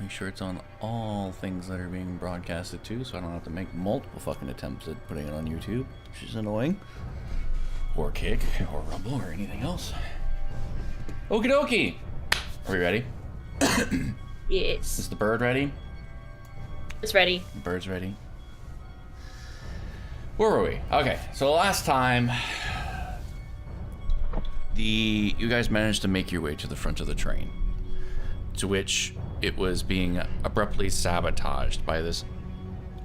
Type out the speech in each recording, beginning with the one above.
Make sure it's on all things that are being broadcasted to, so I don't have to make multiple fucking attempts at putting it on YouTube, which is annoying. Or Kick, or Rumble, or anything else. Okie dokie! Are we ready? Yes. Is the bird ready? It's ready. The bird's ready. Where were we? Okay, so last time, you guys managed to make your way to the front of the train, to which it was being abruptly sabotaged by this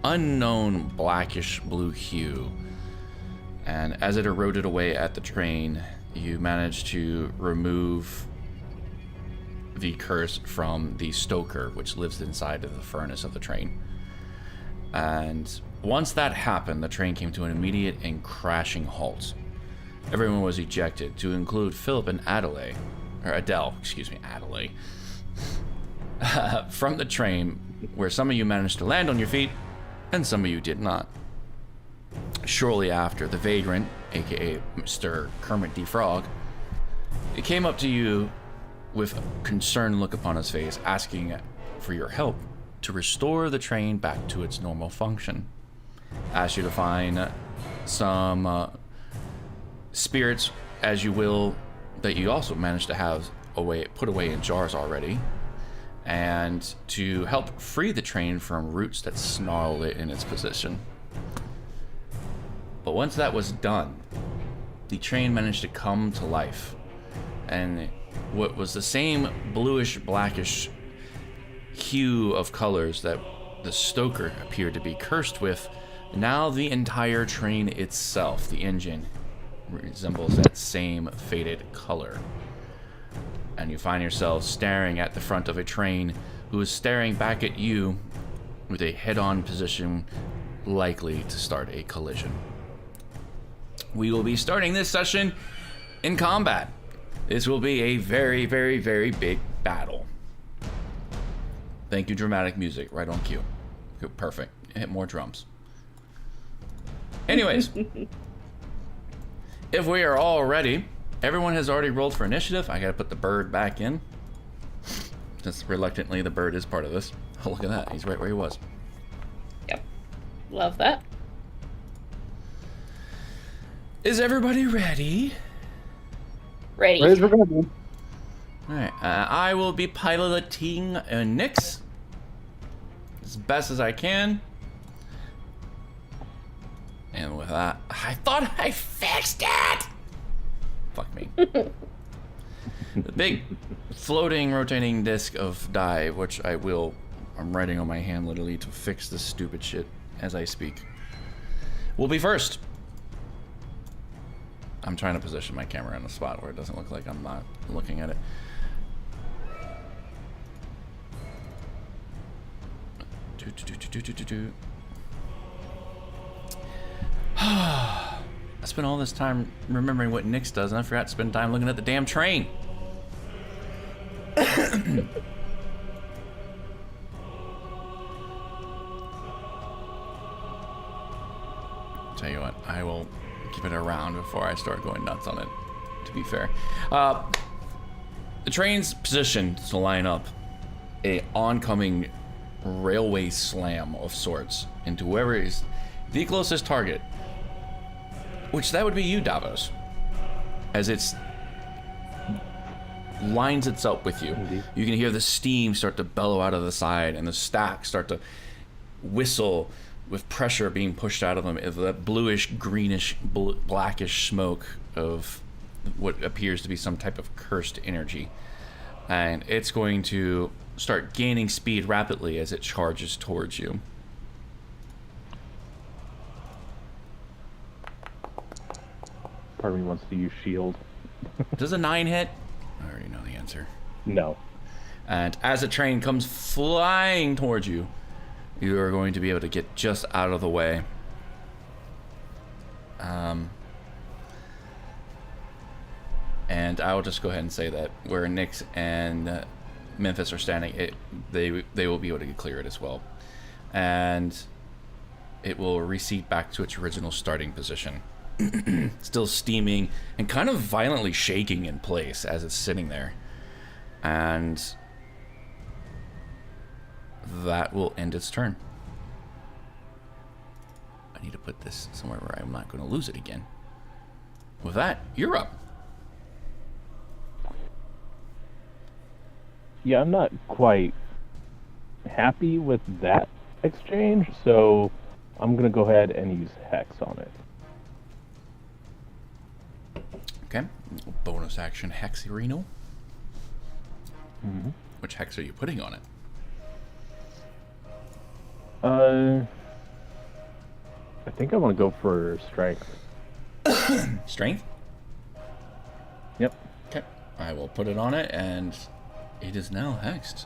unknown blackish blue hue. And as it eroded away at the train, you managed to remove the curse from the stoker, which lives inside of the furnace of the train. And once that happened, the train came to an immediate and crashing halt. Everyone was ejected, to include Philip and Adelaide, from the train, where some of you managed to land on your feet, and some of you did not. Shortly after, the vagrant, aka Mr. Kermit D. Frog, it came up to you with a concerned look upon his face, asking for your help to restore the train back to its normal function. Asked you to find some spirits, as you will, that you also managed to have put away in jars already, and to help free the train from roots that snarled it in its position. But once that was done, the train managed to come to life, and what was the same bluish blackish hue of colors that the stoker appeared to be cursed with, now the entire train itself, the engine, resembles that same faded color. And you find yourself staring at the front of a train who is staring back at you with a head-on position, likely to start a collision. We will be starting this session in combat. This will be a very, very, very big battle. Thank you, dramatic music, right on cue. Good, perfect. Hit more drums. Anyways, if we are all ready, everyone has already rolled for initiative. I gotta put the bird back in. Just reluctantly, the bird is part of this. Oh, look at that. He's right where he was. Yep. Love that. Is everybody ready? Ready. Ready for going. Alright, I will be piloting Nyx as best as I can. And with that, I thought I fixed it! Fuck me. The big floating, rotating disc of die, which I'm writing on my hand literally to fix this stupid shit as I speak, will be first. I'm trying to position my camera in a spot where it doesn't look like I'm not looking at it. I spent all this time remembering what Nyx does, and I forgot to spend time looking at the damn train. Tell you what, I will keep it around before I start going nuts on it, to be fair. The train's positioned to line up a oncoming railway slam of sorts into whoever is the closest target, which that would be you, Davos, as it's lines itself with you. Indeed. You can hear the steam start to bellow out of the side and the stacks start to whistle with pressure being pushed out of them, of that bluish, greenish, blackish smoke of what appears to be some type of cursed energy. And it's going to start gaining speed rapidly as it charges towards you. Part of me wants to use shield. Does a 9 hit? I already know the answer. No. And as the train comes flying towards you, you are going to be able to get just out of the way. And I will just go ahead and say that where Nyx and Memphis are standing, they will be able to clear it as well. And it will reseat back to its original starting position. Still steaming and kind of violently shaking in place as it's sitting there. And that will end its turn. I need to put this somewhere where I'm not going to lose it again. With that, you're up. Yeah, I'm not quite happy with that exchange, so I'm gonna go ahead and use Hex on it. Okay. Bonus action Hexerino. Mm-hmm. Which hex are you putting on it? I think I want to go for Strength. Strength? Yep. Okay. I will put it on it, and it is now hexed.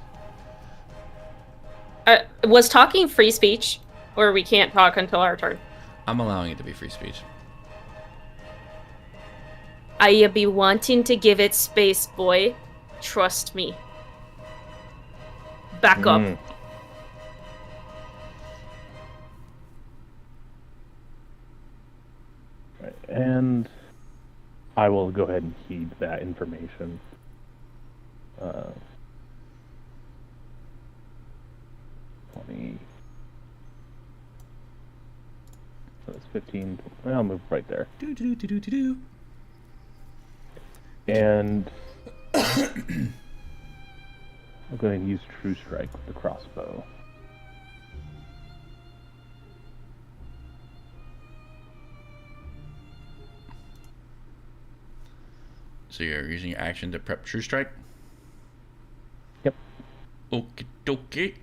Was talking free speech, or we can't talk until our turn? I'm allowing it to be free speech. I be wanting to give it space, boy. Trust me. Back up. Right, and I will go ahead and heed that information. Uh, 20. So it's 15. I'll move right there. Do do do do do do. And I'm going to use True Strike with the crossbow. So you're using your action to prep True Strike? Yep. Okie dokie.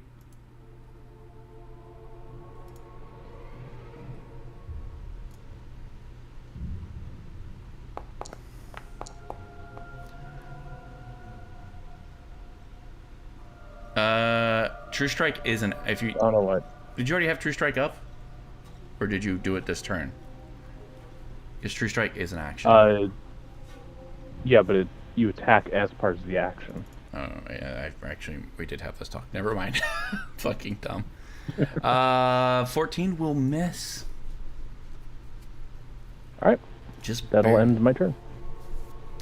True Strike isn't. If you I don't know what. did, you already have True Strike up, or did you do it this turn? Because True Strike is an action. Yeah, but you attack as part of the action. Oh yeah, we did have this talk. Never mind. Fucking dumb. 14 will miss. All right, Just that'll barely. end my turn.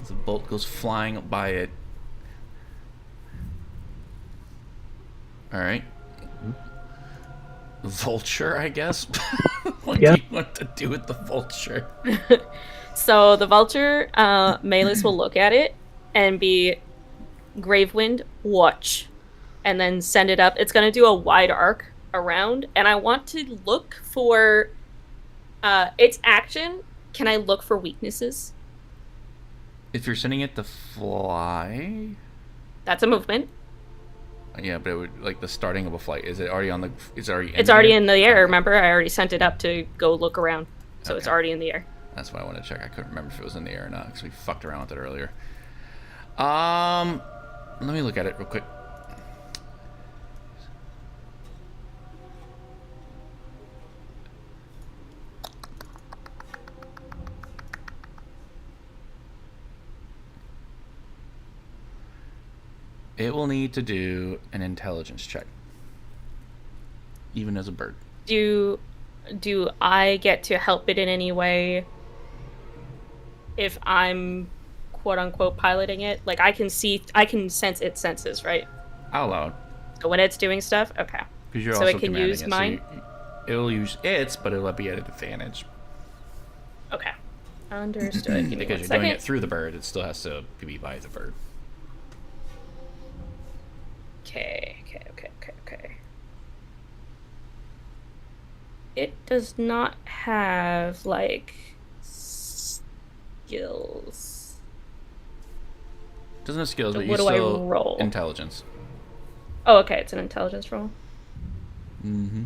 As the bolt goes flying by it. All right. Vulture, I guess. What do you want to do with the vulture? So the vulture, Malus will look at it and be Gravewind, watch, and then send it up. It's going to do a wide arc around, and I want to look for its action. Can I look for weaknesses? If you're sending it to fly, That's a movement. yeah, but it would like the starting of a flight. Is it already on the? Is it already? It's already in the air. Remember, I already sent it up to go look around, so it's Okay. already in the air. That's what I wanted to check. I couldn't remember if it was in the air or not because we fucked around with it earlier. Let me look at it real quick. It will need to do an intelligence check, even as a bird. Do I get to help it in any way if I'm quote unquote piloting it? Like I can sense its senses, right? Out loud. So when it's doing stuff, okay. Because you're So also it can commanding use it, mine? It'll use its, but it'll be at an advantage. Okay. Understood. Give me Because one you're doing second. it through the bird, it still has to be by the bird. Okay. It does not have like skills. Doesn't have skills, So but what you do I still roll? intelligence. Oh, okay. It's an intelligence roll. Mm-hmm.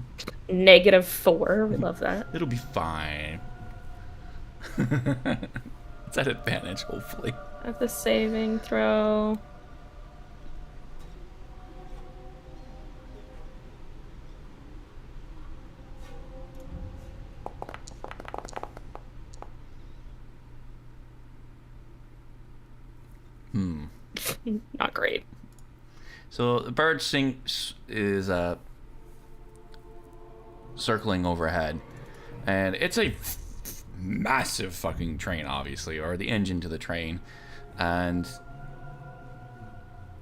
-4. We love that. It'll be fine. It's at advantage, hopefully. At the saving throw. Not great. So the bird is circling overhead, and it's a massive fucking train, obviously, or the engine to the train. And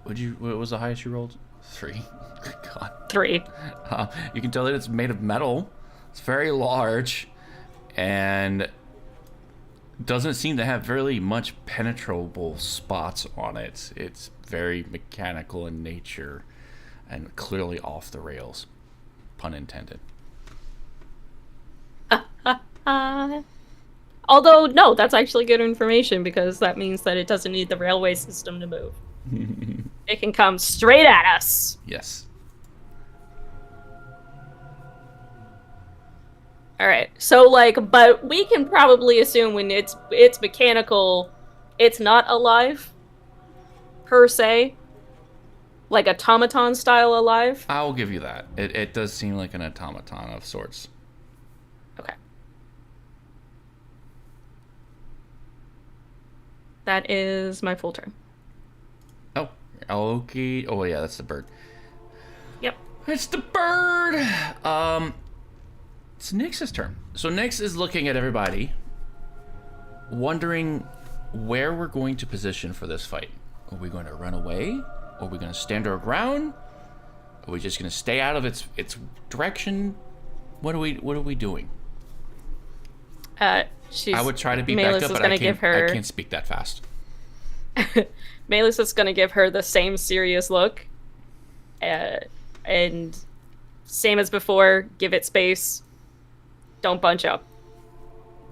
what was the highest you rolled? 3. Good God. God. 3. You can tell that it's made of metal. It's very large, and doesn't seem to have really much penetrable spots on it. It's very mechanical in nature, and clearly off the rails. Pun intended. Although, no, that's actually good information because that means that it doesn't need the railway system to move. It can come straight at us. Yes. All right. So, like, but we can probably assume when it's mechanical, it's not alive, per se. Like automaton style alive. I'll give you that. It does seem like an automaton of sorts. Okay. That is my full turn. Oh, okay. Oh, yeah, that's the bird. Yep. It's the bird! It's Nyx's turn. So Nyx is looking at everybody, wondering where we're going to position for this fight. Are we going to run away? Are we going to stand our ground? Are we just going to stay out of its direction? What are we doing? I would try to be Malus backed up, is but gonna I give her... can't speak that fast. Malus is going to give her the same serious look. And same as before, give it space. Don't bunch up.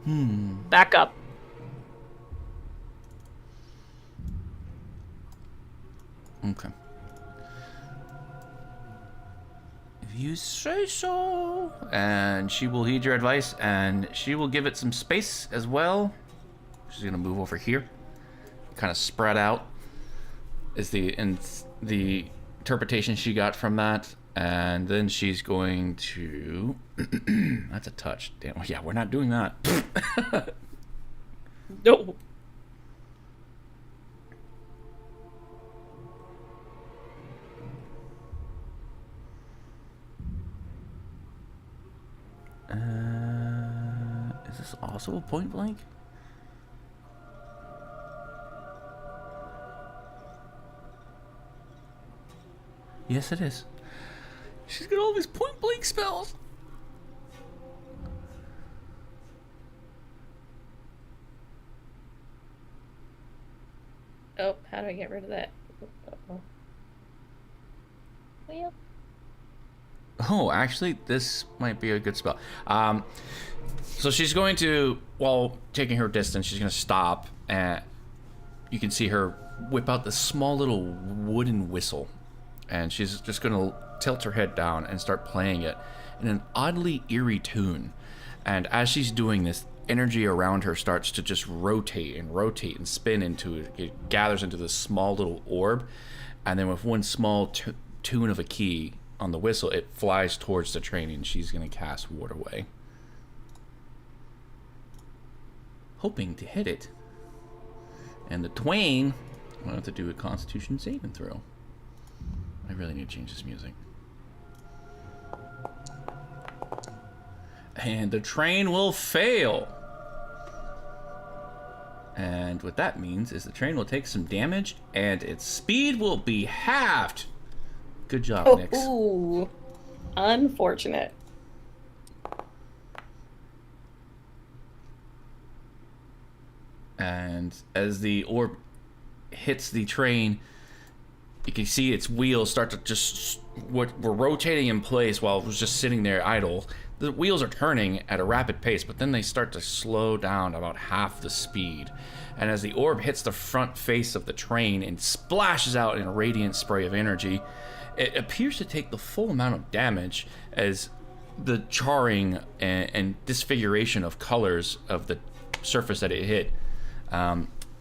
Back up. Okay. If you say so. And she will heed your advice, and she will give it some space as well. She's gonna move over here, kind of spread out. Is the interpretation she got from that, and then she's going to. That's a touch. Damn. Yeah, we're not doing that. No. Is this also a point blank? Yes, it is. She's got all these point blank spells. Oh, how do I get rid of that? Well. Oh, actually, this might be a good spell. So she's going to, while taking her distance, she's going to stop, and you can see her whip out this small little wooden whistle, and she's just going to tilt her head down and start playing it in an oddly eerie tune. And as she's doing this, energy around her starts to just rotate and spin into it. It gathers into this small little orb, and then with one small tune of a key on the whistle, it flies towards the train, and she's going to cast Waterway, hoping to hit it. And the twain will have to do a Constitution saving throw. I really need to change this music. And the train will fail. And what that means is the train will take some damage, and its speed will be halved. Good job, Nyx. Ooh. Unfortunate. And as the orb hits the train, you can see its wheels start to just were rotating in place while it was just sitting there idle. The wheels are turning at a rapid pace, but then they start to slow down about half the speed. And as the orb hits the front face of the train and splashes out in a radiant spray of energy, it appears to take the full amount of damage as the charring and disfiguration of colors of the surface that it hit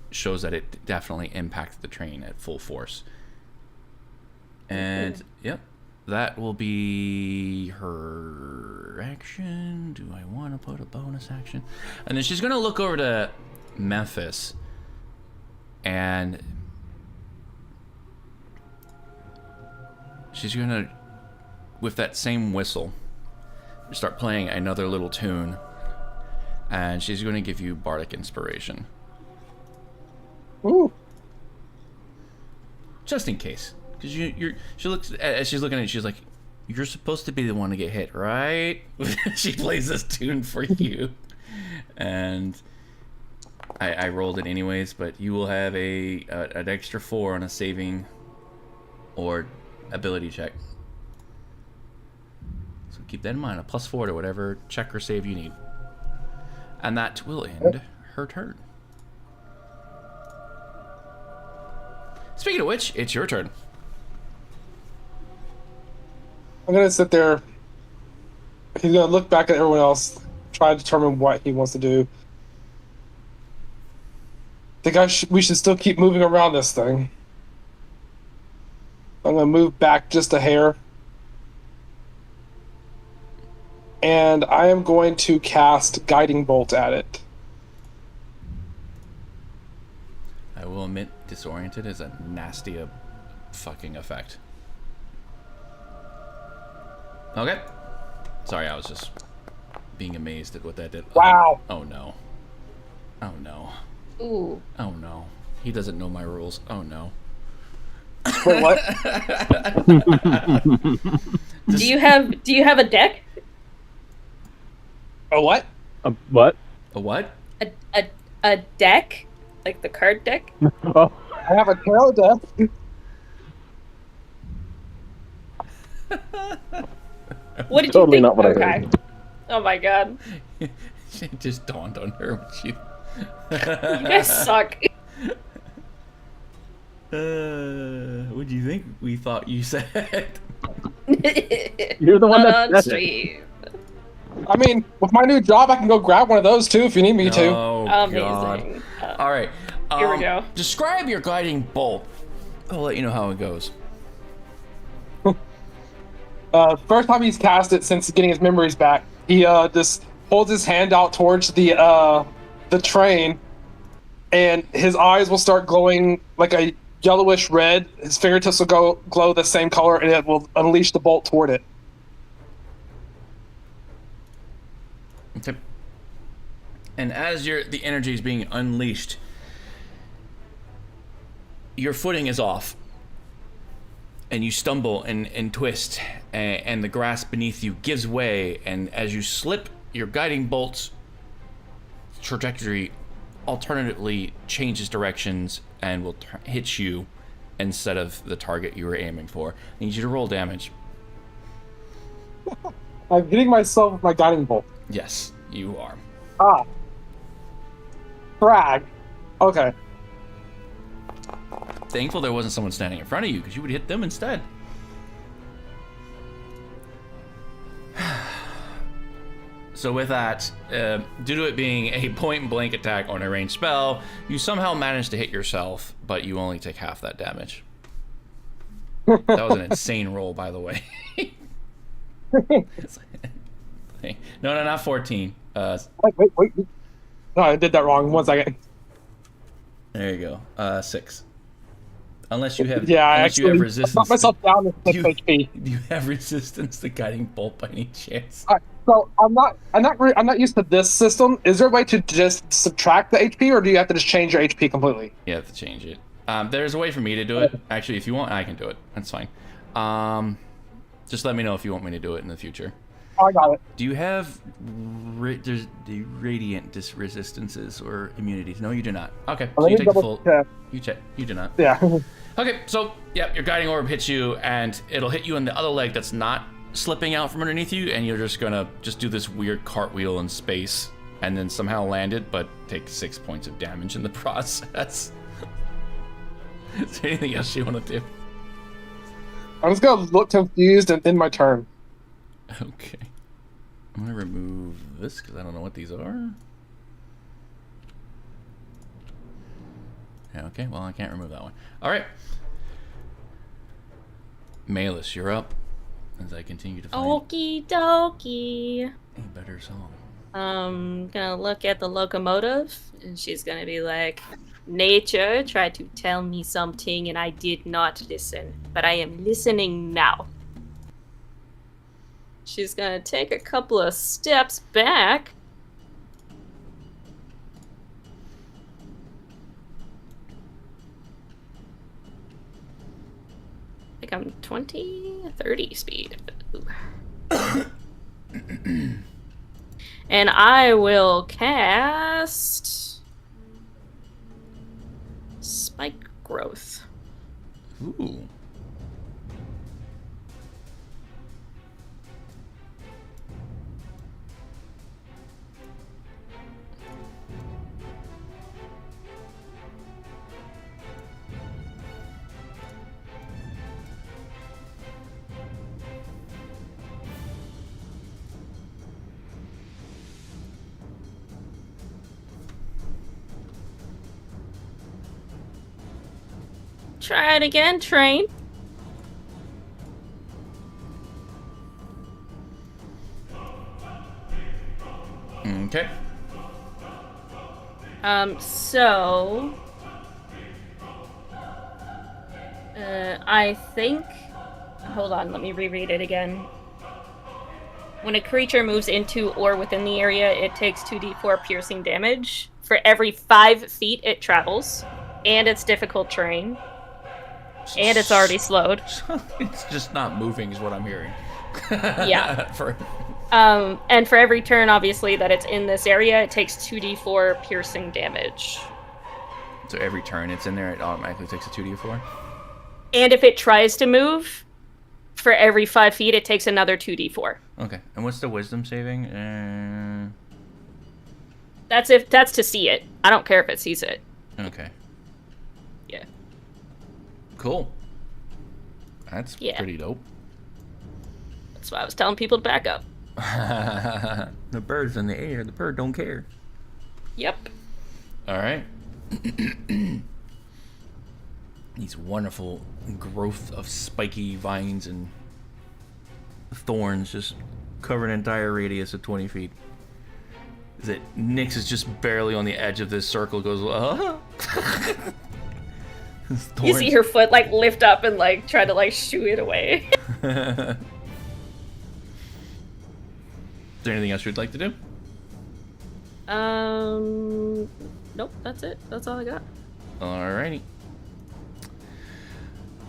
shows that it definitely impacted the train at full force. And, yep, that will be her action. Do I want to put a bonus action? And then she's going to look over to Memphis, and she's going to, with that same whistle, start playing another little tune, and she's going to give you Bardic Inspiration. Ooh. Just in case. Because she looks as she's looking at it, she's like, "You're supposed to be the one to get hit, right?" She plays this tune for you, and I rolled it anyways. But you will have an extra 4 on a saving or ability check. So keep that in mind. A +4 to whatever check or save you need, and that will end her turn. Speaking of which, it's your turn. I'm gonna sit there. He's gonna look back at everyone else, try to determine what he wants to do. I think we should still keep moving around this thing. I'm gonna move back just a hair. And I am going to cast Guiding Bolt at it. I will admit, disoriented is a nasty fucking effect. Okay. Sorry, I was just being amazed at what that did. Wow. Oh no. Oh no. Ooh. Oh no. He doesn't know my rules. Oh no. Wait, what? Do you have a deck? A what? What? A what? A deck? Like the card deck? Oh, I have a tarot deck. What did Totally you think? not what I Okay. heard. Oh my god. It just dawned on her when she. You guys suck. What do you think we thought you said? you're the one that said it. Sweet. I mean, with my new job, I can go grab one of those too if you need me to. Oh, God. Amazing. All right. Here we go. Describe your guiding bolt. I'll let you know how it goes. First time he's cast it since getting his memories back, he just holds his hand out towards the train, and his eyes will start glowing like a yellowish red. His fingertips will glow the same color, and it will unleash the bolt toward it. Okay. And as the energy is being unleashed, your footing is off. And you stumble and twist, and the grass beneath you gives way, and as you slip, your guiding bolt's trajectory alternatively changes directions and will hit you instead of the target you were aiming for. I need you to roll damage. I'm hitting myself with my guiding bolt. Yes, you are. Ah. Frag. Okay. Thankful there wasn't someone standing in front of you, because you would hit them instead. So with that, due to it being a point-blank attack on a ranged spell, you somehow managed to hit yourself, but you only take half that damage. That was an insane roll, by the way. No, not 14. Wait. No, I did that wrong. 1 second. There you go. 6. Unless you have, Yeah, I unless you have actually resistance. knocked myself down to 6 you, HP. Do you have resistance to guiding bolt by any chance? So I'm not used to this system. Is there a way to just subtract the HP, or do you have to just change your HP completely? You have to change it. There's a way for me to do it. Actually, if you want, I can do it. That's fine. Just let me know if you want me to do it in the future. Oh, I got it. Do you have there's the radiant resistances or immunities? No, you do not. Okay, so Let you me take the double full. check. You check. You do not. Yeah. Okay, so yeah, your guiding orb hits you, and it'll hit you in the other leg that's not slipping out from underneath you, and you're just gonna do this weird cartwheel in space, and then somehow land it, but take 6 points of damage in the process. Is there anything else you want to do? I'm just gonna look confused and end my turn. Okay. I'm gonna remove this because I don't know what these are. Yeah, okay, well, I can't remove that one. Alright. Malus, you're up. As I continue to find Okie dokie. a better song. Gonna look at the locomotive, and she's gonna be like, Nature tried to tell me something, and I did not listen, but I am listening now. She's gonna take a couple of steps back. like I'm 20, 30 speed. Ooh. And I will cast Spike Growth. Ooh. Try it again, Train. Okay. So I think, hold on, let me reread it again. When a creature moves into or within the area, it takes 2d4 piercing damage for every 5 feet it travels, and it's difficult terrain, and it's already slowed. It's just not moving is what I'm hearing. Yeah. For... And for every turn, obviously, that it's in this area, it takes 2d4 piercing damage. So every turn it's in there, it automatically takes a 2d4? And if it tries to move, for every 5 feet, it takes another 2d4. Okay. And what's the wisdom saving? That's to see it. I don't care if it sees it. Okay. Yeah. Cool. That's pretty dope. That's why I was telling people to back up. The bird's in the air. The bird don't care. Yep. All right. These wonderful growth of spiky vines and thorns just cover an entire radius of 20 feet. That Nyx is just barely on the edge of this circle. Goes, You see her foot like lift up and like try to like shoo it away. Is there anything else you'd like to do? Nope, that's it. That's all I got. Alrighty.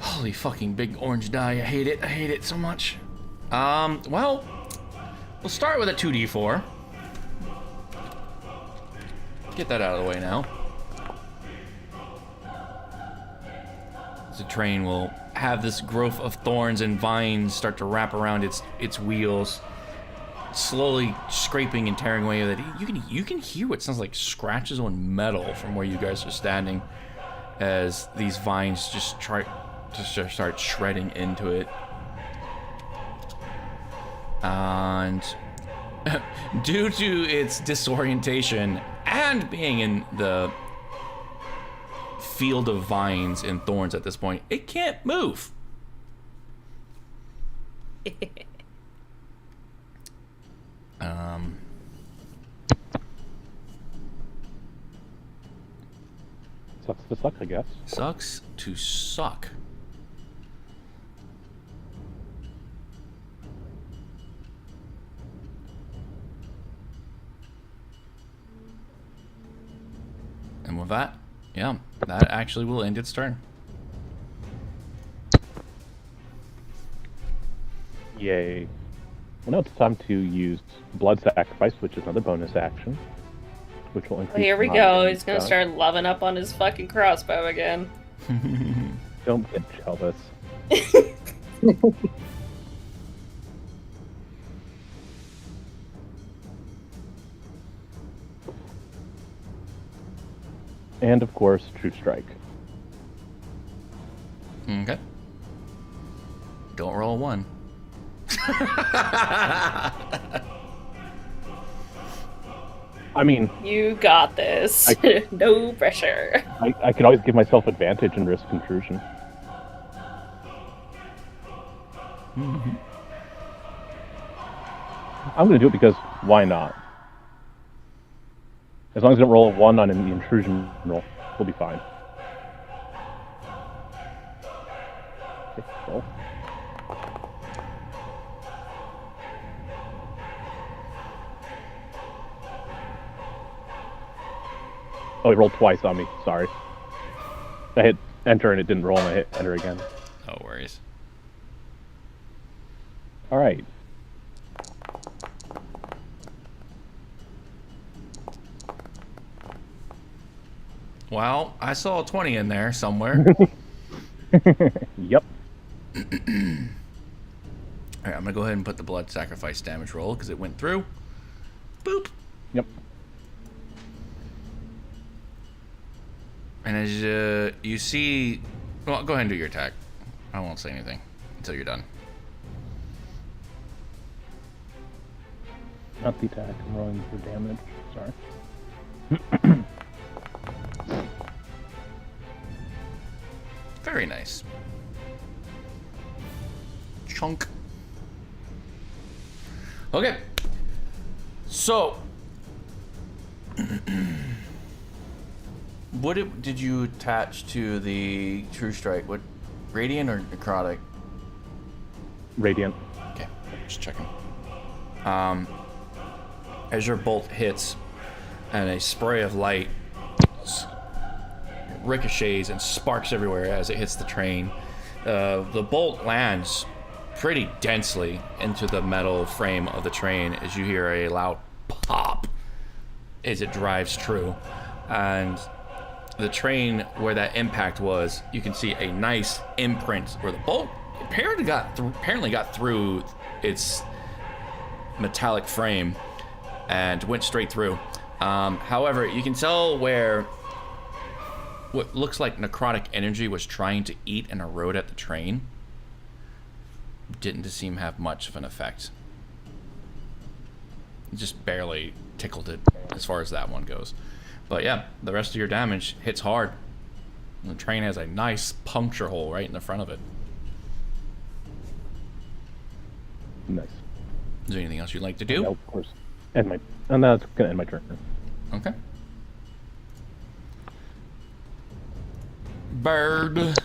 Holy fucking big orange die. I hate it. I hate it so much. Well, we'll start with a 2d4. Get that out of the way now. The train will have this growth of thorns and vines start to wrap around its wheels, slowly scraping and tearing away with it. You can hear what sounds like scratches on metal from where you guys are standing, as these vines just start shredding into it. And due to its disorientation and being in the field of vines and thorns at this point, it can't move. Sucks to suck, I guess. Sucks to suck. And with that, yeah, that actually will end its turn. Yay. Well, now it's time to use Blood Sacrifice, which is another bonus action. Which will increase. Well, here we my go. damage He's gonna die. start loving up on his fucking crossbow again. Don't get jealous. And of course, True Strike. Okay. Don't roll a 1. I mean, You got this. No pressure. I could always give myself advantage and risk intrusion. I'm going to do it because why not? As long as I don't roll a 1 on the intrusion roll, we'll be fine. Okay, roll. Oh, it rolled twice on me. Sorry. I hit enter and it didn't roll, and I hit enter again. No worries. All right. Well, I saw a 20 in there somewhere. Yep. All right, I'm gonna go ahead and put the blood sacrifice damage roll because it went through. Boop. Yep. And as you see, well, go ahead and do your attack. I won't say anything until you're done. Not the attack. I'm rolling for damage. Sorry. Very nice. Chunk. Okay. So, what did you attach to the True Strike? What, radiant or necrotic? Radiant. Okay, just checking. As your bolt hits, and a spray of light ricochets and sparks everywhere as it hits the train, the bolt lands pretty densely into the metal frame of the train as you hear a loud pop as it drives true. And the train where that impact was, you can see a nice imprint where the bolt apparently got through its metallic frame and went straight through. However, you can tell where what looks like necrotic energy was trying to eat and erode at the train. Didn't seem to have much of an effect. It just barely tickled it as far as that one goes. But yeah, the rest of your damage hits hard. And the train has a nice puncture hole right in the front of it. Nice. Is there anything else you'd like to do? No, of course. And that's gonna end my turn. Okay. Bird.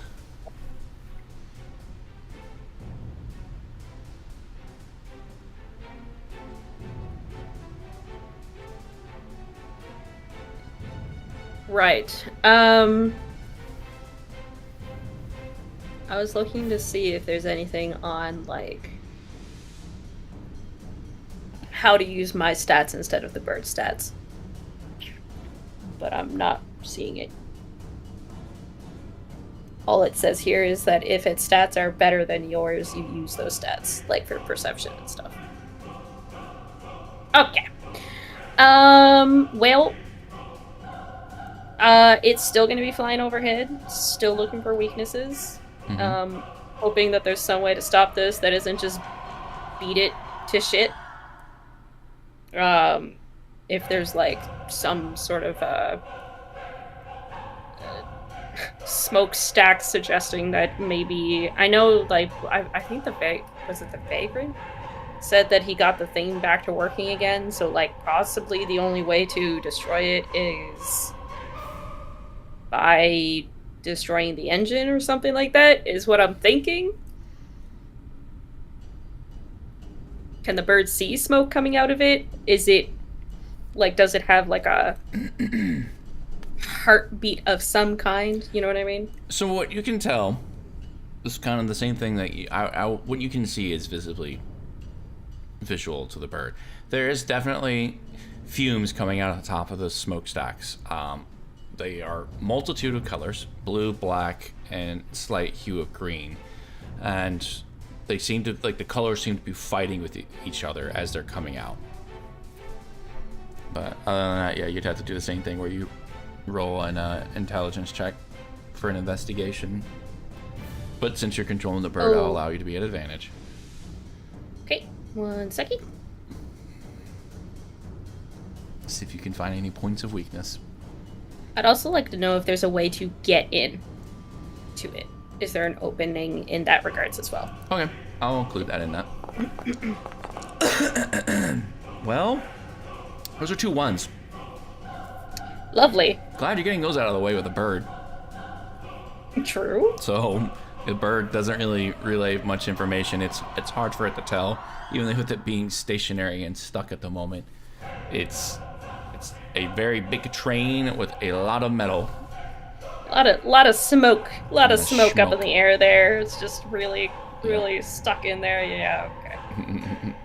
Right. I was looking to see if there's anything on, like, how to use my stats instead of the bird stats. But I'm not seeing it. All it says here is that if its stats are better than yours, you use those stats, like for perception and stuff. Okay. Well, it's still going to be flying overhead, still looking for weaknesses. Mm-hmm. Hoping that there's some way to stop this that isn't just beat it to shit. If there's like some sort of smokestack suggesting that maybe, I know, like, I think the Vagrant said that he got the thing back to working again, so like possibly the only way to destroy it is by destroying the engine or something like that, is what I'm thinking. Can the bird see smoke coming out of it? Is it, like, does it have like a heartbeat of some kind? You know what I mean? So what you can tell is kind of the same thing that what you can see is visibly visual to the bird. There is definitely fumes coming out of the top of the smokestacks. They are multitude of colors: blue, black, and slight hue of green. And they seem to, like, the colors seem to be fighting with each other as they're coming out. But other than that, yeah, you'd have to do the same thing where you roll an intelligence check for an investigation. But since you're controlling the bird, I'll allow you to be at advantage. Okay, 1 second. See if you can find any points of weakness. I'd also like to know if there's a way to get in to it. Is there an opening in that regards as well? Okay, I'll include that in that. Well, those are 2 1s. Lovely. Glad you're getting those out of the way with a bird. True. So the bird doesn't really relay much information. It's hard for it to tell, even with it being stationary and stuck at the moment. It's a very big train with a lot of metal. A lot of smoke. A lot of smoke up in smoke. the air there. It's just really stuck in there. Yeah, okay.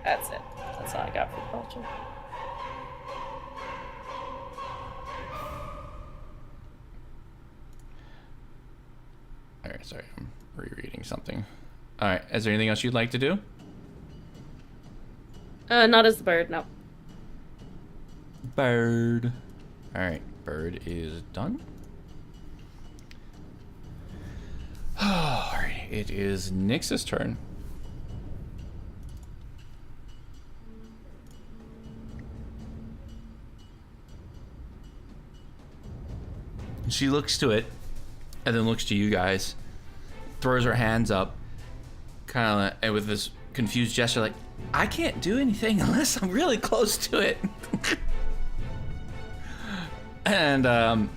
That's it. That's all I got for the vulture. Alright, sorry, I'm rereading something. Alright, is there anything else you'd like to do? Not as the bird, no. Bird. Alright, bird is done. Alright, it is Nyx's turn. She looks to it, and then looks to you guys, throws her hands up, kind of, and with this confused gesture, like, I can't do anything unless I'm really close to it. And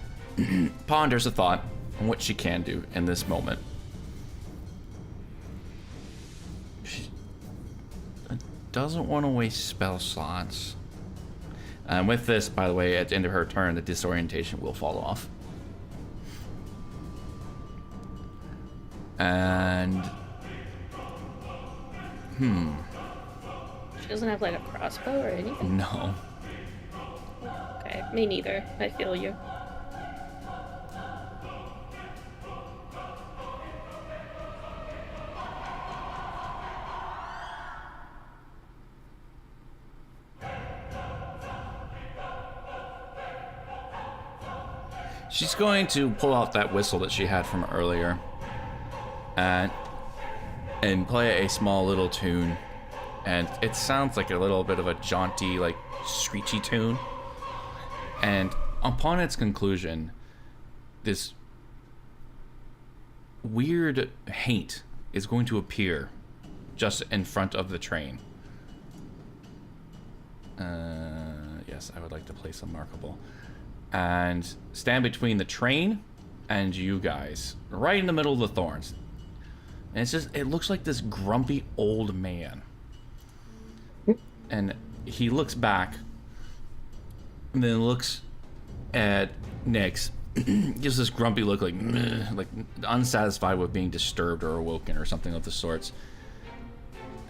ponders a thought on what she can do in this moment. She doesn't want to waste spell slots. And with this, by the way, at the end of her turn, the disorientation will fall off. And She doesn't have like a crossbow or anything? no. Okay, me neither. I feel you. She's going to pull out that whistle that she had from earlier and play a small little tune. And it sounds like a little bit of a jaunty, like, screechy tune. And upon its conclusion, this weird haint is going to appear just in front of the train. Yes, I would like to place a markable. And stand between the train and you guys, right in the middle of the thorns. And it's just, it looks like this grumpy old man. And he looks back and then looks at Nyx, gives this grumpy look, like meh, like unsatisfied with being disturbed or awoken or something of the sorts.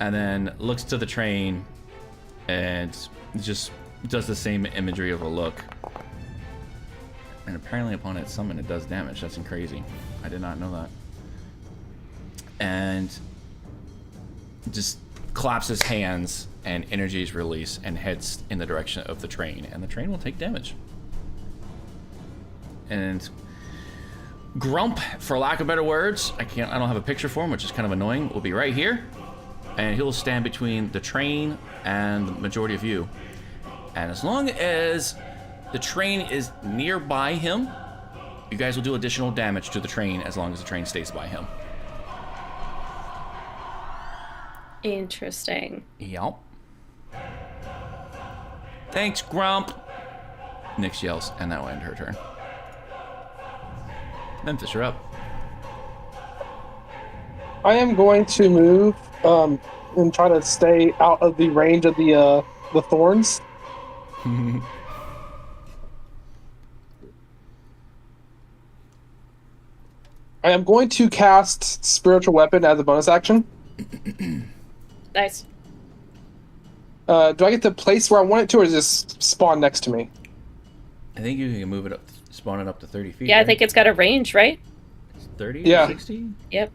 And then looks to the train and just does the same imagery of a look. And apparently upon its summon it does damage. That's crazy. I did not know that. And just claps his hands and energy is released and heads in the direction of the train. And the train will take damage. And Grump, for lack of better words, I don't have a picture for him, which is kind of annoying, will be right here. And he'll stand between the train and the majority of you. And as long as the train is nearby him, you guys will do additional damage to the train as long as the train stays by him. Interesting. Yup. Thanks, Grump. Nyx yells, and that will end her turn. Memphis, you're up. I am going to move and try to stay out of the range of the thorns. I am going to cast Spiritual Weapon as a bonus action. Nice. Do I get the place where I want it to, or does this spawn next to me? I think you can move it up, spawn it up to 30 feet. Yeah, right? I think it's got a range, right? 30? Yeah. 60? Yep.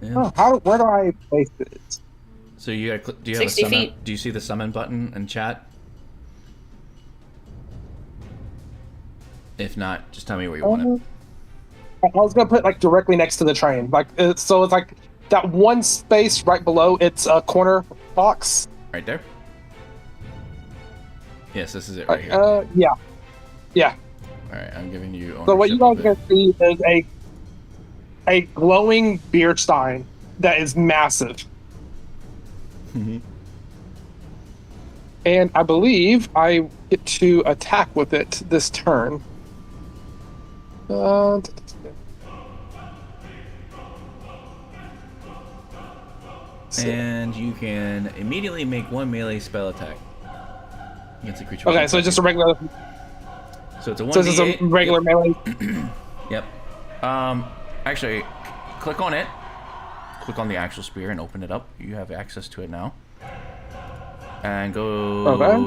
Yeah. Oh, where do I place it? So you got, do you have 60 a summon? feet. Do you see the summon button in chat? If not, just tell me where you want it. I was gonna put like directly next to the train, like so it's like that one space right below its corner box. Right there? Yes, this is it right here. Yeah. Alright, I'm giving you So what you guys ownership are of gonna see is a glowing beer stein that is massive. it. And I believe I get to attack with it this turn. And you can immediately make one melee spell attack against a creature. Okay, so it's just a regular. So it's a 1d8. So it's just a regular melee. Yep. Actually, click on it. click on the actual spear and open it up. You have access to it now. And go. Okay.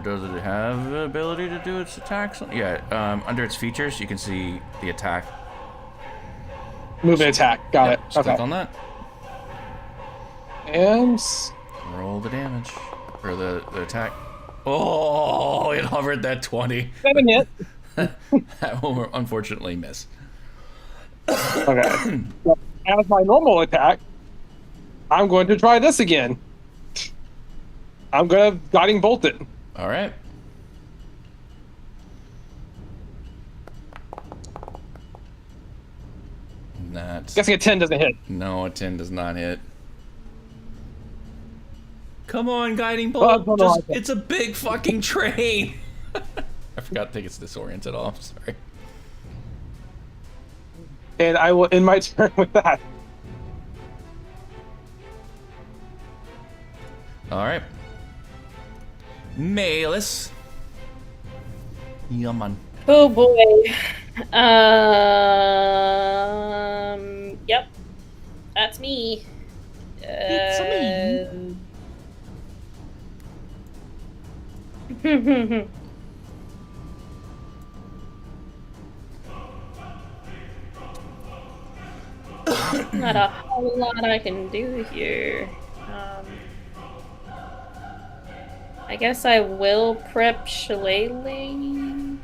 Does it have the ability to do its attacks? Yeah. Under its features, you can see the attack. Move and attack. Got it. Just Okay. click on that. And Roll the damage. Or the attack. Oh, it hovered that 20. 7 hit. That will unfortunately miss. Okay. Well, as my normal attack, I'm going to try this again. I'm gonna guiding bolt it. All right. That's Guessing a 10 doesn't hit. no, a 10 does not hit. Come on, guiding bolt. no, Just, I can't. it's a big fucking train. I forgot to take its disoriented off. Sorry. And I will end my turn with that. All right. Malus. Yeah, man. Oh boy. Yep. That's me. It's me. Not a whole lot I can do here. I guess I will prep Shillelagh,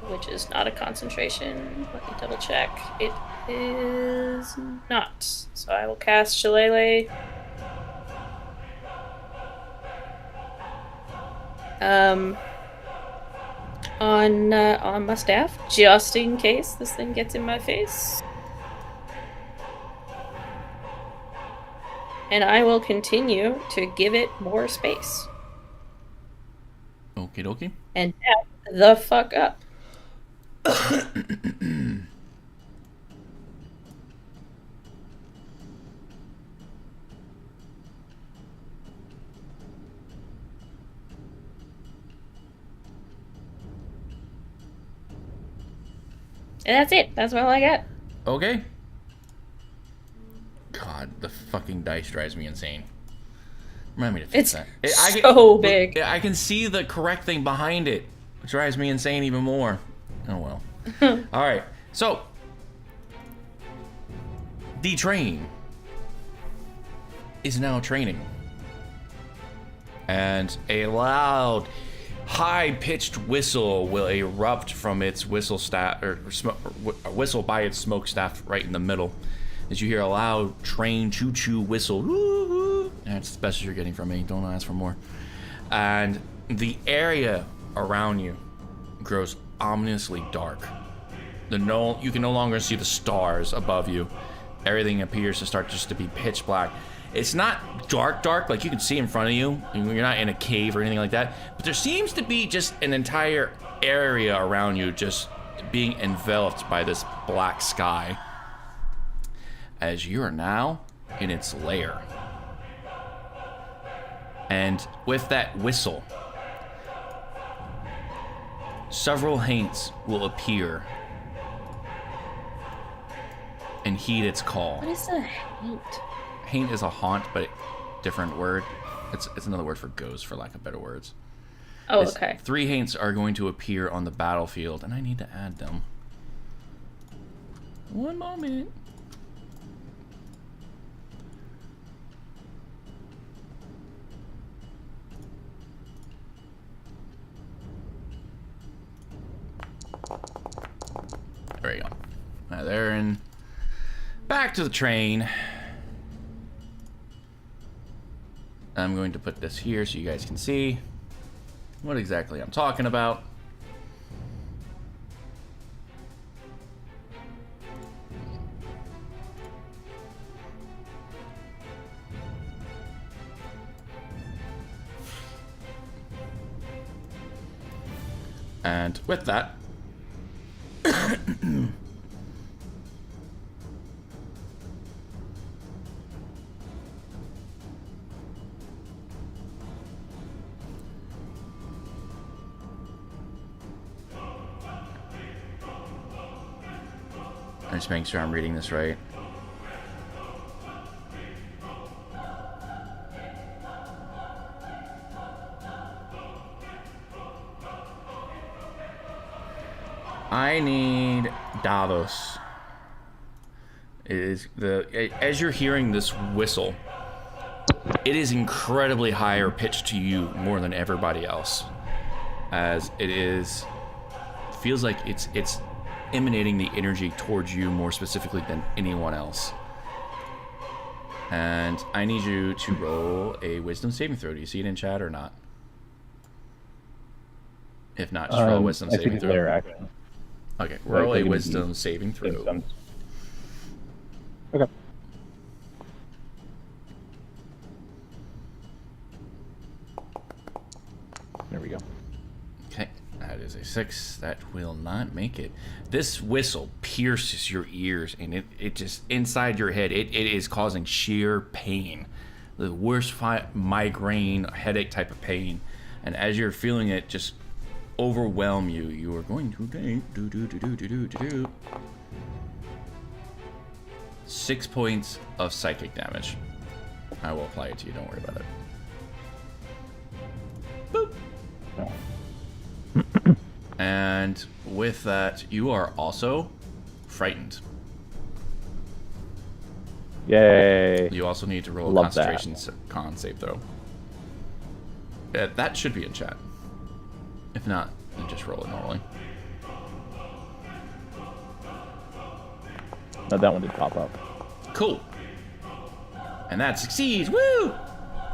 which is not a concentration. Let me double check. It is not. So I will cast Shillelagh. On my staff, just in case this thing gets in my face. And I will continue to give it more space. Okie dokie. And back the fuck up. And that's it. That's all I got. Okay. God, the fucking dice drives me insane. Remind me to fix It's that. so big. I can see the correct thing behind it. It drives me insane even more. Oh well. All right. So, the train is now training. And a loud, high-pitched whistle will erupt from its whistle staff, or a whistle by its smokestack right in the middle. As you hear a loud train choo-choo whistle. Woo-hoo. That's the best you're getting from me. Don't ask for more. And the area around you grows ominously dark. You can no longer see the stars above you. Everything appears to start just to be pitch black. It's not dark, like you can see in front of you. You're not in a cave or anything like that. But there seems to be just an entire area around you just being enveloped by this black sky. As you are now in its lair. And with that whistle, several haints will appear and heed its call. What is a haint? Haint is a haunt, but different word. It's another word for ghost, for lack of better words. Oh, okay. 3 haints are going to appear on the battlefield, and I need to add them. One moment. There you go. Now they're in. Back to the train. I'm going to put this here so you guys can see what exactly I'm talking about. And with that, I'm just making sure I'm reading this right. I need Davos. As you're hearing this whistle, it is incredibly higher pitched to you more than everybody else, as feels like it's emanating the energy towards you more specifically than anyone else. And I need you to roll a wisdom saving throw. Do you see it in chat or not? If not, just roll a wisdom saving throw. Action. Okay, roll a wisdom saving throw. Okay. There we go. Okay, that is a 6. That will not make it. This whistle pierces your ears, and it just, inside your head, it is causing sheer pain. The worst migraine, headache type of pain. And as you're feeling it just overwhelm you, you are going to take 6 points of psychic damage. I will apply it to you, don't worry about it. Boop. And with that, you are also frightened. Yay. You also need to roll a Love concentration con save throw. That should be in chat. If not, then just roll it normally. No, that one did pop up. Cool. And that succeeds. Woo!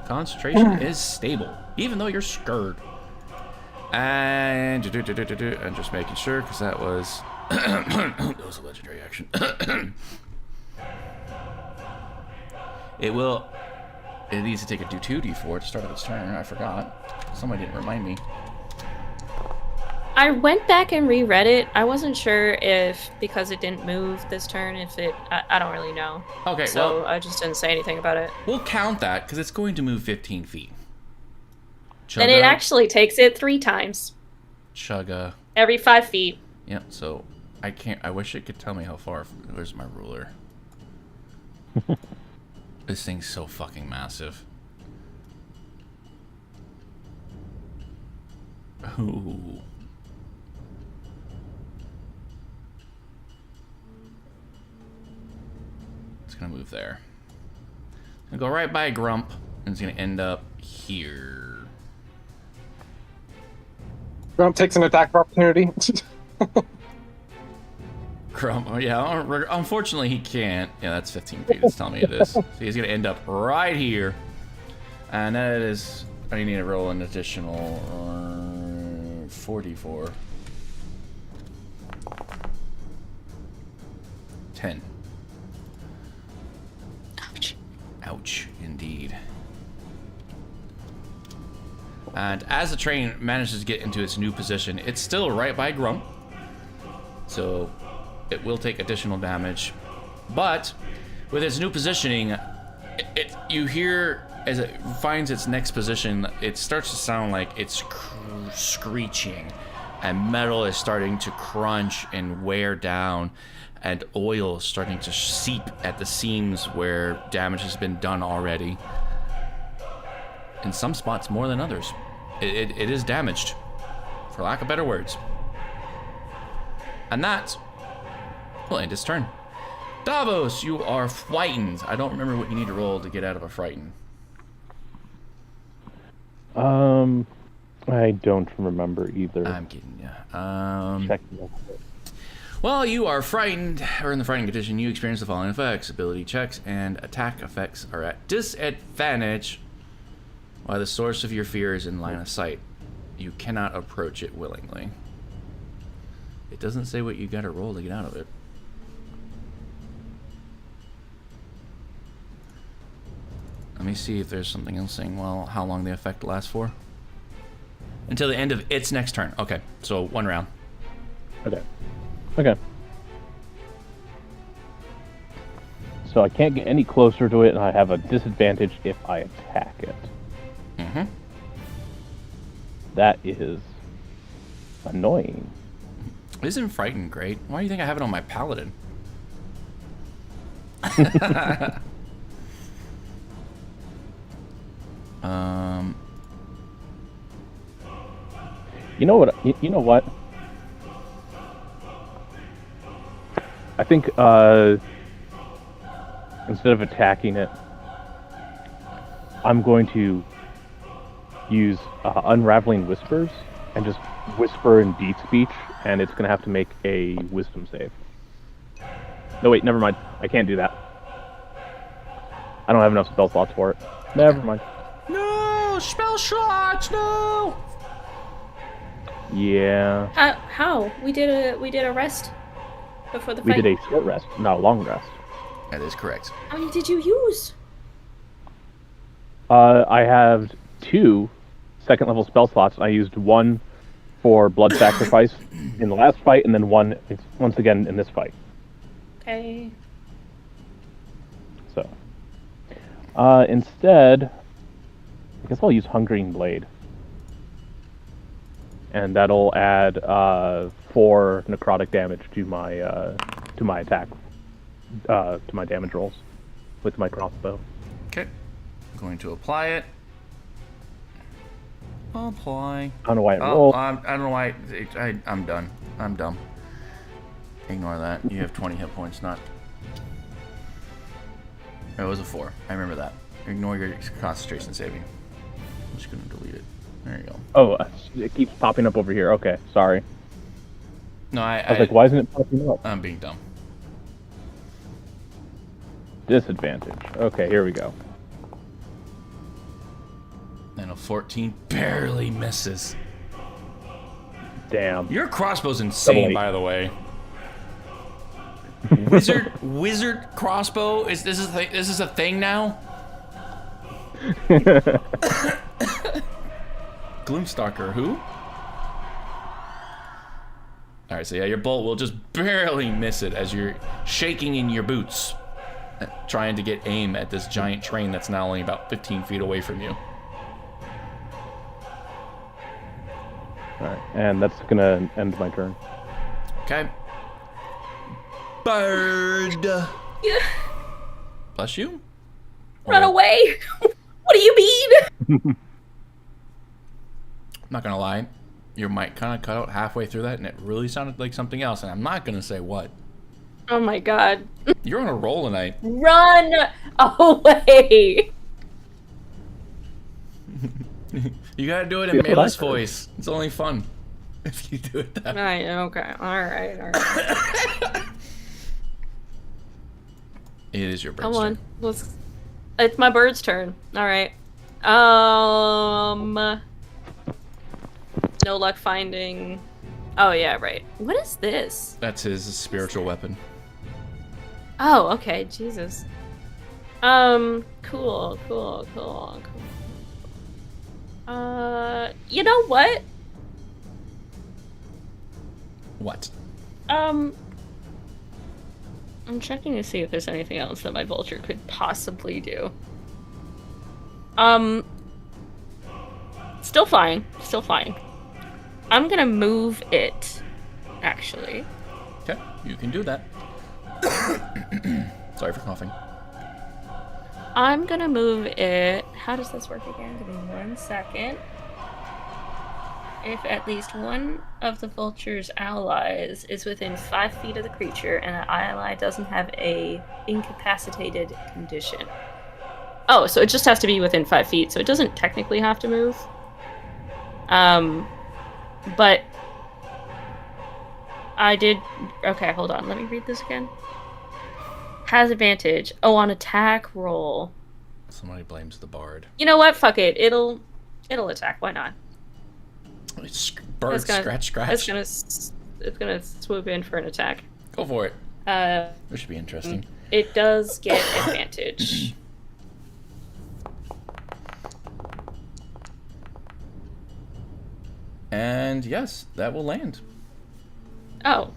Concentration is stable, even though you're scared. And I'm just making sure, because that was that was a legendary action. It needs to take a 2d4 to start of its turn. I forgot. Somebody didn't remind me. I went back and reread it. I wasn't sure if, because it didn't move this turn, if it... I don't really know. Okay, so well... I just didn't say anything about it. We'll count that, because it's going to move 15 feet. Then it actually takes it 3 times. Chugga. Every 5 feet. Yep, so I can't... I wish it could tell me how far... Where's my ruler? This thing's so fucking massive. Ooh. It's gonna move there. It's gonna go right by Grump, and it's gonna end up here. Grump takes an attack of opportunity. Grump, oh yeah, unfortunately he can't. Yeah, that's 15 feet, it's telling me it is. So he's gonna end up right here. And that is, I need to roll an additional 44. 10. Ouch. Ouch, indeed. And as the train manages to get into its new position, it's still right by Grump. So it will take additional damage. But with its new positioning, you hear as it finds its next position, it starts to sound like it's screeching. And metal is starting to crunch and wear down. And oil is starting to seep at the seams where damage has been done already. In some spots more than others. It is damaged, for lack of better words. And that will end its turn. Davos, you are frightened. I don't remember what you need to roll to get out of a frighten. I don't remember either. I'm kidding you. Check. Well, you are frightened, or in the frightened condition, you experience the following effects. Ability checks and attack effects are at disadvantage while the source of your fear is in line of sight. You cannot approach it willingly. It doesn't say what you gotta roll to get out of it. Let me see if there's something else saying, well, how long the effect lasts for. Until the end of its next turn. Okay, so 1 round. Okay. Okay. So I can't get any closer to it, and I have a disadvantage if I attack it. Mm-hmm. That is annoying. Isn't frightened great? Why do you think I have it on my paladin? You know what? You know what? I think instead of attacking it, I'm going to use Unraveling Whispers and just whisper in deep speech, and it's going to have to make a Wisdom save. No, wait, never mind. I can't do that. I don't have enough spell slots for it. Never mind. No, spell slots, no. How? We did a rest before the We fight. did a short rest, not a long rest. That is correct. How many did you use? I have 2 second level spell slots. I used 1 for blood sacrifice in the last fight, and then 1 once again in this fight. Okay. So, instead, I guess I'll use Hungering Blade, and that'll add 4 necrotic damage to my attack, to my damage rolls with my crossbow. Okay. I'm going to apply it. Apply. I don't know why it Oh, rolled. I don't know why. I'm done. I'm dumb. Ignore that. You have 20 hit points, not. It was a 4. I remember that. Ignore your concentration saving. I'm just going to delete it. There you go. Oh, it keeps popping up over here. Okay, sorry. No, I was like, why isn't it popping up? I'm being dumb. Disadvantage. Okay, here we go. And a 14 barely misses. Damn. Your crossbow's insane, 8. by the way. Wizard crossbow? This is a thing now? Gloomstalker, who? Alright, so yeah, your bolt will just barely miss it as you're shaking in your boots, trying to get aim at this giant train that's now only about 15 feet away from you. Alright, and that's gonna end my turn. Okay. Bird. Yeah. Bless you. Run away! What do you mean? I'm not gonna lie, your mic kind of cut out halfway through that, and it really sounded like something else, and I'm not gonna say what. Oh my god. You're on a roll tonight. Run away! You gotta do it in That's what I Melee's heard. voice. It's only fun if you do it that way. Right, okay. Alright. It is your bird's Come on. turn. It's my bird's turn. Alright. No luck finding. Oh yeah, right. What is this? That's his spiritual weapon. Oh, okay, Jesus. Cool. You know what? What? I'm checking to see if there's anything else that my vulture could possibly do. Still fine. I'm gonna move it, actually. Okay, you can do that. Sorry for coughing. I'm gonna move it. How does this work again? Give me 1 second. If at least one of the vulture's allies is within 5 feet of the creature and the ally doesn't have a incapacitated condition. Oh, so it just has to be within 5 feet, so it doesn't technically have to move. But I did. Okay, hold on. Let me read this again. Has advantage. Oh, on attack roll. Somebody blames the bard. You know what? Fuck it. It'll attack. Why not? Bird, It's gonna- scratch. It's gonna swoop in for an attack. Go for it. This should be interesting. It does get advantage. And yes, that will land. Oh.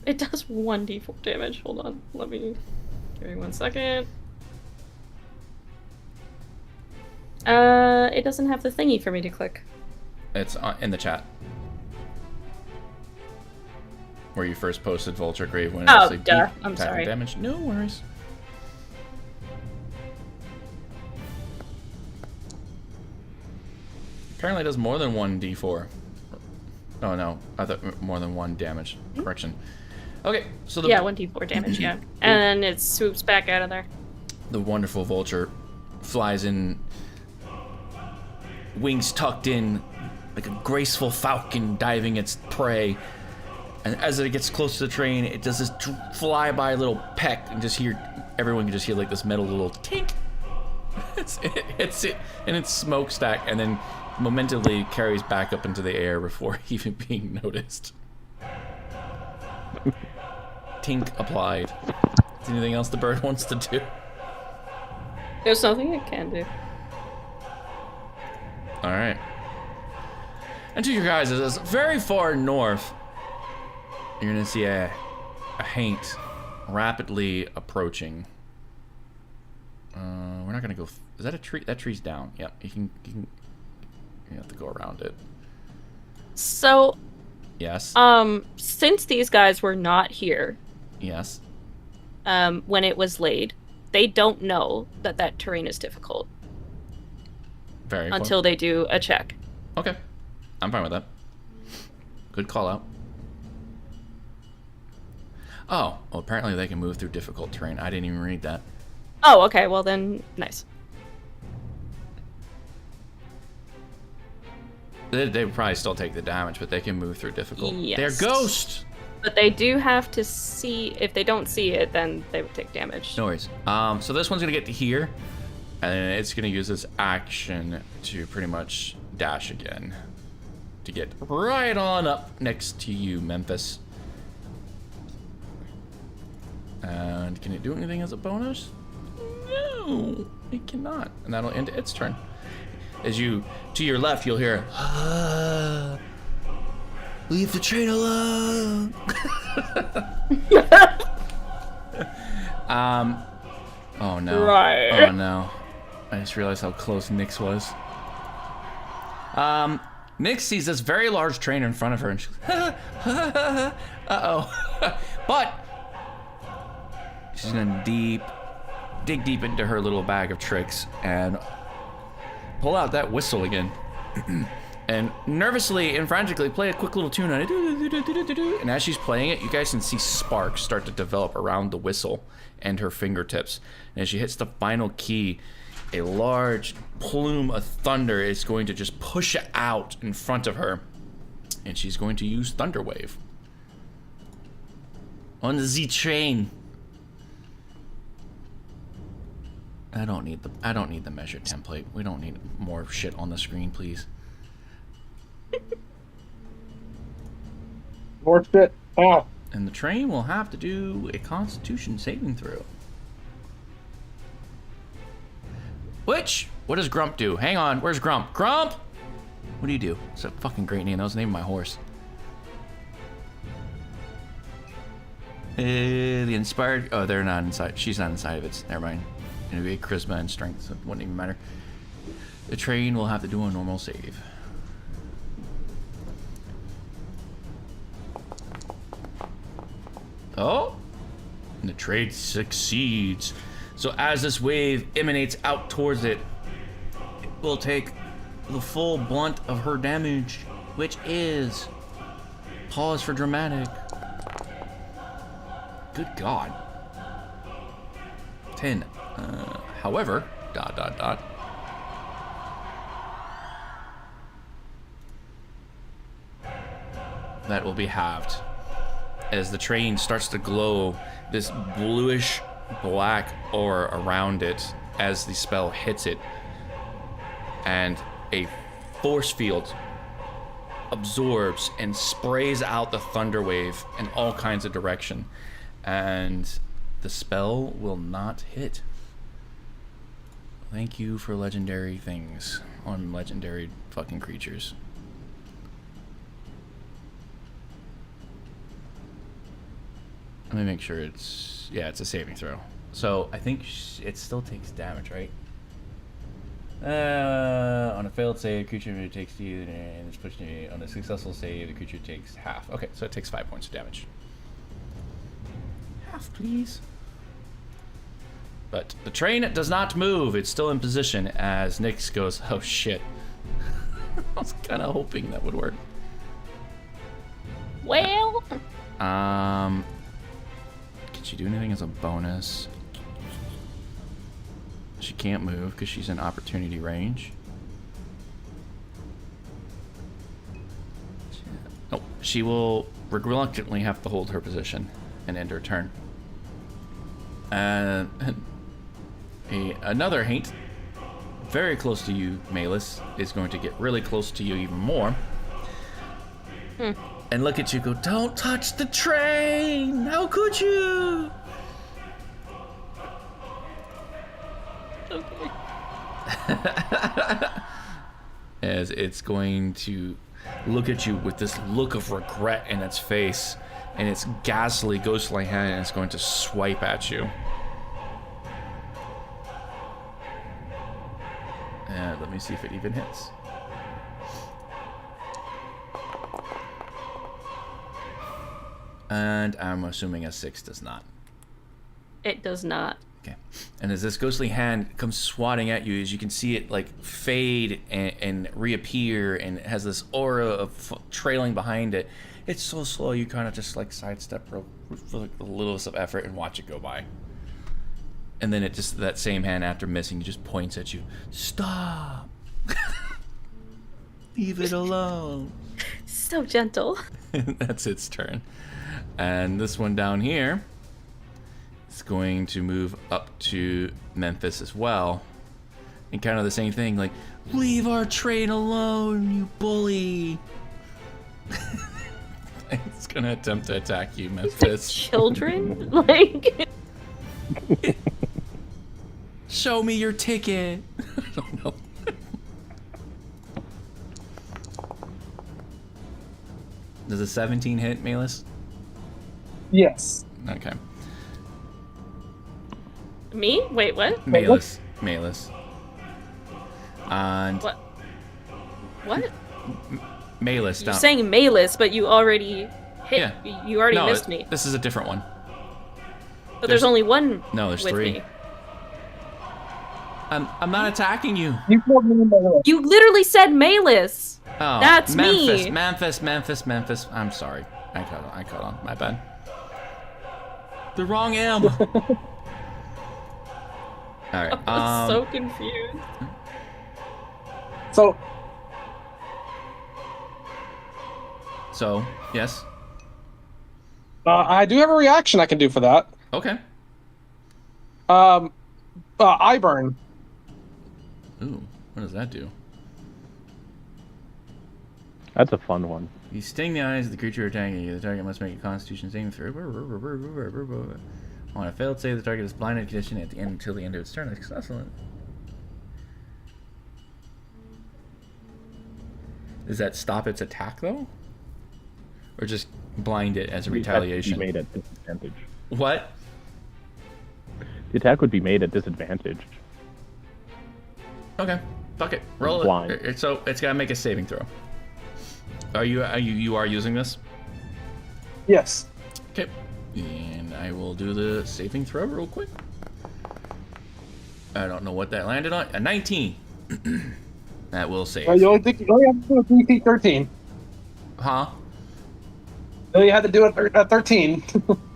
It does 1d4 damage. Hold on. Give me 1 second. It doesn't have the thingy for me to click. It's in the chat. Where you first posted Vulture Grave when Oh, it's like duh. deep I'm attack and sorry. damage. No worries. Apparently it does more than 1d4. Oh no, I thought more than 1 damage. Correction. Okay, so the Yeah, 1d4 damage, yeah. And it swoops back out of there. the wonderful vulture flies in, wings tucked in, like a graceful falcon diving its prey. And as it gets close to the train, it does this fly-by little peck, and everyone can just hear like this metal little tink. It hits it in its smokestack, and then momentarily carries back up into the air before even being noticed. Tink applied. Is there anything else the bird wants to do? There's nothing it can do. All right. And to your guys, it's very far north. You're gonna see a haint rapidly approaching. We're not gonna go. Is that a tree? That tree's down. Yep. You have to go around it. So, Yes. since these guys were not here, Yes. when it was laid, they don't know that terrain is difficult Very important. until they do a check. Okay. I'm fine with that. Good call out. Oh, well, apparently they can move through difficult terrain. I didn't even read that. Oh, okay, well then, nice. They would probably still take the damage, but they can move through difficult. Yes. They're ghosts! But they do have to see, if they don't see it, then they would take damage. No worries. So this one's gonna get to here, and it's gonna use this action to pretty much dash again. To get right on up next to you, Memphis. And can it do anything as a bonus? No, it cannot. And that'll end its turn. As you, to your left, you'll hear, leave the train alone. Oh no. Right. Oh no. I just realized how close Nyx was. Nyx sees this very large train in front of her and she's uh-oh. But she's gonna dig deep into her little bag of tricks and pull out that whistle again. And nervously and frantically play a quick little tune on it. And as she's playing it, you guys can see sparks start to develop around the whistle and her fingertips. And as she hits the final key, a large plume of thunder is going to just push out in front of her. And she's going to use Thunder Wave on the train. I don't need the measure template. We don't need more shit on the screen, please. More shit. Ah. And the train will have to do a Constitution saving throw. What does Grump do? Hang on, where's Grump? Grump! What do you do? It's a fucking great name. That was the name of my horse. The inspired. Oh, they're not inside. She's not inside of it. Never mind. It'll be charisma and strength, so it wouldn't even matter. The train will have to do a normal save. Oh! And the train succeeds. So as this wave emanates out towards it, it will take the full blunt of her damage, which is... Pause for dramatic. Good God. 10. However, ... That will be halved. As the train starts to glow, this bluish black aura around it as the spell hits it. And a force field absorbs and sprays out the thunder wave in all kinds of direction. And the spell will not hit. Thank you for legendary things on legendary fucking creatures. Let me make sure it's... Yeah, it's a saving throw. So, I think it still takes damage, right? On a failed save, creature takes you, and it's pushed you. On a successful save, the creature takes half. Okay, so it takes 5 points of damage. Half, please. But the train does not move. It's still in position as Nyx goes, oh shit. I was kind of hoping that would work. Well... Can she do anything as a bonus? She can't move because she's in opportunity range. Oh, she will reluctantly have to hold her position and end her turn. And another Haint, very close to you, Malus, is going to get really close to you even more. And look at you go, don't touch the train! How could you? Okay. As it's going to look at you with this look of regret in its face, and its ghastly, ghostly hand, and it's going to swipe at you. And let me see if it even hits. And I'm assuming a 6 does not. It does not. Okay. And as this ghostly hand comes swatting at you, as you can see it like fade and reappear, and it has this aura of trailing behind it. It's so slow, you kind of just like sidestep with like the littlest of effort and watch it go by. And then it just, that same hand after missing, just points at you. Stop! Leave it alone. So gentle. That's its turn. And this one down here is going to move up to Memphis as well. And kind of the same thing, like, leave our train alone, you bully. It's going to attempt to attack you, Memphis. Children? Like... Show me your ticket. I don't know. Does a 17 hit, Malus? Yes. Okay. Me? Wait, what? Malus. Malus. And What? What? Malus You're down. saying Malus, but you already hit. Yeah. You already No, missed me. This is a different one. But there's only one No, there's with 3. me. I'm not attacking you. You told me that. You literally said Malus. Oh, That's Memphis, me. Memphis. I'm sorry. I caught on. My bad. The wrong M. All right. I'm so confused. So, yes. I do have a reaction I can do for that. Okay. Eye burn. Ooh, what does that do? That's a fun one. You sting the eyes of the creature attacking you. The target must make a Constitution saving throw. On a failed save, the target is blinded condition at the end until the end of its turn. That's excellent. Does that stop its attack though, or just blind it as a retaliation? Made at disadvantage. What? The attack would be made at disadvantage. Okay, fuck it. Roll Blind. it. So it's gotta make a saving throw. Are you using this? Yes. Okay. And I will do the saving throw real quick. I don't know what that landed on. A 19. That will save. You only have to do a DC 13. Huh? You only had to do it at 13.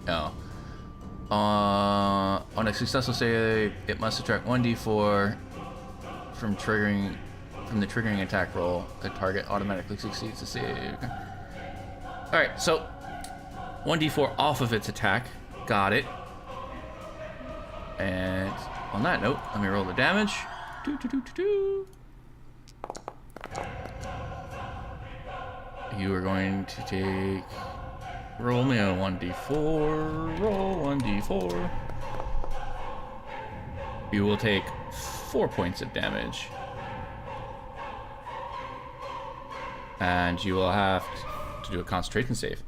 No. On a successful save, it must subtract 1d4 from the triggering attack roll. The target automatically succeeds the save. Okay. Alright, so 1d4 off of its attack. Got it. And on that note, let me roll the damage. You are going to take... Roll me a 1d4. Roll 1d4. You will take 4 points of damage. And you will have to do a concentration save.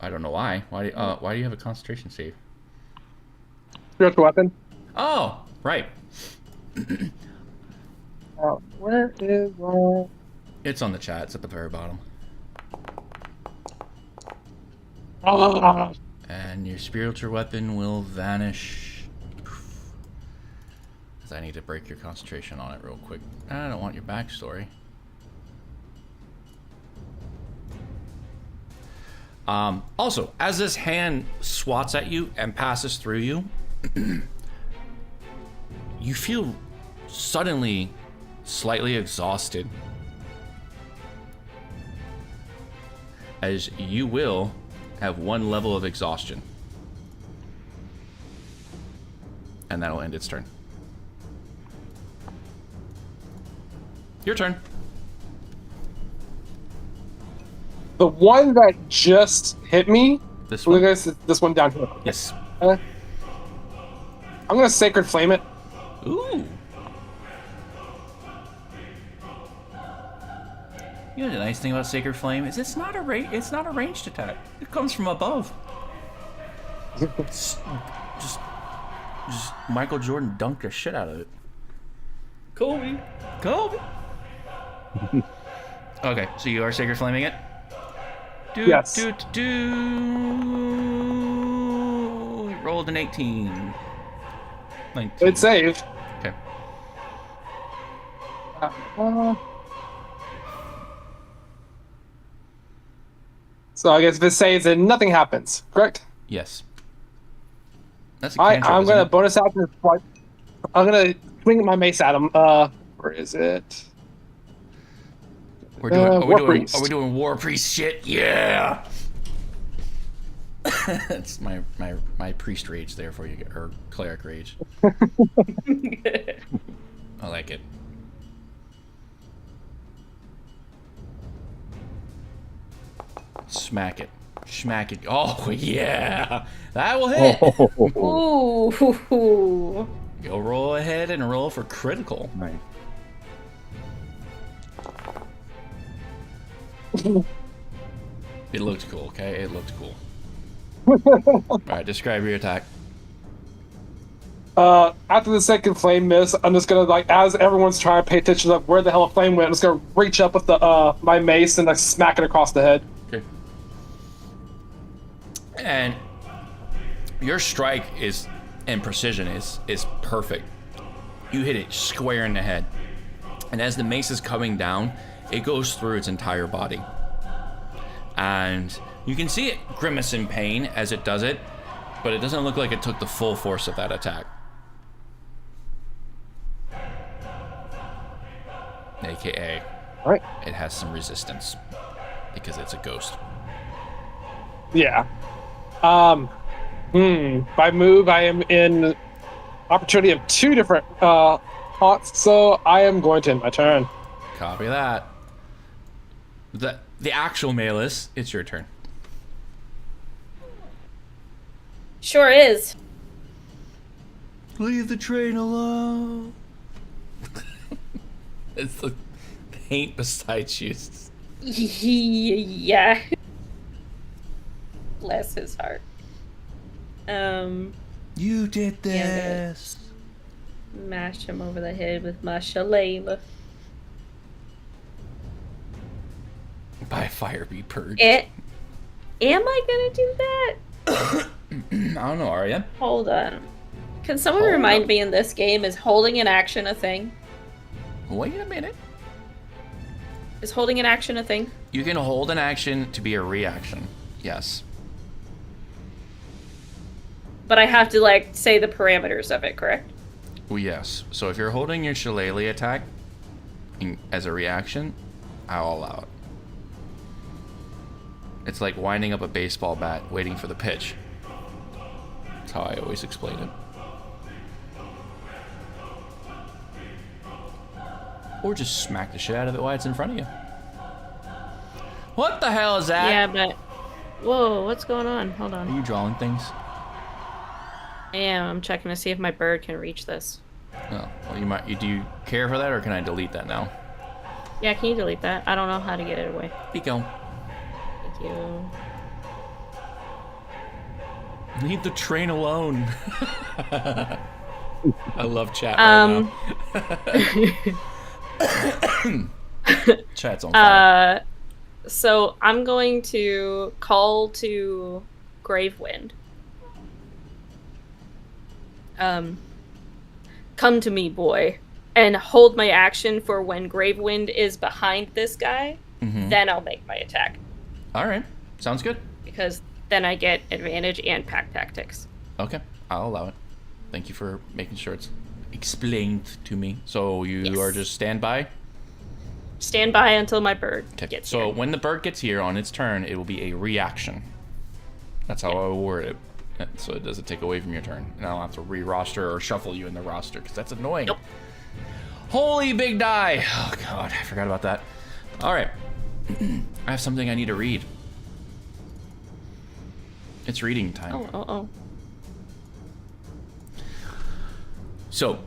I don't know why. Why do you have a concentration save? Spiritual weapon. Oh, right. Where is It's on the chat. It's at the very bottom. And your spiritual weapon will vanish. Because I need to break your concentration on it real quick. I don't want your backstory. Also, as this hand swats at you and passes through you, you feel suddenly slightly exhausted. As you will have 1 level of exhaustion. And that'll end its turn. Your turn. The one that just hit me. This Look one? at this one down here. Yes. I'm gonna Sacred Flame it. Ooh. You know the nice thing about Sacred Flame is it's not a ranged attack. It comes from above. just Michael Jordan dunked the shit out of it. Kobe. Okay, so you are Sacred Flaming it? Yes. Rolled an 18. 19. It saved. Okay. So I guess if it saves, then nothing happens. Correct. Yes. That's a cantrip, I'm isn't gonna it? bonus action. I'm gonna swing my mace at him. Where is it? Are we War doing War Priest shit? Yeah. That's my priest rage there for you, or cleric rage. I like it. Smack it. Smack it. Oh, yeah. That will hit. Ooh. Go roll ahead and roll for critical. Nice. It looked cool, okay? It looked cool. Alright, describe your attack. After the second flame miss, I'm just gonna as everyone's trying to pay attention to where the hell a flame went, I'm just gonna reach up with the my mace and smack it across the head. Okay. And your strike and precision is perfect. You hit it square in the head. And as the mace is coming down, it goes through its entire body. And you can see it grimace in pain as it does it, but it doesn't look like it took the full force of that attack. AKA, Right. it has some resistance because it's a ghost. Yeah. By move, I am in opportunity of 2 different haunts, so I am going to end my turn. Copy that. The actual Malus, it's your turn. Sure is. Leave the train alone. It's the paint besides you. Yeah. Bless his heart. You did Yeah, this. Mash him over the head with my shillelagh. By fire be purged. Am I gonna do that? I don't know, are you? Hold on. Can someone Hold remind on. me in this game, is holding an action a thing? Wait a minute. Is holding an action a thing? You can hold an action to be a reaction. Yes. But I have to, say the parameters of it, correct? Well, yes. So if you're holding your shillelagh attack as a reaction, I'll allow it. It's like winding up a baseball bat, waiting for the pitch. That's how I always explain it. Or just smack the shit out of it while it's in front of you. What the hell is that? Yeah, but... Whoa, what's going on? Hold Are on. you drawing things? I'm checking to see if my bird can reach this. Oh, well, you might. Do you care for that, or can I delete that now? Yeah, can you delete that? I don't know how to get it away. Be gone. Thank you. Leave the train alone. I love chat right now. Chat's on fire. So I'm going to call to Gravewind. Come to me, boy, and hold my action for when Gravewind is behind this guy. Mhm. Then I'll make my attack. All right, sounds good. because then I get advantage and pack tactics. Okay, I'll allow it. Thank you for making sure it's explained to me. So you are just standby? Stand by until my bird gets so here. when the bird gets here on its turn, it will be a reaction. That's how I will word it. So it doesn't take away from your turn. And I don't have to re-roster or shuffle you in the roster, because that's annoying. Nope. Holy big die! Oh god, I forgot about that. Alright. I have something I need to read. It's reading time. Oh. So,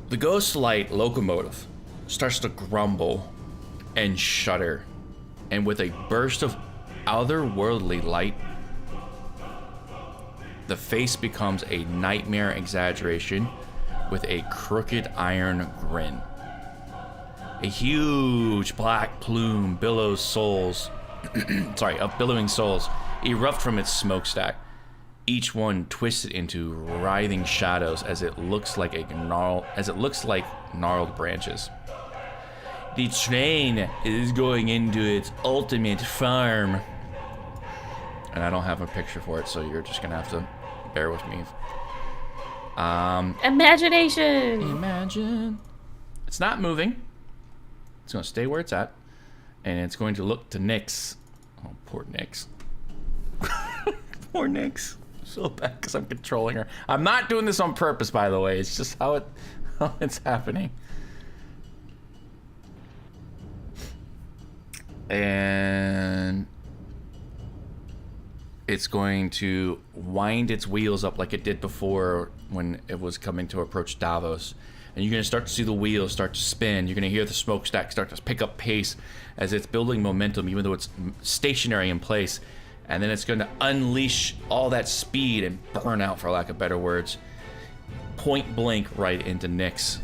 the ghost light locomotive starts to grumble and shudder, and with a burst of otherworldly light, the face becomes a nightmare exaggeration with a crooked iron grin. A huge black plume billows souls, of billowing souls erupt from its smokestack, each one twisted into writhing shadows as it looks like gnarled branches. The train is going into its ultimate farm. And I don't have a picture for it, so you're just gonna have to bear with me. Imagination! Imagine. It's not moving. It's gonna stay where it's at. And it's going to look to Nyx. Oh, poor Nyx. Poor Nyx. So bad because I'm controlling her. I'm not doing this on purpose, by the way. It's just how it's happening. And it's going to wind its wheels up like it did before when it was coming to approach Davos. And you're going to start to see the wheels start to spin. You're going to hear the smokestack start to pick up pace as it's building momentum, even though it's stationary in place. And then it's going to unleash all that speed and burn out, for lack of better words, point blank right into Nyx.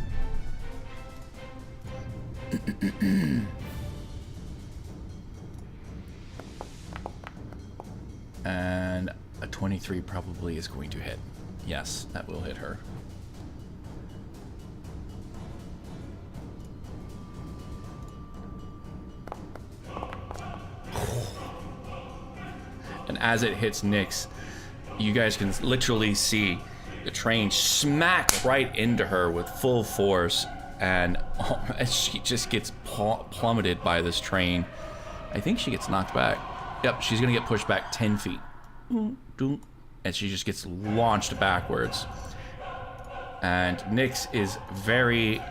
And a 23 probably is going to hit. Yes, that will hit her. And as it hits Nyx, you guys can literally see the train smack right into her with full force, and she just gets plummeted by this train. I think she gets knocked back. Yep, she's gonna get pushed back 10 feet. And she just gets launched backwards. And Nyx is very,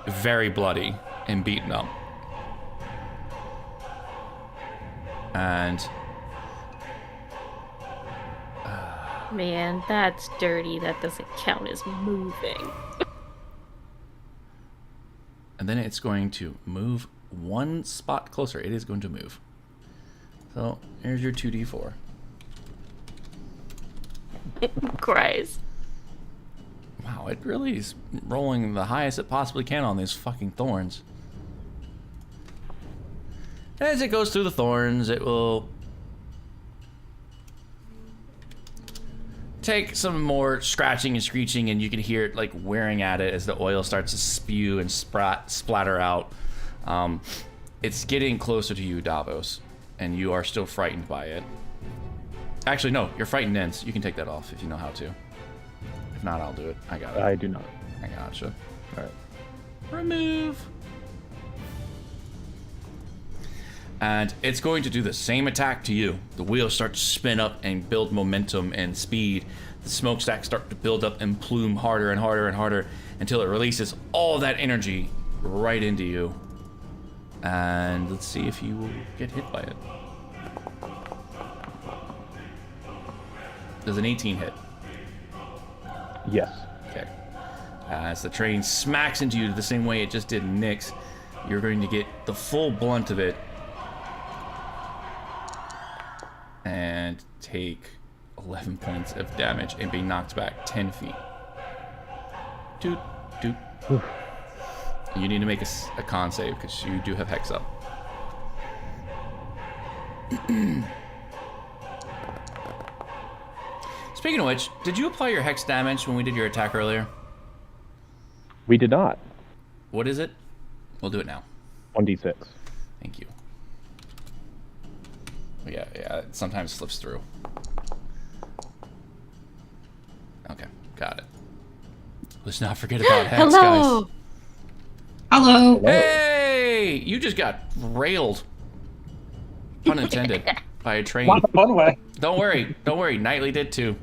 very bloody and beaten up. And Man, that's dirty. That doesn't count as moving. and then it's going to move one spot closer. It is going to move. So here's your 2d4. Christ. Wow, it really is rolling the highest it possibly can on these fucking thorns. As it goes through the thorns, it will take some more scratching and screeching, and you can hear it like wearing at it as the oil starts to spew and splatter out. It's getting closer to you, Davos, and you are still frightened by it. Actually, no, you're frightened, Nens. You can take that off if you know how to. If not, I'll do it. I got it. I do not. I gotcha. Alright. Remove. And it's going to do the same attack to you. The wheels start to spin up and build momentum and speed. The smokestacks start to build up and plume harder and harder and harder until it releases all that energy right into you. And let's see if you will get hit by it. Does an 18 hit? Yes. Okay. As the train smacks into you the same way it just did Nyx, you're going to get the full blunt of it and take 11 points of damage and be knocked back 10 feet. Doot, doot. You need to make a con save because you do have Hex up. Speaking of which, did you apply your Hex damage when we did your attack earlier? We did not. What is it? We'll do it now. 1d6. Thank you. Yeah, it sometimes slips through. Okay, got it. Let's not forget about Hex, Hello. guys. Hello. Hey! You just got railed. Pun intended. By a train. Not the fun way. Don't worry. Knightley did too.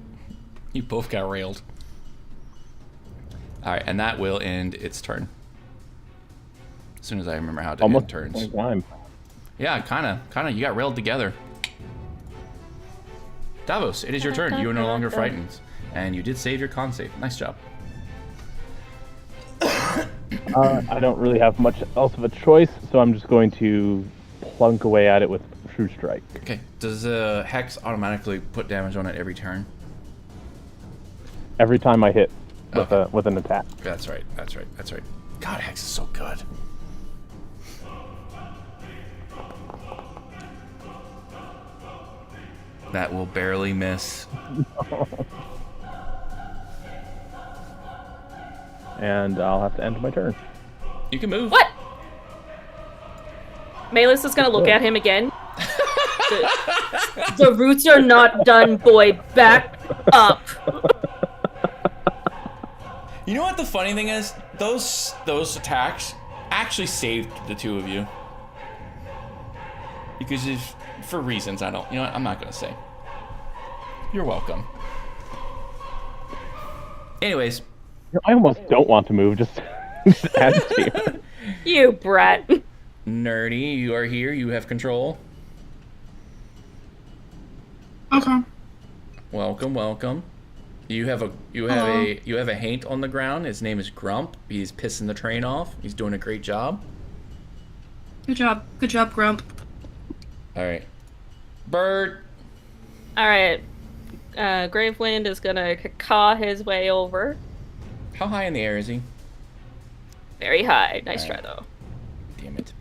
You both got railed. Alright, and that will end its turn. As soon as I remember how to Almost end turns. same time. Yeah, kinda. You got railed together. Davos, it is your turn. You are no longer frightened. And you did save your con save. Nice job. I don't really have much else of a choice, so I'm just going to plunk away at it with True Strike. Okay, does Hex automatically put damage on it every turn? Every time I hit with, Okay. with an attack. That's right. God, Hex is so good. That will barely miss. And I'll have to end my turn. You can move. What? Malus is gonna look at him again. The roots are not done, boy. Back up. You know what the funny thing is? Those attacks actually saved the two of you. Because for reasons I don't, you know what, I'm not gonna say. You're welcome. Anyways. I almost don't want to move, just add to. You brat. Nerdy, you are here, you have control. Okay. Welcome. You have a haint on the ground. His name is Grump. He's pissing the train off. He's doing a great job. Good job, Grump. Alright. Bird. Alright. Gravewind is gonna caw his way over. How high in the air is he? Very high. Nice try, though. Damn it.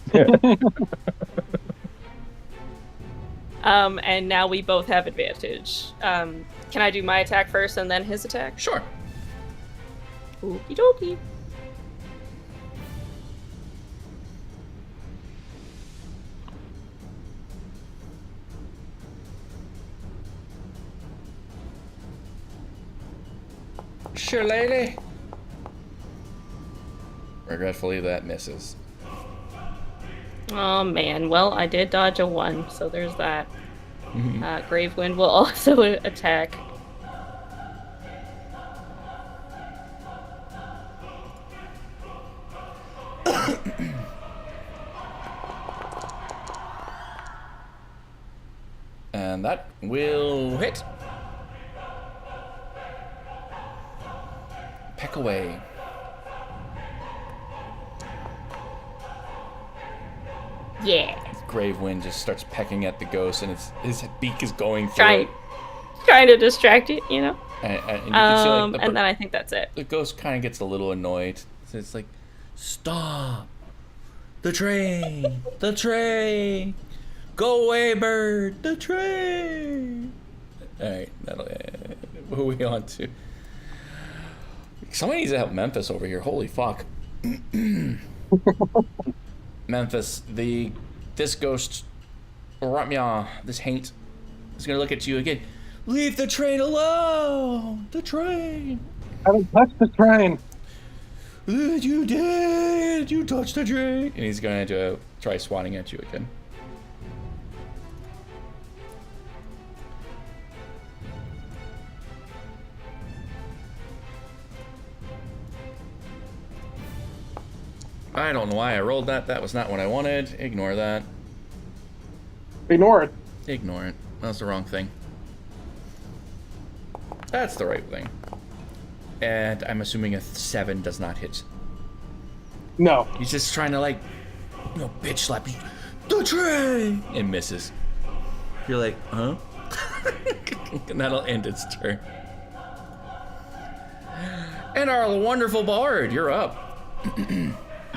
And now we both have advantage. Can I do my attack first and then his attack? Sure. Okie dokie. Sure, lady. Regretfully, that misses. Oh man, well, I did dodge a 1, so there's that. Gravewind will also attack. And that will hit. Peck away. Yeah. Gravewind just starts pecking at the ghost, and his beak is going through it. Trying to distract it, you know? And you can see, like, and then I think that's it. the ghost kind of gets a little annoyed. So it's like, stop. The train. The train. Go away, bird. The train. Alright, that'll who are we on to? Somebody needs to help Memphis over here. Holy fuck. Memphis, this ghost, this haint, is gonna look at you again. Leave the train alone! The train! I haven't touched the train. You did! You touched the train! And he's going to try swatting at you again. I don't know why I rolled that. That was not what I wanted. Ignore that. Ignore it. Ignore it. That's the wrong thing. That's the right thing. And I'm assuming a 7 does not hit. No. He's just trying to, like, bitch slap you. The train! And misses. You're like, huh? And that'll end its turn. And our wonderful bard, you're up.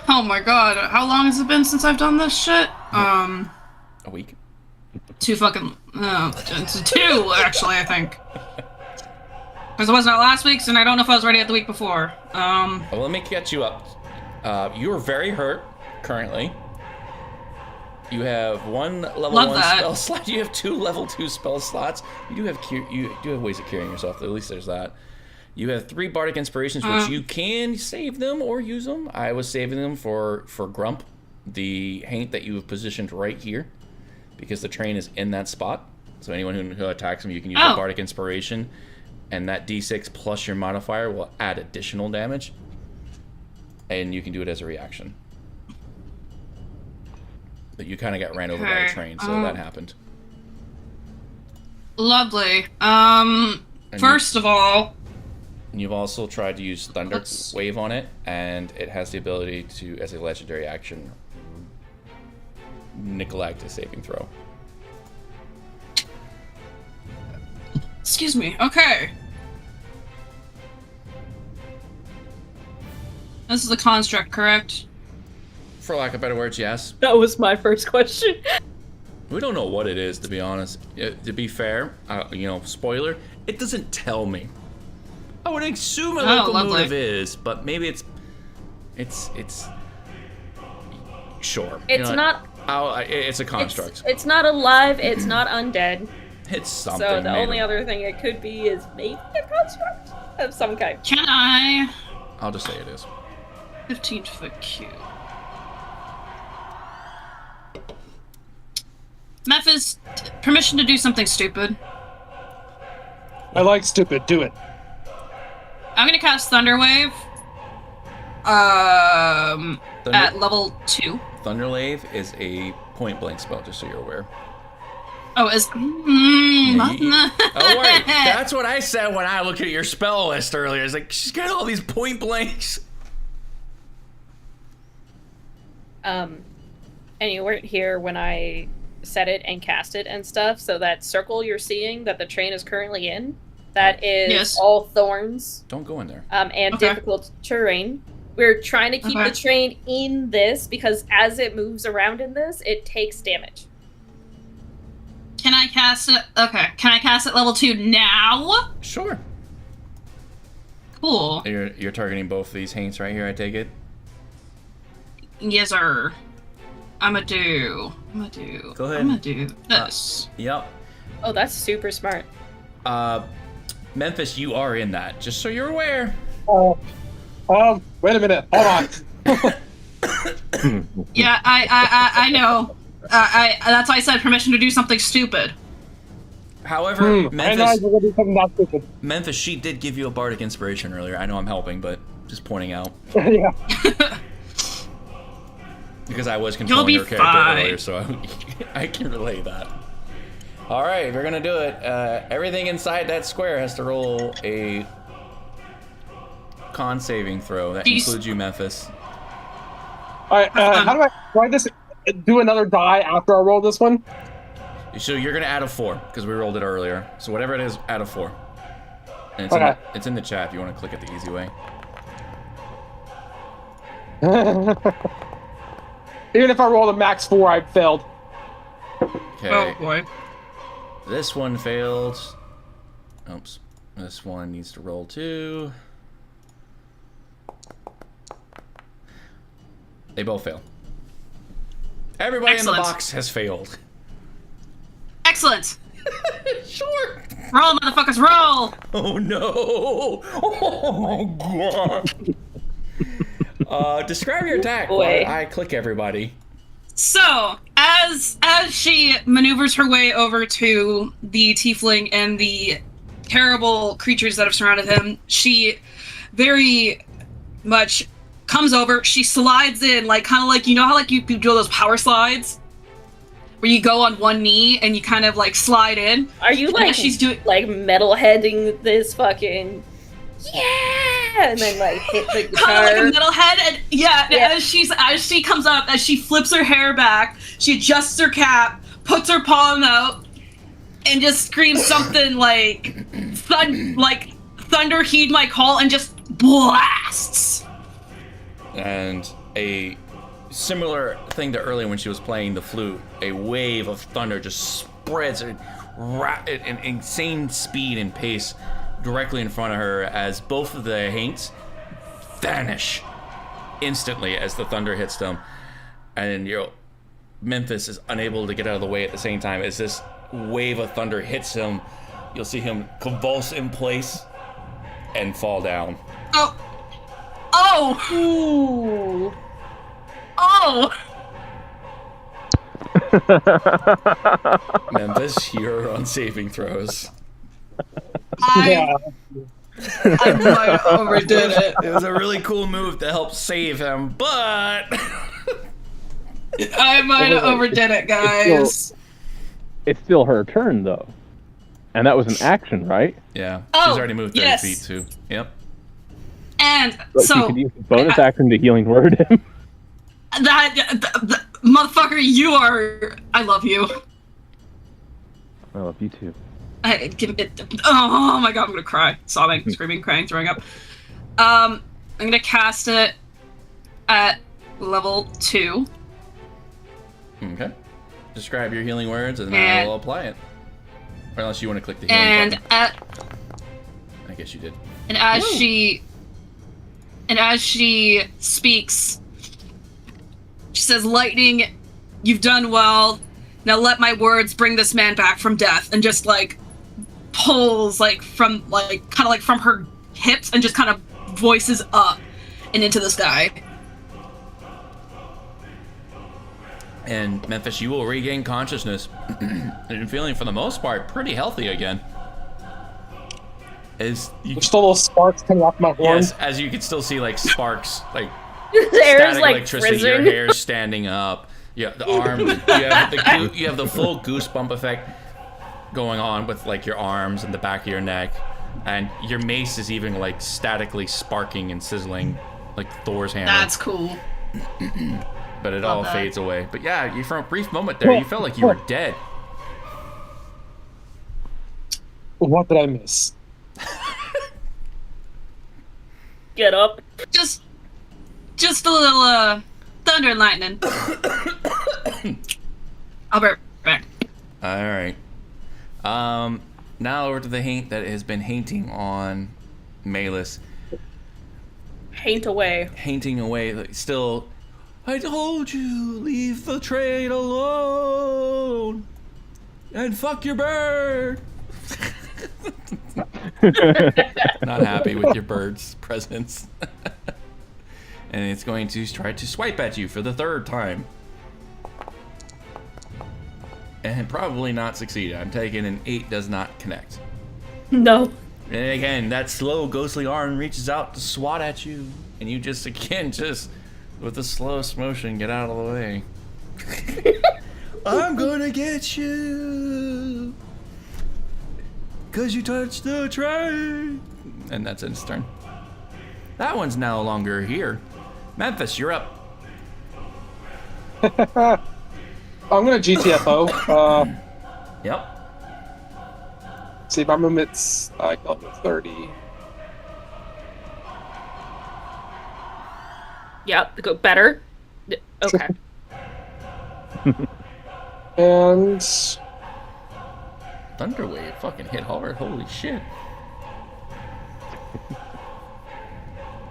Oh my god, how long has it been since I've done this shit? A week. 2 fucking... it's 2, actually, I think. Because it wasn't out last week's, and I don't know if I was ready at the week before. Well, let me catch you up. You're very hurt, currently. You have one level Love 1 that. spell slot. You have 2 level 2 spell slots. You do have ways of curing yourself. At least there's that. You have 3 bardic inspirations, which you can save them or use them. I was saving them for Grump, the haint that you have positioned right here, because the train is in that spot. So anyone who attacks him, you can use a bardic inspiration, and that d6 plus your modifier will add additional damage, and you can do it as a reaction. But you kind of got ran over by a train, so that happened. Lovely. First of all, You've also tried to use Thunder Wave on it, and it has the ability to, as a legendary action, neglect a saving throw. excuse me. Okay. This is a construct, correct? For lack of better words, yes. That was my first question. We don't know what it is, to be honest. To be fair, spoiler, it doesn't tell me. I would assume a locomotive is, but maybe it's sure. It's not. It's a construct. It's not alive. It's not undead. It's something. So the only other thing it could be is maybe a construct of some kind. Can I? I'll just say it is. 15-foot cube. Memphis, permission to do something stupid. I like stupid. Do it. I'm gonna cast Thunderwave. At level 2. Thunderwave is a point blank spell, just so you're aware. Oh, is Oh wait, that's what I said when I looked at your spell list earlier. It's like she's got all these point blanks. And you weren't here when I set it and cast it and stuff, so that circle you're seeing that the train is currently in, that is all thorns. Don't go in there. And difficult terrain. We're trying to keep the train in this because as it moves around in this, it takes damage. Can I cast it? Okay. Can I cast it level 2 now? Sure. Cool. You're targeting both of these haints right here, I take it? Yes, sir. Go ahead. I'm gonna do this. Yep. Oh, that's super smart. Memphis, you are in that, just so you're aware. Wait a minute. Hold on. Yeah, I know. That's why I said permission to do something stupid. However, Memphis, Memphis, she did give you a bardic inspiration earlier. I know I'm helping, but just pointing out. Yeah. Because I was controlling her character earlier, so I can relay that. All right, if you're gonna do it, everything inside that square has to roll a con saving throw. That includes you, Memphis. All right. How do I just do another die after I roll this one? So you're gonna add a 4 because we rolled it earlier. So whatever it is, add a 4. And it's in the chat if you want to click it the easy way. Even if I rolled a max 4, I failed. Okay. Oh boy. This one failed. Oops. This one needs to roll 2. They both fail. Everybody in the box has failed. Excellent. Sure. Roll, motherfuckers, roll. Oh no. Oh my god. Describe your attack while I click everybody. So, as she maneuvers her way over to the tiefling and the terrible creatures that have surrounded him, she very much comes over. She slides in, like kind of like, you know how like you do those power slides where you go on one knee and you kind of like slide in. Are you like she's doing like metalheading this fucking and then like hit the guitar? Kind of like a metalhead, and as she comes up, as she flips her hair back, she adjusts her cap, puts her palm out, and just screams something like thunder heed my call, and just blasts. And a similar thing to earlier when she was playing the flute, a wave of thunder just spreads at an insane speed and pace directly in front of her as both of the haints vanish instantly as the thunder hits them. And Memphis is unable to get out of the way at the same time as this wave of thunder hits him. You'll see him convulse in place and fall down. Oh! Oh! Ooh. Oh! Memphis, you're on saving throws. Yeah. I might have overdid it. It was a really cool move to help save him, but I might have overdid it, guys. It's still her turn, though. And that was an action, right? yeah, Oh, she's already moved 30 yes. feet too. Yep. And But she so could use the bonus action to healing word him. that motherfucker, you are. I love you. I love you too. Oh my god, I'm gonna cry, sobbing, screaming, crying, throwing up. I'm gonna cast it at level 2. Okay. Describe your healing words, and then I And- will apply it. Or unless you want to click the healing And button. I guess you did. as she speaks, she says, "Lightning, you've done well. Now let my words bring this man back from death." And just like pulls from her hips and just kind of voices up and into the sky. And Memphis, you will regain consciousness and feeling, for the most part, pretty healthy again. As you, There's still little sparks coming off my horn. yes, as you can still see like sparks, like The air's static like electricity. Your frizzing. hair's standing up. Yeah, the arm. You have the full goosebump effect going on with like your arms and the back of your neck, and your mace is even like statically sparking and sizzling, like Thor's hammer. That's cool. But it Love all that. fades away. But yeah, you, for a brief moment there, you felt like you were dead. What did I miss? Get up. Just a little thunder and lightning. I'll be right back. All right. Now over to the haint that has been hainting on Malus. Haint away. Hainting away, like, still. I told you, leave the train alone. And fuck your bird. Not happy with your bird's presence. And it's going to try to swipe at you for the 3rd time. And probably not succeed. I'm taking an 8 does not connect. No. And again, that slow, ghostly arm reaches out to swat at you. And you just, again, just with a slow motion, get out of the way. I'm gonna get you. 'Cause you touched the train. And that's its turn. That one's no longer here. Memphis, you're up. I'm gonna GTFO. Yep. See, my movement's like level 30. Yep. Go better. Okay. And Thunderwave fucking hit hard. Holy shit.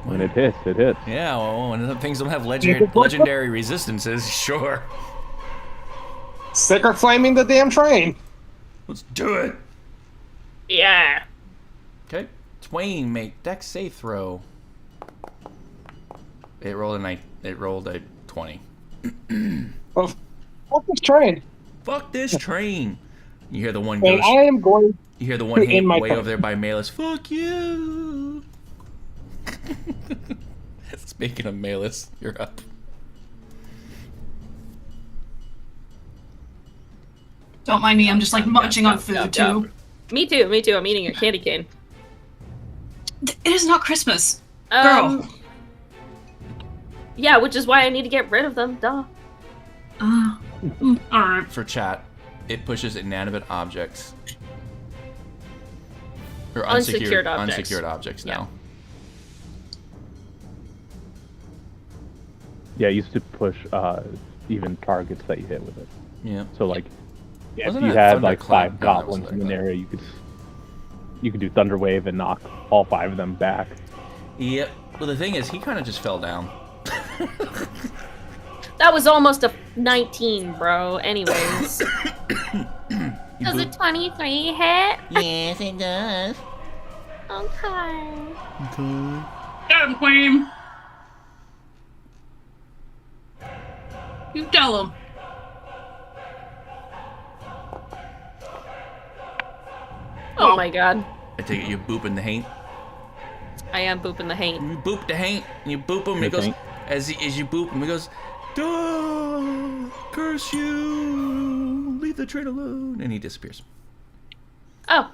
When it hits, it hits. Yeah, well, when the things don't have legendary resistances, sure. sacred flaming the damn train. Let's do it. Yeah. Okay. Twain, make dex save throw. It rolled a 20. Oh, fuck this train. Fuck this train. You hear the one And ghost. I am going. You hear the one in hate my way car. over there by Malus. Fuck you. Speaking of Malus, you're up. Don't mind me, I'm just like munching on food too. Me too. Me too. I'm eating a candy cane. It is not Christmas. Girl. Yeah, which is why I need to get rid of them. Duh. Alright. For chat, it pushes inanimate objects. Or Unsecured objects. Unsecured objects now. Yeah, it used to push even targets that you hit with it. Yeah. So like, yeah, if Wasn't you it had like Thunderclap? 5 No, that was goblins in an Thunderclap. area, you could do Thunder Wave and knock all 5 of them back. Yep. Well, the thing is, he kind of just fell down. That was almost a 19, bro. Anyways. Does a 23 hit? Yes, it does. Okay. Okay. Damn, Queen. You tell him. Oh my god. I take it you booping the haint. I am booping the haint. You boop the haint, and you boop him, and he goes, as you boop him, he goes, duh, curse you, leave the train alone, and he disappears. Oh.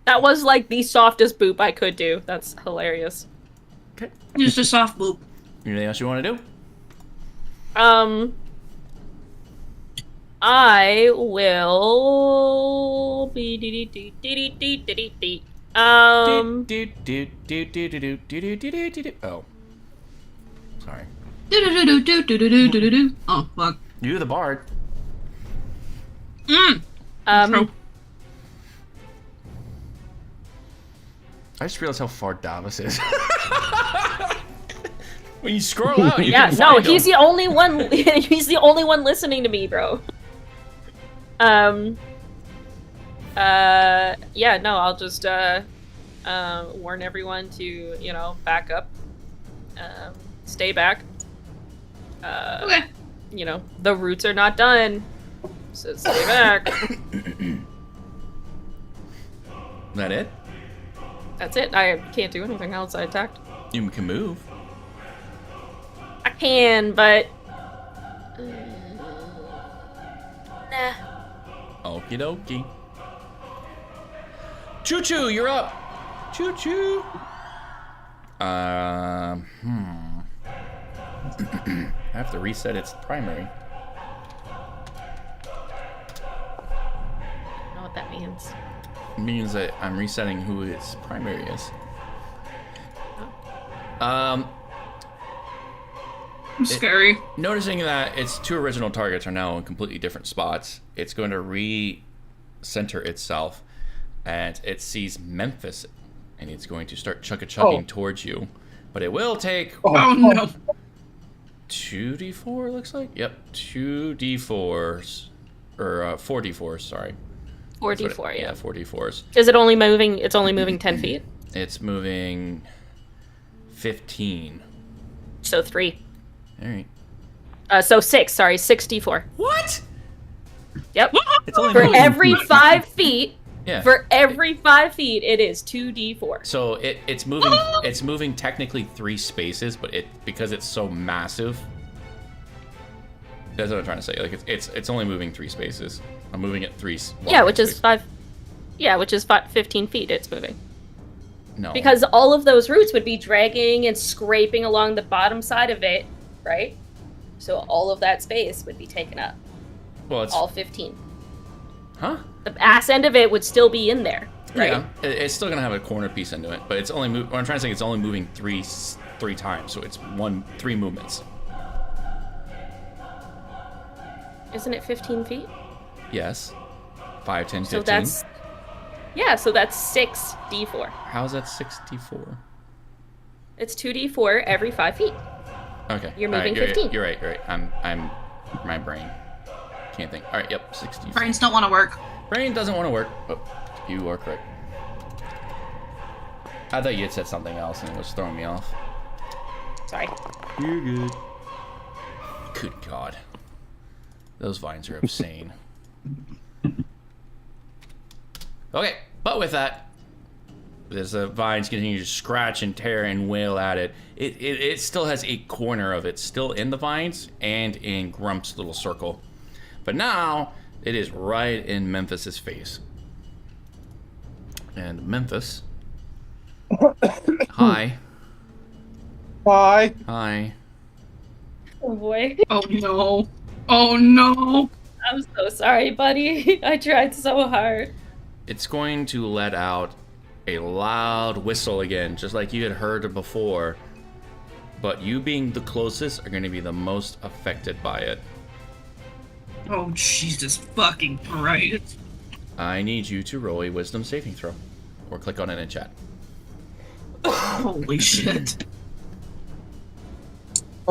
That was like the softest boop I could do. That's hilarious. Okay. Just a soft boop. Anything else you want to do? I will be Oh. Sorry. Oh, fuck. You the bard. True. I just realized how far Davos is. When you scroll out, you can find he's him. the only one. He's the only one listening to me, bro. Yeah, no, I'll just warn everyone to back up, stay back. Okay. The roots are not done, so stay back. Is that it? That's it. I can't do anything else. I attacked. You can move. I can, but nah. Okie dokie. Choo choo, you're up. Choo choo. I have to reset its primary. I don't know what that means. It means that I'm resetting who its primary is. Scary. Noticing that its two original targets are now in completely different spots, it's going to re-center itself, and it sees Memphis, and it's going to start chugging towards you. But it will take Oh no. 2d4, looks like? Yep, 2d4s. Or 4d4s, sorry. 4d4, yeah. 4d4s. Is it only moving? It's only moving 10 feet? It's moving 15. So 3. Alright. So 6, sorry, 6d4. What? Yep. It's only For moving. every 5 feet, Yeah. for every 5 feet, it is 2d4. So it's moving. It's moving technically 3 spaces, but because it's so massive. That's what I'm trying to say. Like it's only moving 3 spaces. I'm moving it 3. Yeah, which is 5. Yeah, which is 15 feet. It's moving No. because all of those roots would be dragging and scraping along the bottom side of it, right? So all of that space would be taken up. Well, it's All 15. huh? The ass end of it would still be in there, right? Yeah. It's still gonna have a corner piece into it, but it's only. What I'm trying to say, it's only moving 3 times, so it's 3 movements. Isn't it 15 feet? Yes. 5, 10, 15. So that's so that's 6d4. How's that 64? It's 2d4 every 5 feet. Okay. You're All right, moving 15. You're right. I'm my brain can't think. All right. Yep. 64. Brains don't want to work. Brain doesn't want to work. Oh, you are correct. I thought you had said something else and it was throwing me off. Sorry. You're good. Good God. Those vines are insane. Okay, but with that, as the vines continue to scratch and tear and wail at it, it still has a corner of it still in the vines and in Grump's little circle. But now, it is right in Memphis's face. And Memphis... Hi. Bye. Hi. Oh boy. Oh no. Oh no. I'm so sorry, buddy. I tried so hard. It's going to let out a loud whistle again, just like you had heard before. But you being the closest are going to be the most affected by it. Oh Jesus fucking Christ. I need you to roll a wisdom saving throw. Or click on it in chat. Holy shit.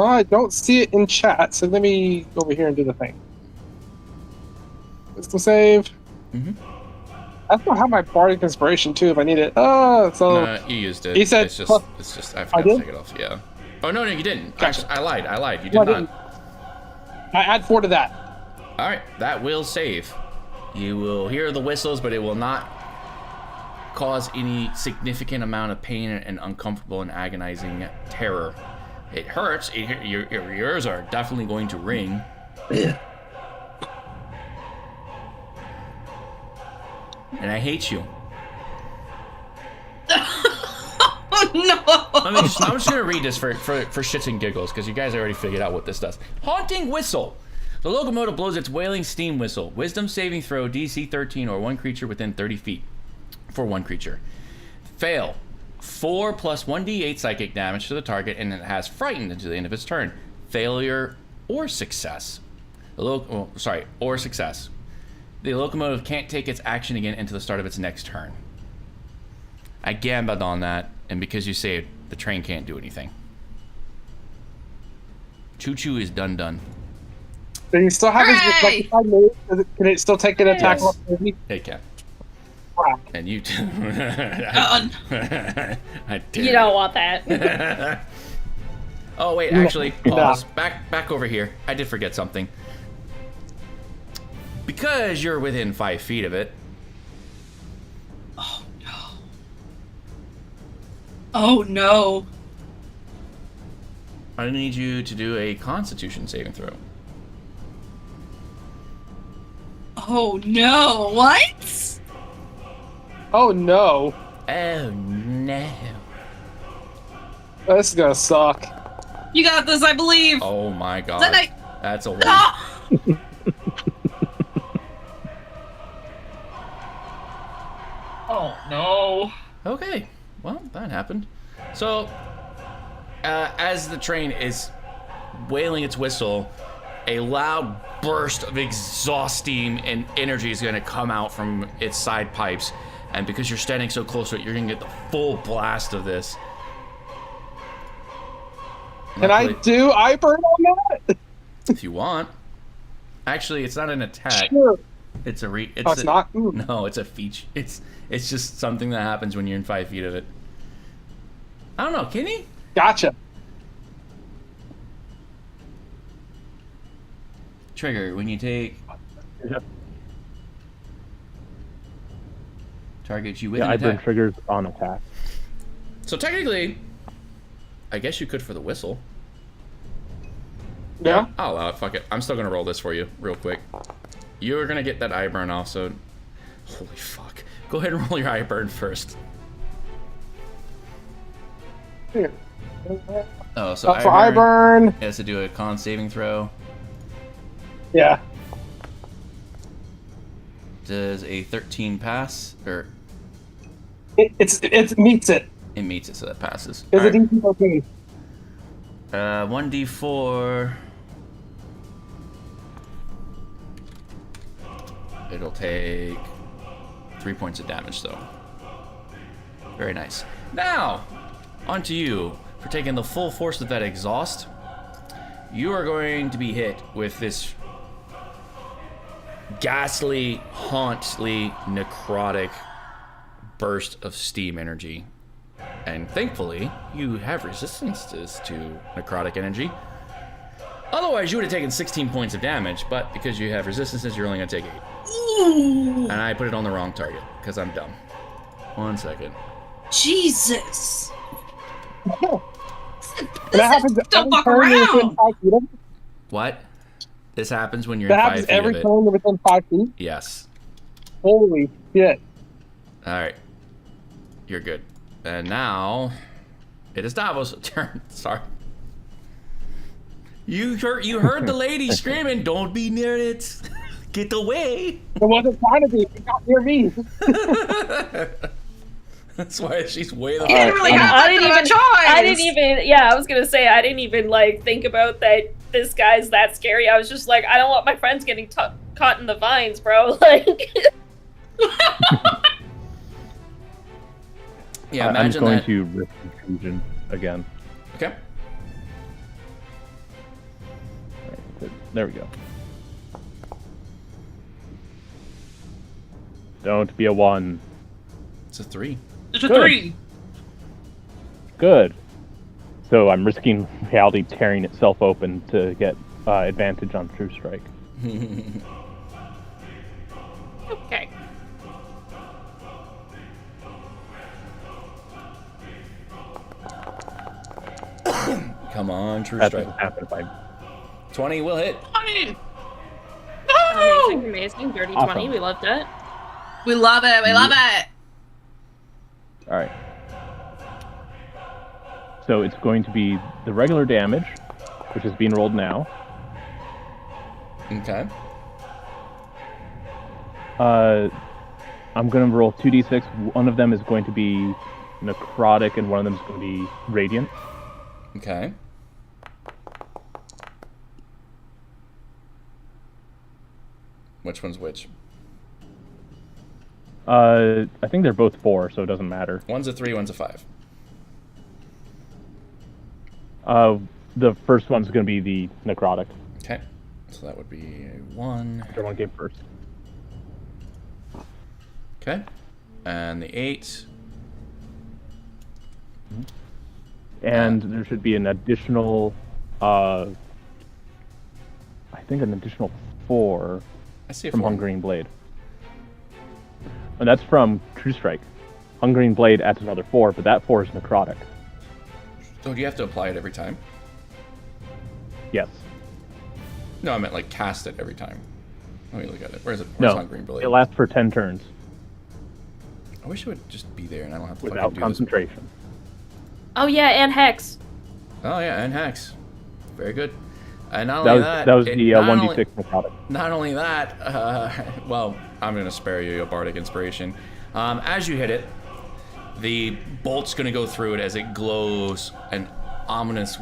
I don't see it in chat, so let me go over here and do the thing. Wisdom save. Mm-hmm. I don't have my bardic inspiration too if I need it. You used it. He said it's just I forgot to take it off. Yeah. Oh no, you didn't. Gotcha. I lied. You did No, I not. didn't. I add 4 to that. All right, that will save. You will hear the whistles, but it will not cause any significant amount of pain and uncomfortable and agonizing terror. It hurts. Your ears are definitely going to ring. And I hate you. Oh no! I'm just gonna read this for shits and giggles because you guys already figured out what this does. Haunting whistle. The locomotive blows its wailing steam whistle. Wisdom saving throw DC 13 or one creature within 30 feet. For one creature. Fail. 4 plus 1d8 psychic damage to the target, and it has frightened until the end of its turn. Failure or success. Or success. The locomotive can't take its action again until the start of its next turn. I gambled on that, and because you saved, the train can't do anything. Choo Choo is done. Do you still have his Hooray! rectified move? Can it still take an attack? Yes. off maybe? Hey, Cap. Crap. And you too. God. I dare You don't want that. Oh wait, actually, pause. Back over here. I did forget something. Because you're within 5 feet of it. Oh no. Oh no. I need you to do a Constitution saving throw. Oh no. What? Oh no. Oh no. This is gonna suck. You got this, I believe. Oh my god. Then I- That's a 1. Ah! Oh no. Okay, well, that happened. So, as the train is wailing its whistle, a loud burst of exhaust steam and energy is going to come out from its side pipes. And because you're standing so close to it, you're going to get the full blast of this. Can I do eye burn on that? If you want. Actually, it's not an attack. Sure. It's a It's not? Mm. No, it's a feature. It's just something that happens when you're in 5 feet of it. I don't know, can he? Gotcha. Trigger, when you take Yeah, targets you with yeah, an I burn attack. triggers on attack. So technically, I guess you could for the whistle. Yeah. I'll allow it. Fuck it. I'm still gonna roll this for you real quick. You're gonna get that eye burn off, so holy fuck. Go ahead and roll your eye burn first. Here. Oh, so For eye burn. It has to do a con saving throw. Yeah. Does a 13 pass? Or It meets it. it meets it, so that passes. Is it Alright. DC 14? 1d4. It'll take 3 points of damage, though. Very nice. Now, on to you. For taking the full force of that exhaust, you are going to be hit with this ghastly, hauntly, necrotic burst of steam energy. And thankfully, you have resistances to necrotic energy. Otherwise, you would have taken 16 points of damage, but because you have resistances, you're only going to take 8. Ooh. And I put it on the wrong target, because I'm dumb. 1 second. Jesus. That happens Don't every fuck turn you're within around. 5 feet of it? What? This happens when you're That in 5 happens feet every of it. turn you're within 5 feet? Yes. Holy shit. Alright. You're good. And now, it is Davos' turn. Sorry. You heard the lady screaming, "Don't be near it! Get away!" It wasn't trying to be. It got near me. That's why she's way the You didn't really have I that didn't kind of a even. choice. I didn't even. Yeah, I was gonna say I didn't even like think about that. This guy's that scary. I was just like, I don't want my friends getting caught in the vines, bro. Like. Yeah, I'm just imagine going that. to risk confusion again. Okay. There we go. Don't be a 1. It's a 3. It's a Good. 3. Good. So I'm risking reality tearing itself open to get advantage on True Strike. Okay. Come on, True That Strike. doesn't happen if I... 20 will hit. Honey. Amazing, No! amazing. Dirty Awesome. 20. We love that. We love it. We love it. All right. So it's going to be the regular damage, which is being rolled now. Okay. I'm going to roll 2d6. One of them is going to be necrotic, and one of them is going to be radiant. Okay. Which one's which? I think they're both 4, so it doesn't matter. One's a 3, one's a 5. The first one's going to be the necrotic. Okay. So that would be a 1. Whichever one came first. Okay. And the 8. And there should be an additional, I think an additional 4 I see a from 4. Hungering Blade. And that's from True Strike. Hungering Blade adds another 4, but that 4 is necrotic. So do you have to apply it every time? Yes. No, I meant like cast it every time. Let me look at it. Where's it? Where's No, Hungering Blade? it lasts for 10 turns I wish it would just be there and I don't have to without fucking do this. concentration. Oh yeah, and Hex. Oh yeah, and Hex. Very good. And not That only was that was it- the not 1d6 only- necrotic. Not only that, well, I'm going to spare you a bardic inspiration. As you hit it, the bolt's going to go through it as it glows an ominous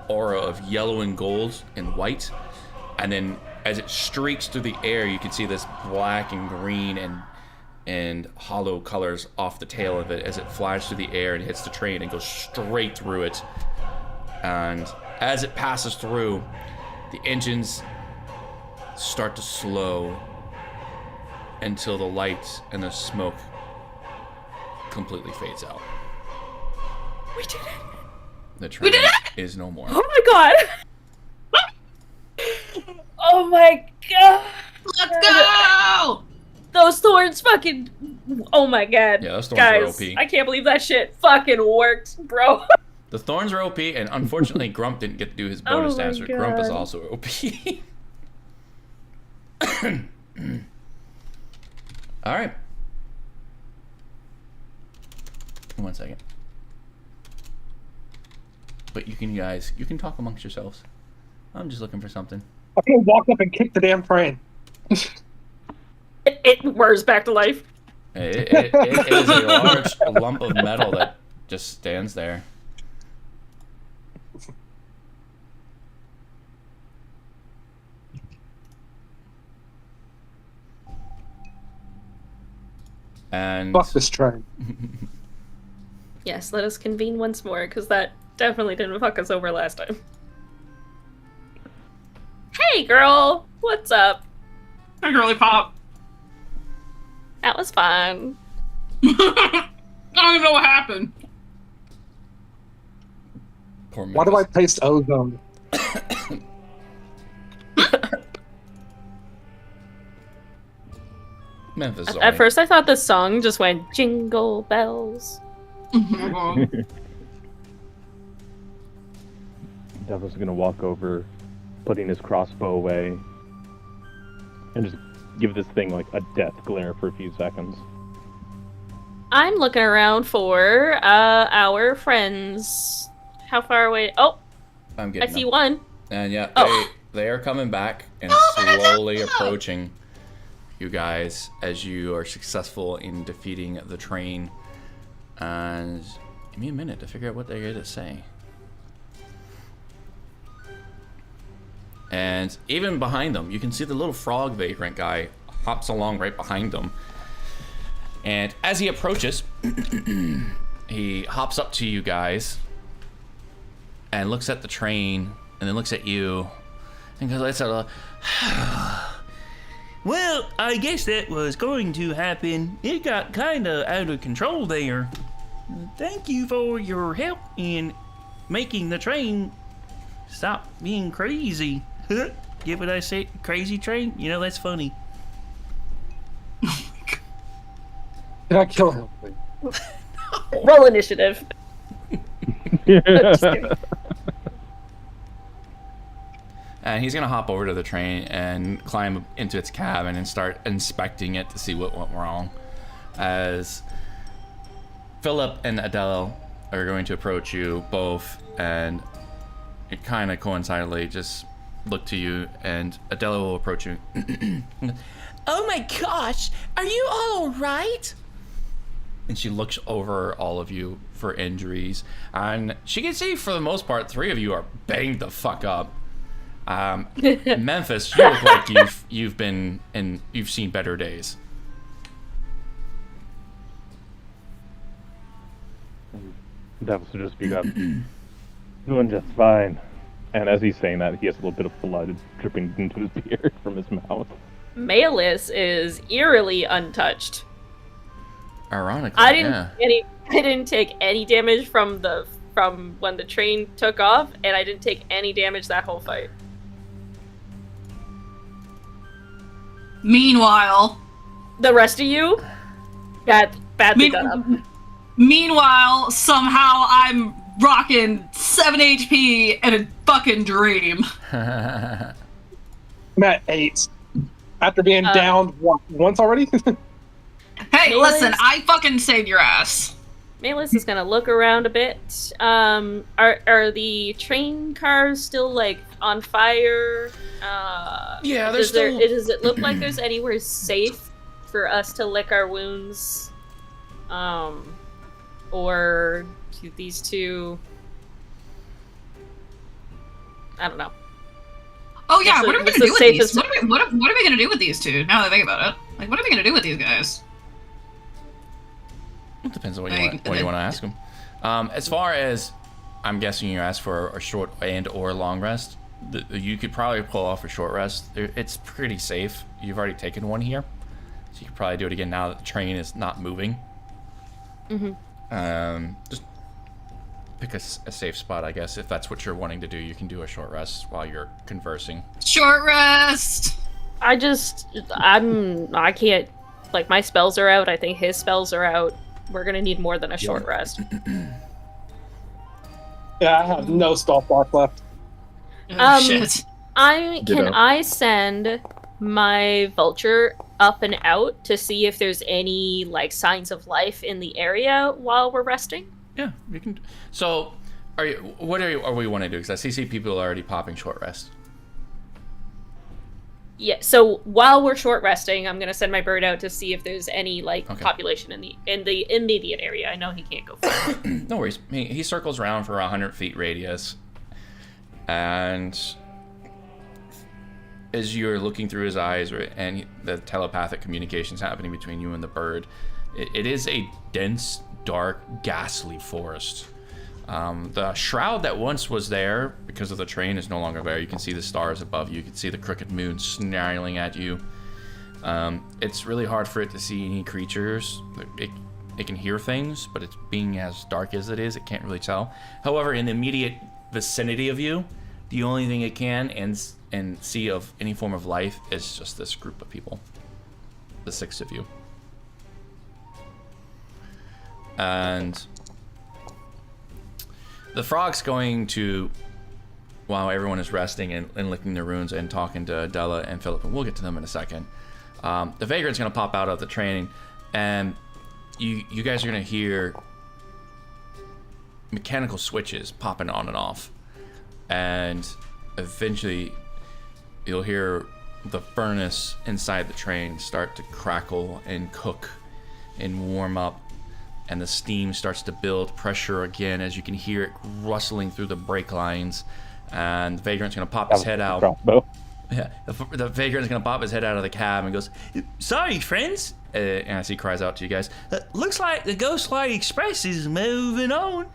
aura of yellow and gold and white. And then as it streaks through the air, you can see this black and green and hollow colors off the tail of it as it flies through the air and hits the train and goes straight through it. And as it passes through, the engines start to slow until the light and the smoke completely fades out. We did it. The train did it! is no more. Oh my god. Oh my god. Let's go! Those thorns fucking. Oh my god. Yeah, those thorns are Guys, OP. I can't believe that shit fucking worked, bro. The thorns are OP, and unfortunately, Grump didn't get to do his bonus Oh my answer. Grump is God. also OP. All right. 1 second. But you can talk amongst yourselves. I'm just looking for something. I'm gonna walk up and kick the damn train. It whirs back to life. It is a large lump of metal that just stands there. And Fuck this train. Yes, let us convene once more, because that definitely didn't fuck us over last time. Hey, girl! What's up? Hey, girly pop. That was fun. I don't even know what happened. poor Why do I taste ozone? Memphis? At first, I thought the song just went jingle bells. Devil's gonna walk over, putting his crossbow away, and just give this thing like a death glare for a few seconds. I'm looking around for our friends. How far away? Oh, I'm I getting see them. one. And yeah, Oh. they are coming back and slowly approaching you guys as you are successful in defeating the train. And give me a minute to figure out what they're going to say. And even behind them, you can see the little frog vagrant guy hops along right behind them. And as he approaches, he hops up to you guys and looks at the train and then looks at you And he lets out a... Well, I guess that was going to happen. It got kinda out of control there. Thank you for your help in making the train stop being crazy. Get what I say? Crazy train? You know, that's funny. Can I kill him? Roll initiative. Just kidding. And he's gonna hop over to the train and climb into its cabin and start inspecting it to see what went wrong. As Philip and Adele are going to approach you both, and it kind of coincidentally just look to you, and Adele will approach you. Oh my gosh, are you all right? And she looks over all of you for injuries, and she can see for the most part 3 of you are banged the fuck up. Memphis, you look like you've been and you've seen better days. Devils will just speak up. Doing just fine. And as he's saying that, he has a little bit of blood dripping into his beard from his mouth. Malus is eerily untouched. Ironically, I yeah. didn't take any damage from when the train took off, and I didn't take any damage that whole fight. Meanwhile, The rest of you, badly done up. Meanwhile, somehow I'm rocking 7 HP and a fucking dream. I'm at 8. After being downed once already? Hey, Malus- listen, I fucking saved your ass. Malus is gonna look around a bit. Are the train cars still like on fire? Yeah, there's still... Does it look like there's anywhere safe for us to lick our wounds? Or do these two? I don't know. Oh yeah, what are we what's gonna the do with these? safest- What are we gonna do with these two? Now that I think about it, like, what are we gonna do with these guys? It depends on what you want to ask them. As far as, I'm guessing you asked for a short and or long rest. You could probably pull off a short rest. It's pretty safe. You've already taken one here, so you could probably do it again now that the train is not moving. Just pick a safe spot, I guess. If that's what you're wanting to do, you can do a short rest while you're conversing. Short rest. I can't, like, my spells are out. I think his spells are out. We're gonna need more than a short rest. Yeah, I have no spell block left. Oh, shit. Can I send my vulture up and out to see if there's any, like, signs of life in the area while we're resting? Yeah, you can. So, what are we want to do? Because I see people already popping short rest. Yeah, so while we're short resting, I'm gonna send my bird out to see if there's any, like, population in the immediate area. I know he can't go far. No worries. He circles around for a 100 feet radius, and as you're looking through his eyes, and the telepathic communications happening between you and the bird, it is a dense, dark, ghastly forest. The shroud that once was there because of the train is no longer there. You can see the stars above you. You can see the crooked moon snarling at you. It's really hard for it to see any creatures. It can hear things, but it's being as dark as it is, it can't really tell. However, in the immediate vicinity of you, the only thing it can and see of any form of life is just this group of people. The 6 of you. And the frog's going to, while everyone is resting and licking their wounds and talking to Adela and Philip, and we'll get to them in a second. The vagrant's gonna pop out of the train, and you guys are gonna hear mechanical switches popping on and off, and eventually you'll hear the furnace inside the train start to crackle and cook and warm up. And the steam starts to build pressure again as you can hear it rustling through the brake lines. And the vagrant's gonna pop his head out. Crossbow. Yeah, the vagrant's gonna pop his head out of the cab and goes, Sorry, friends. and as he cries out to you guys, Looks like the Ghostlight Express is moving on.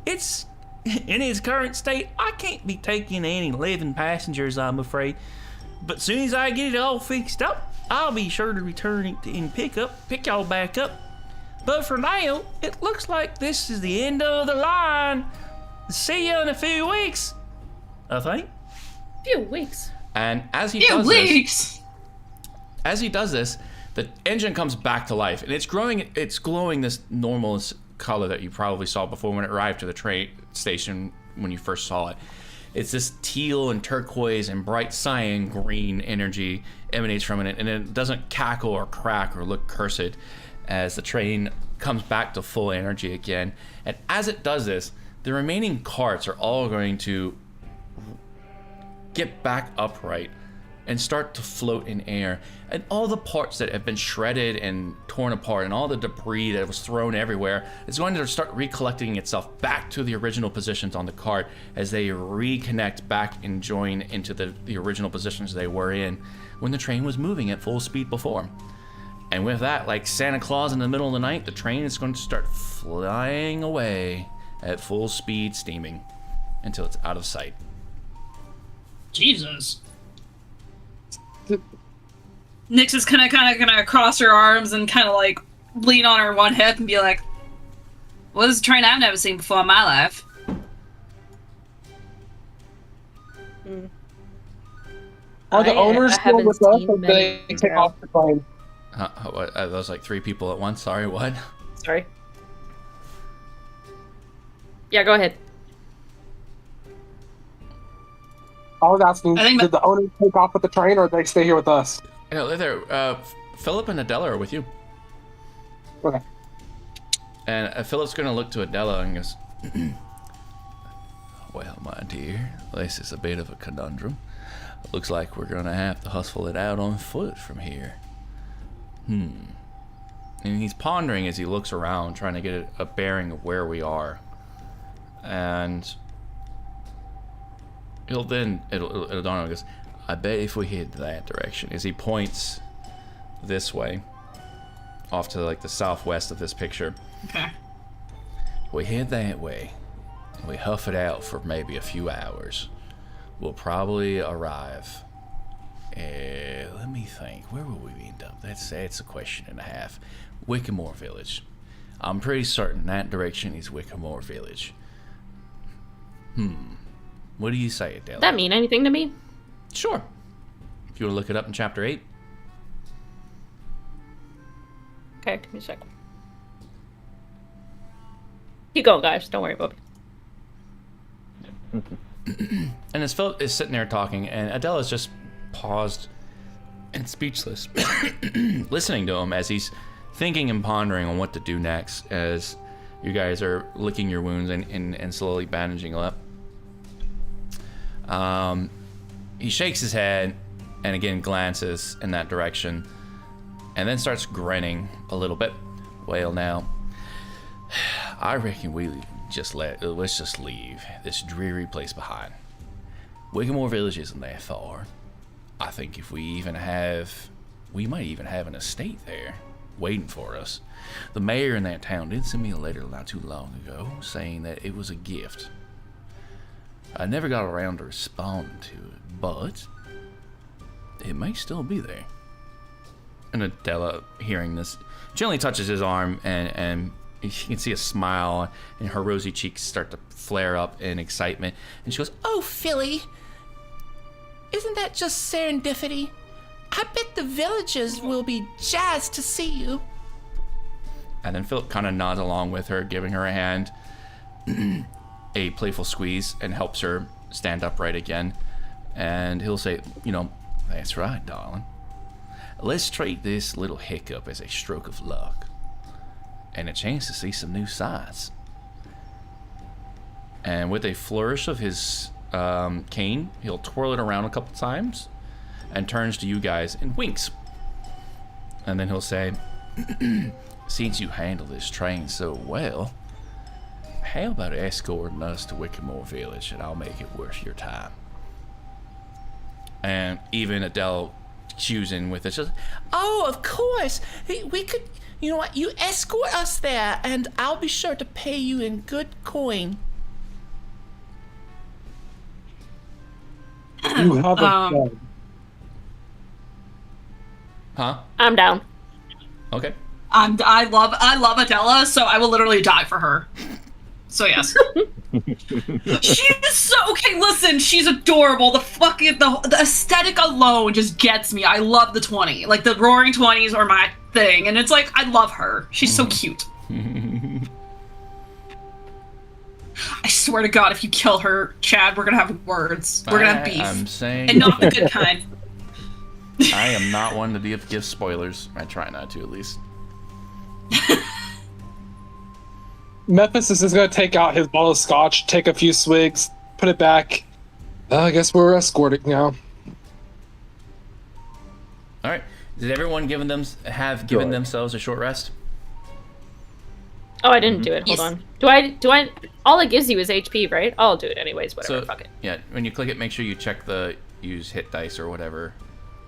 It's In its current state, I can't be taking any living passengers, I'm afraid. But soon as I get it all fixed up, I'll be sure to return it and pick y'all back up. But for now, it looks like this is the end of the line. See you in a few weeks, I think. Few weeks. And as he Few does weeks. this, the engine comes back to life, and it's glowing this normal color that you probably saw before when it arrived to the train station when you first saw it. It's this teal and turquoise and bright cyan green energy emanates from it, and it doesn't cackle or crack or look cursed as the train comes back to full energy again. And as it does this, the remaining carts are all going to get back upright and start to float in air, and all the parts that have been shredded and torn apart and all the debris that was thrown everywhere is going to start recollecting itself back to the original positions on the cart as they reconnect back and join into the original positions they were in when the train was moving at full speed before. And with that, like Santa Claus in the middle of the night, the train is going to start flying away at full speed, steaming until it's out of sight. Jesus. Nyx is kind of gonna cross her arms and kind of like lean on her one hip and be like, "Well, this is a train I've never seen before in my life." Are the owners I still haven't with us, seen or did they many take now. off the plane? What, are those like 3 people at once? Sorry, what? Sorry. Yeah, go ahead. I was asking, I think did the owners take off with the train, or did they stay here with us? Yeah, there. Philip and Adela are with you. Okay. And Philip's going to look to Adela and goes, "Well, my dear, this is a bit of a conundrum. Looks like we're going to have to hustle it out on foot from here." And he's pondering as he looks around, trying to get a bearing of where we are. And it'll dawn on him, goes, "I bet if we head that direction," as he points this way, off to like the southwest of this picture. Okay. We head that way, and we huff it out for maybe a few hours. We'll probably arrive. Let me think. Where will we end up? That's a question and a half. Wickamore Village. I'm pretty certain that direction is Wickamore Village. What do you say, Adele? That mean anything to me? Sure. If you want to look it up in chapter 8. Okay, give me a sec. Keep going, guys. Don't worry about it. And as Philip is sitting there talking, and Adela's just paused and speechless, listening to him as he's thinking and pondering on what to do next, as you guys are licking your wounds and slowly bandaging up. He shakes his head and again glances in that direction, and then starts grinning a little bit. "Well, now, I reckon let's just leave this dreary place behind. Wickamore Village isn't that far. I think if we might even have an estate there waiting for us. The mayor in that town did send me a letter not too long ago saying that it was a gift. I never got around to responding to it, but it may still be there." And Adela, hearing this, gently touches his arm, and you can see a smile, and her rosy cheeks start to flare up in excitement. And she goes, "Oh, Philly, isn't that just serendipity? I bet the villagers will be jazzed to see you." and then Philip kind of nods along with her, giving her a hand, a playful squeeze, and helps her stand upright again. And he'll say, "That's right, darling. Let's treat this little hiccup as a stroke of luck and a chance to see some new sights." And with a flourish of his cane, he'll twirl it around a couple times and turns to you guys and winks. And then he'll say, "Since you handle this train so well, how about escorting us to Wickamore Village, and I'll make it worth your time?" And even Adele chews in with it. She's like, "Oh, of course. We could, you know what, you escort us there, and I'll be sure to pay you in good coin." You have a gun. Huh? I'm down. Okay. I love Adela, so I will literally die for her. So yes. She is so okay. Listen, she's adorable. The aesthetic alone just gets me. I love the 20. Like the Roaring 20s are my thing, and it's like I love her. She's so cute. I swear to God, if you kill her, Chad, we're gonna have words. We're gonna have beef, I'm saying, and not the good kind. I am not one to give spoilers. I try not to, at least. Memphis is going to take out his bottle of scotch, take a few swigs, put it back. I guess we're escorting now. All right. Did everyone given themselves a short rest? Oh, I didn't do it. Hold on. Do I? All it gives you is HP, right? I'll do it anyways. Whatever. So, fuck it. yeah, when you click it, make sure you check the use hit dice or whatever.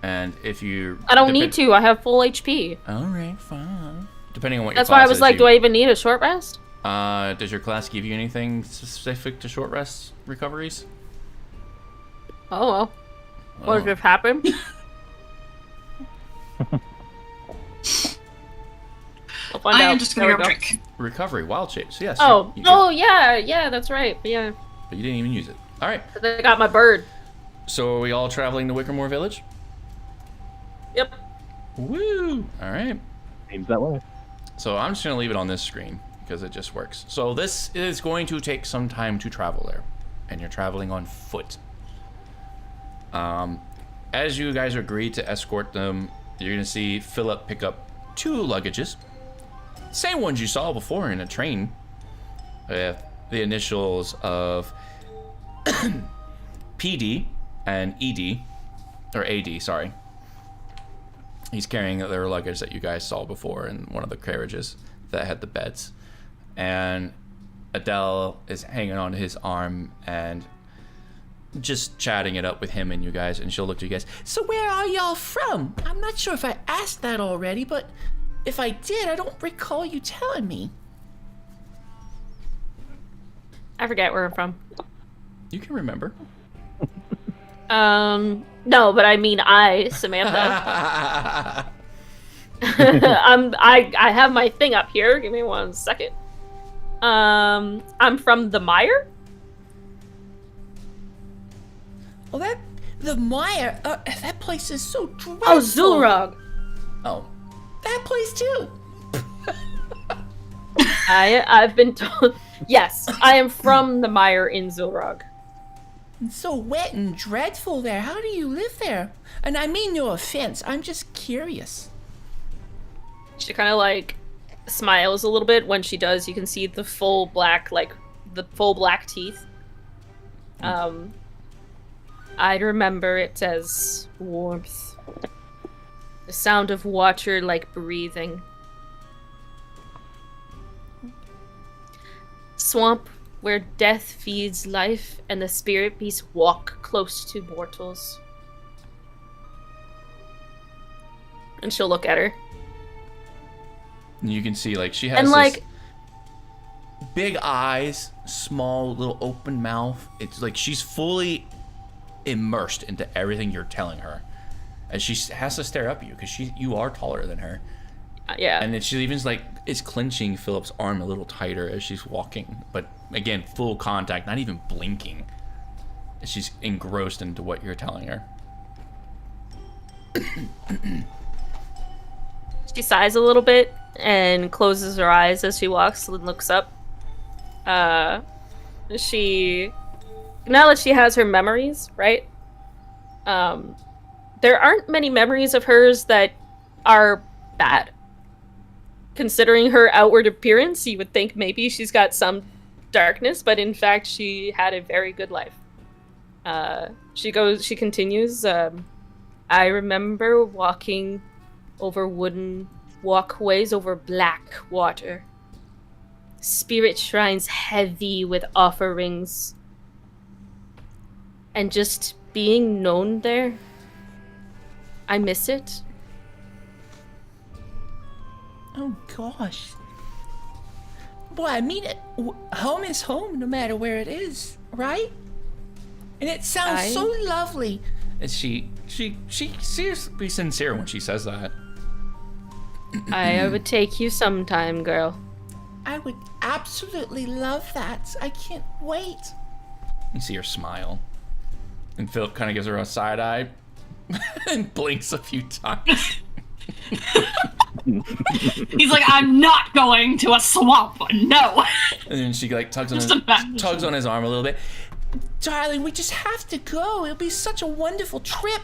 And if you... I don't need to. I have full HP. All right, fine. Depending on what That's your class why I was is, like, do I even need a short rest? Does your class give you anything specific to short rest recoveries? Oh well. What if it happened? I'll find I out. am just gonna There grab a we go. drink. Recovery, wild shape. So yes. Oh, you yeah, that's right. Yeah, but you didn't even use it. All right. 'cause I got my bird. So are we all traveling to Wickermore Village? Yep. Woo! All right. Seems that way. So I'm just gonna leave it on this screen because it just works. So this is going to take some time to travel there, and you're traveling on foot. As you guys agree to escort them, you're gonna see Philip pick up 2 luggages, same ones you saw before in a train, with the initials of PD and ED, or AD, sorry. He's carrying their luggage that you guys saw before in one of the carriages that had the beds. And Adele is hanging on his arm and just chatting it up with him and you guys, and she'll look to you guys. So where are y'all from? I'm not sure if I asked that already, but if I did, I don't recall you telling me. I forget where I'm from. You can remember. No, but I mean Samantha. I have my thing up here. Give me 1 second. I'm from the Mire. Oh, the Mire. That place is so dreadful. Oh, Zulrog. Oh. That place too. I've been told. Yes, I am from the Mire in Zulrog. It's so wet and dreadful there. How do you live there? And I mean no offense. I'm just curious. She kind of like smiles a little bit. When she does, you can see the full black, teeth. I remember it as warmth. The sound of water like breathing. Swamp where death feeds life and the spirit beasts walk close to mortals. And she'll look at her. And you can see, like, she has And, like, big eyes, small little open mouth. It's like she's fully immersed into everything you're telling her. And she has to stare up at you because you are taller than her. yeah. And then she even is clenching Philip's arm a little tighter as she's walking. But again, full contact, not even blinking. She's engrossed into what you're telling her. She sighs a little bit and closes her eyes as she walks and looks up. Now that she has her memories, right? There aren't many memories of hers that are bad. Considering her outward appearance, you would think maybe she's got some darkness, but in fact, she had a very good life. She continues, I remember walking over wooden walkways over black water. Spirit shrines heavy with offerings. And just being known there, I miss it. Oh gosh. Well, I mean it. Home is home, no matter where it is, right? And it sounds so lovely. And she seems to be sincere when she says that. I would take you sometime, girl. I would absolutely love that. I can't wait. You see her smile. And Philip kind of gives her a side eye and blinks a few times. He's like, I'm not going to a swamp. No. And then she like tugs Just on imagine. his arm a little bit. Darling, we just have to go. It'll be such a wonderful trip.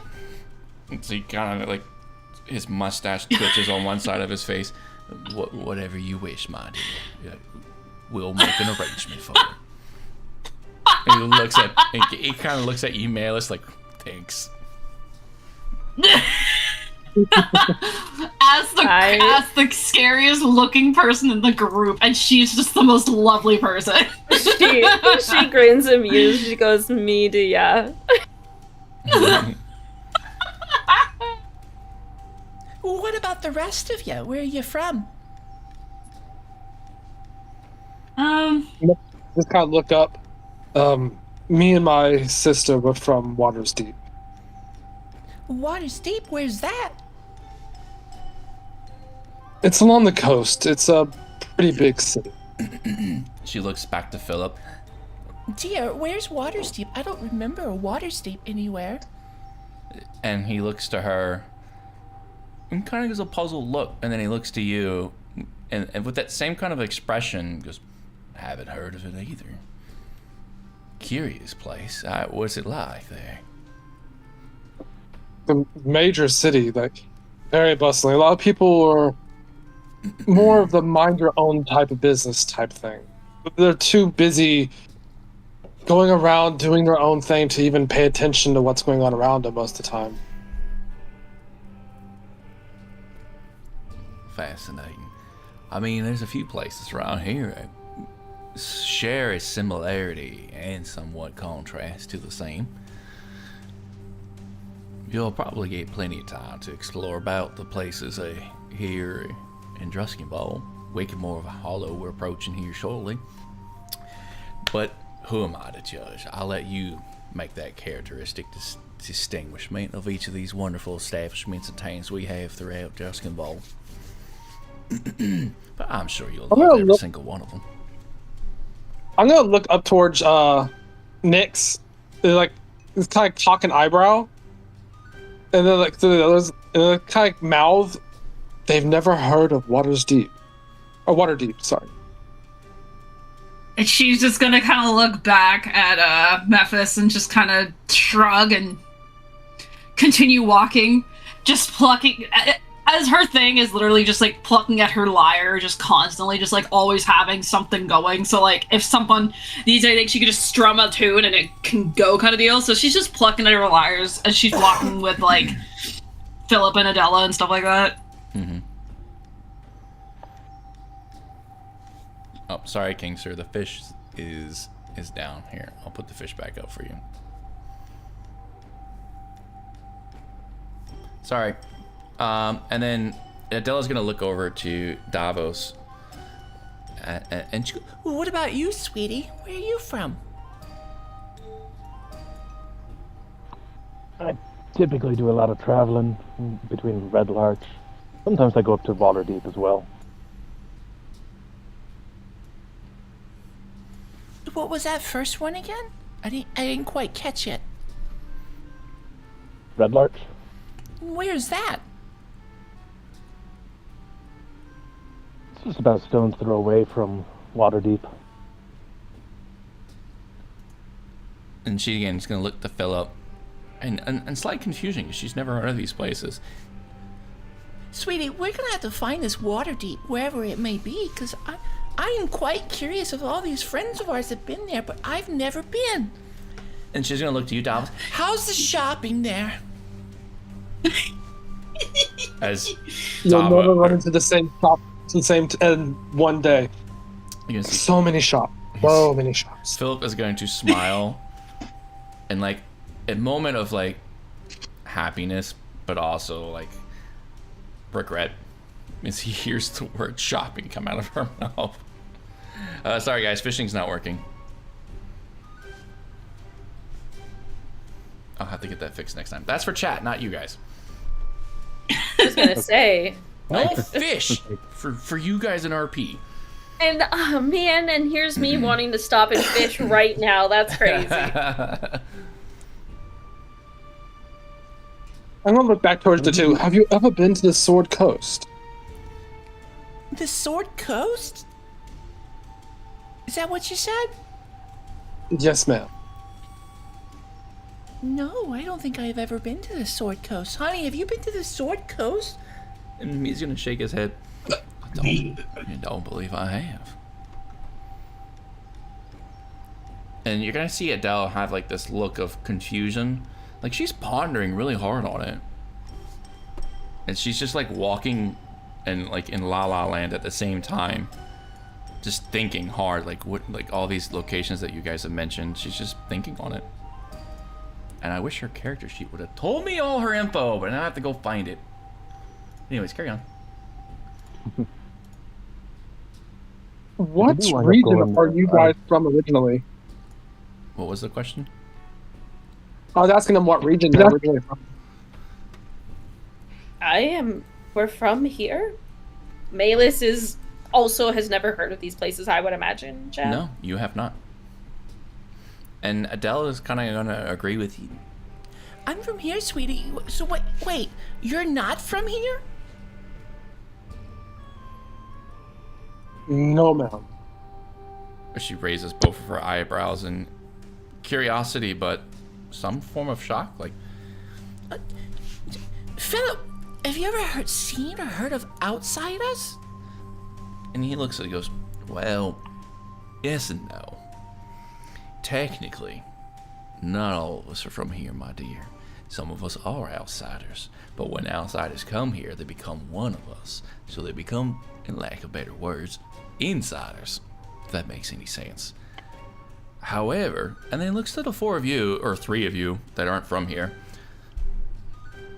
And so he kind of like, his mustache twitches on one side of his face. Whatever you wish, my dear. We'll make an arrangement for you. And he kind of looks at you, Malus, like, thanks. As the scariest looking person in the group, and she's just the most lovely person. She grins amused. She goes, me do ya. Well, what about the rest of you? Where are you from? Just kind of look up. Me and my sister were from Waters Deep. Waters Deep? Where's that? It's along the coast. It's a pretty big city. She looks back to Philip. Dear, where's Waters Deep? I don't remember a Waters Deep anywhere. And he looks to her and kind of gives a puzzled look. And then he looks to you and with that same kind of expression goes, haven't heard of it either. Curious place. What's it like there? The major city, like, very bustling. A lot of people are more of the mind your own type of business type thing. They're too busy going around doing their own thing to even pay attention to what's going on around them most of the time. Fascinating. I mean, there's a few places around here that share a similarity and somewhat contrast to the same. You'll probably get plenty of time to explore about the places here in Druskenball. Wakemore of Hollow we're approaching here shortly. But who am I to judge? I'll let you make that characteristic distinguishment of each of these wonderful establishments and towns we have throughout Druskenball. But I'm sure you'll love every single one of them. I'm gonna look up towards Nyx. They're like, it's kind of cock an eyebrow, and then like to the others, and they're kind of mouth. They've never heard of Waters Deep, or Water Deep. Sorry. And she's just gonna kind of look back at Memphis and just kind of shrug and continue walking, just plucking. As her thing is literally just like plucking at her lyre, just constantly, just like always having something going. So like if someone needs anything, she could just strum a tune and it can go kind of deal. So she's just plucking at her lyres as she's walking with like Philip and Adela and stuff like that. Mm-hmm. Oh, sorry, King Sir. The fish is down here. I'll put the fish back up for you. Sorry. And then Adela's gonna look over to Davos, and she goes, Well, what about you, sweetie? Where are you from? I typically do a lot of traveling between Red Larch. Sometimes I go up to Waterdeep as well. What was that first one again? I didn't quite catch it. Red Larch? Where's that? It's just about a stone's throw away from Waterdeep. and she again is gonna look to Philip, and slight confusion because she's never heard of these places. Sweetie, we're gonna have to find this water deep, wherever it may be, because I am quite curious if all these friends of ours have been there, but I've never been. And she's gonna look to you, Davos. How's the shopping there? As You'll Dava- never run into the same shop in the same one day. you're gonna see So many shops. So many shops. Philip is going to smile and like a moment of like happiness, but also like regret as he hears the word shopping come out of her mouth. Sorry guys, fishing's not working. I'll have to get that fixed next time. That's for chat, not you guys. I was gonna say. No fish for you guys in RP. And oh man, and here's me wanting to stop and fish right now. That's crazy. I'm gonna look back towards the two. Have you ever been to the Sword Coast? The Sword Coast? Is that what you said? Yes, ma'am. No, I don't think I've ever been to the Sword Coast. Honey, have you been to the Sword Coast? And he's gonna shake his head. I don't believe I have. And you're gonna see Adele have like this look of confusion. Like she's pondering really hard on it. And she's just like walking and like in La La Land at the same time. Just thinking hard, like what, like all these locations that you guys have mentioned. She's just thinking on it. And I wish her character sheet would have told me all her info, but now I have to go find it. Anyways, carry on. What do wind up region going, are you guys from originally? What was the question? I was asking them what region they're originally from. We're from here? Malus has never heard of these places, I would imagine, Chad. No, you have not. And Adele is kind of gonna agree with you. I'm from here, sweetie. So wait, you're not from here? No, ma'am. She raises both of her eyebrows in curiosity, but some form of shock. Like, Philip, have you ever seen or heard of Outsiders? and he looks and he goes, "Well, yes and no. Technically, not all of us are from here, my dear. Some of us are outsiders, but when outsiders come here, they become one of us. So they become, in lack of better words, insiders, if that makes any sense. However," and then he looks to the four of you, or three of you, that aren't from here,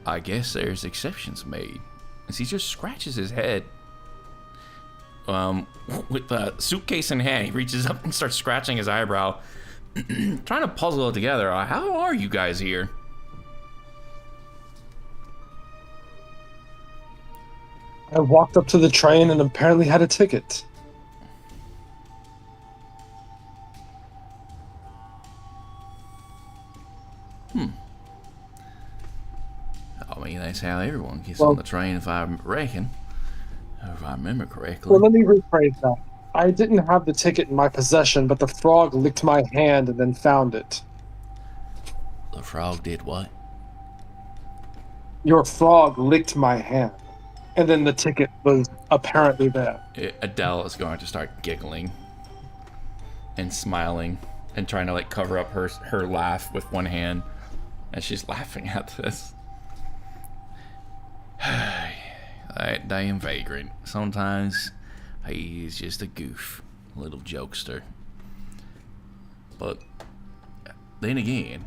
"I guess there's exceptions made." As he just scratches his head, with the suitcase in hand, he reaches up and starts scratching his eyebrow, trying to puzzle it together. How are you guys here? I walked up to the train and apparently had a ticket. I mean, that's how everyone gets on the train, if I reckon. If I remember correctly. Well, let me rephrase that. I didn't have the ticket in my possession, but the frog licked my hand and then found it. The frog did what? Your frog licked my hand, and then the ticket was apparently there. Adele is going to start giggling and smiling and trying to like cover up her laugh with one hand as she's laughing at this. That damn vagrant. Sometimes he's just a goof, little jokester. But then again,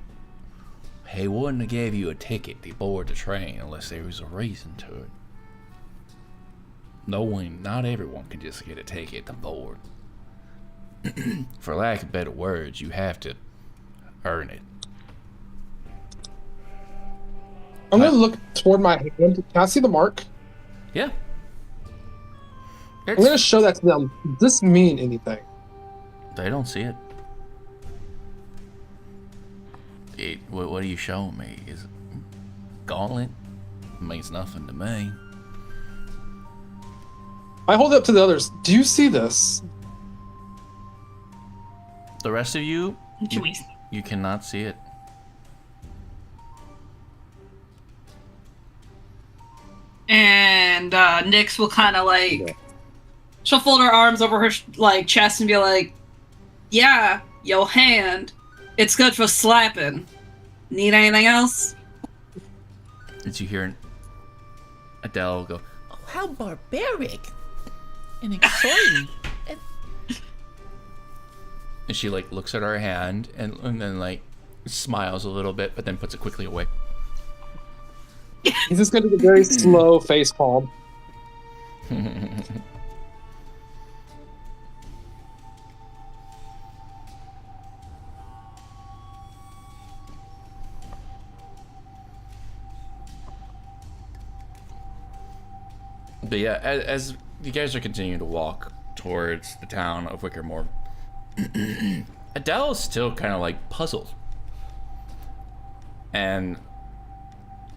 he wouldn't have gave you a ticket to board the train unless there was a reason to it. Not everyone can just get a ticket to board. For lack of better words, you have to earn it. I'm gonna look toward my hand. Can I see the mark? Yeah. I'm gonna show that to them. Does this mean anything? They don't see it. What are you showing me? Is it gauntlet? It means nothing to me. I hold it up to the others. Do you see this? The rest of you, you cannot see it. And Nyx will kind of like, she'll fold her arms over her like chest and be like, "Yeah, your hand. It's good for slapping. Need anything else?" Did you hear Adele go, Oh, how barbaric and exciting. and she like looks at her hand and then like smiles a little bit, but then puts it quickly away. He's just gonna do a very slow face palm. But yeah, as you guys are continuing to walk towards the town of Wickermore, Adele is still kind of like puzzled. And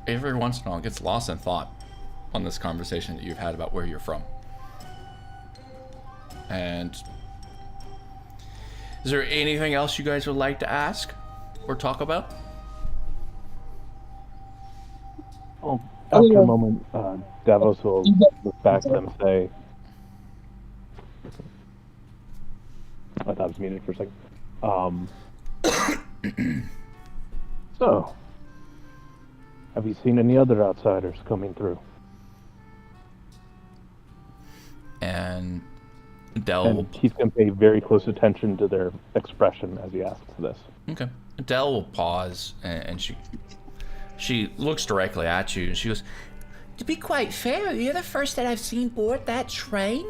every once in a while gets lost in thought on this conversation that you've had about where you're from. And is there anything else you guys would like to ask or talk about? Well, after a moment, Davos will look back at them and say, I thought I was muted for a second. So, have you seen any other outsiders coming through? And Adele And he's going to pay very close attention to their expression as he asks this. Okay. Adele will pause and she looks directly at you and she goes, To be quite fair, you're the first that I've seen board that train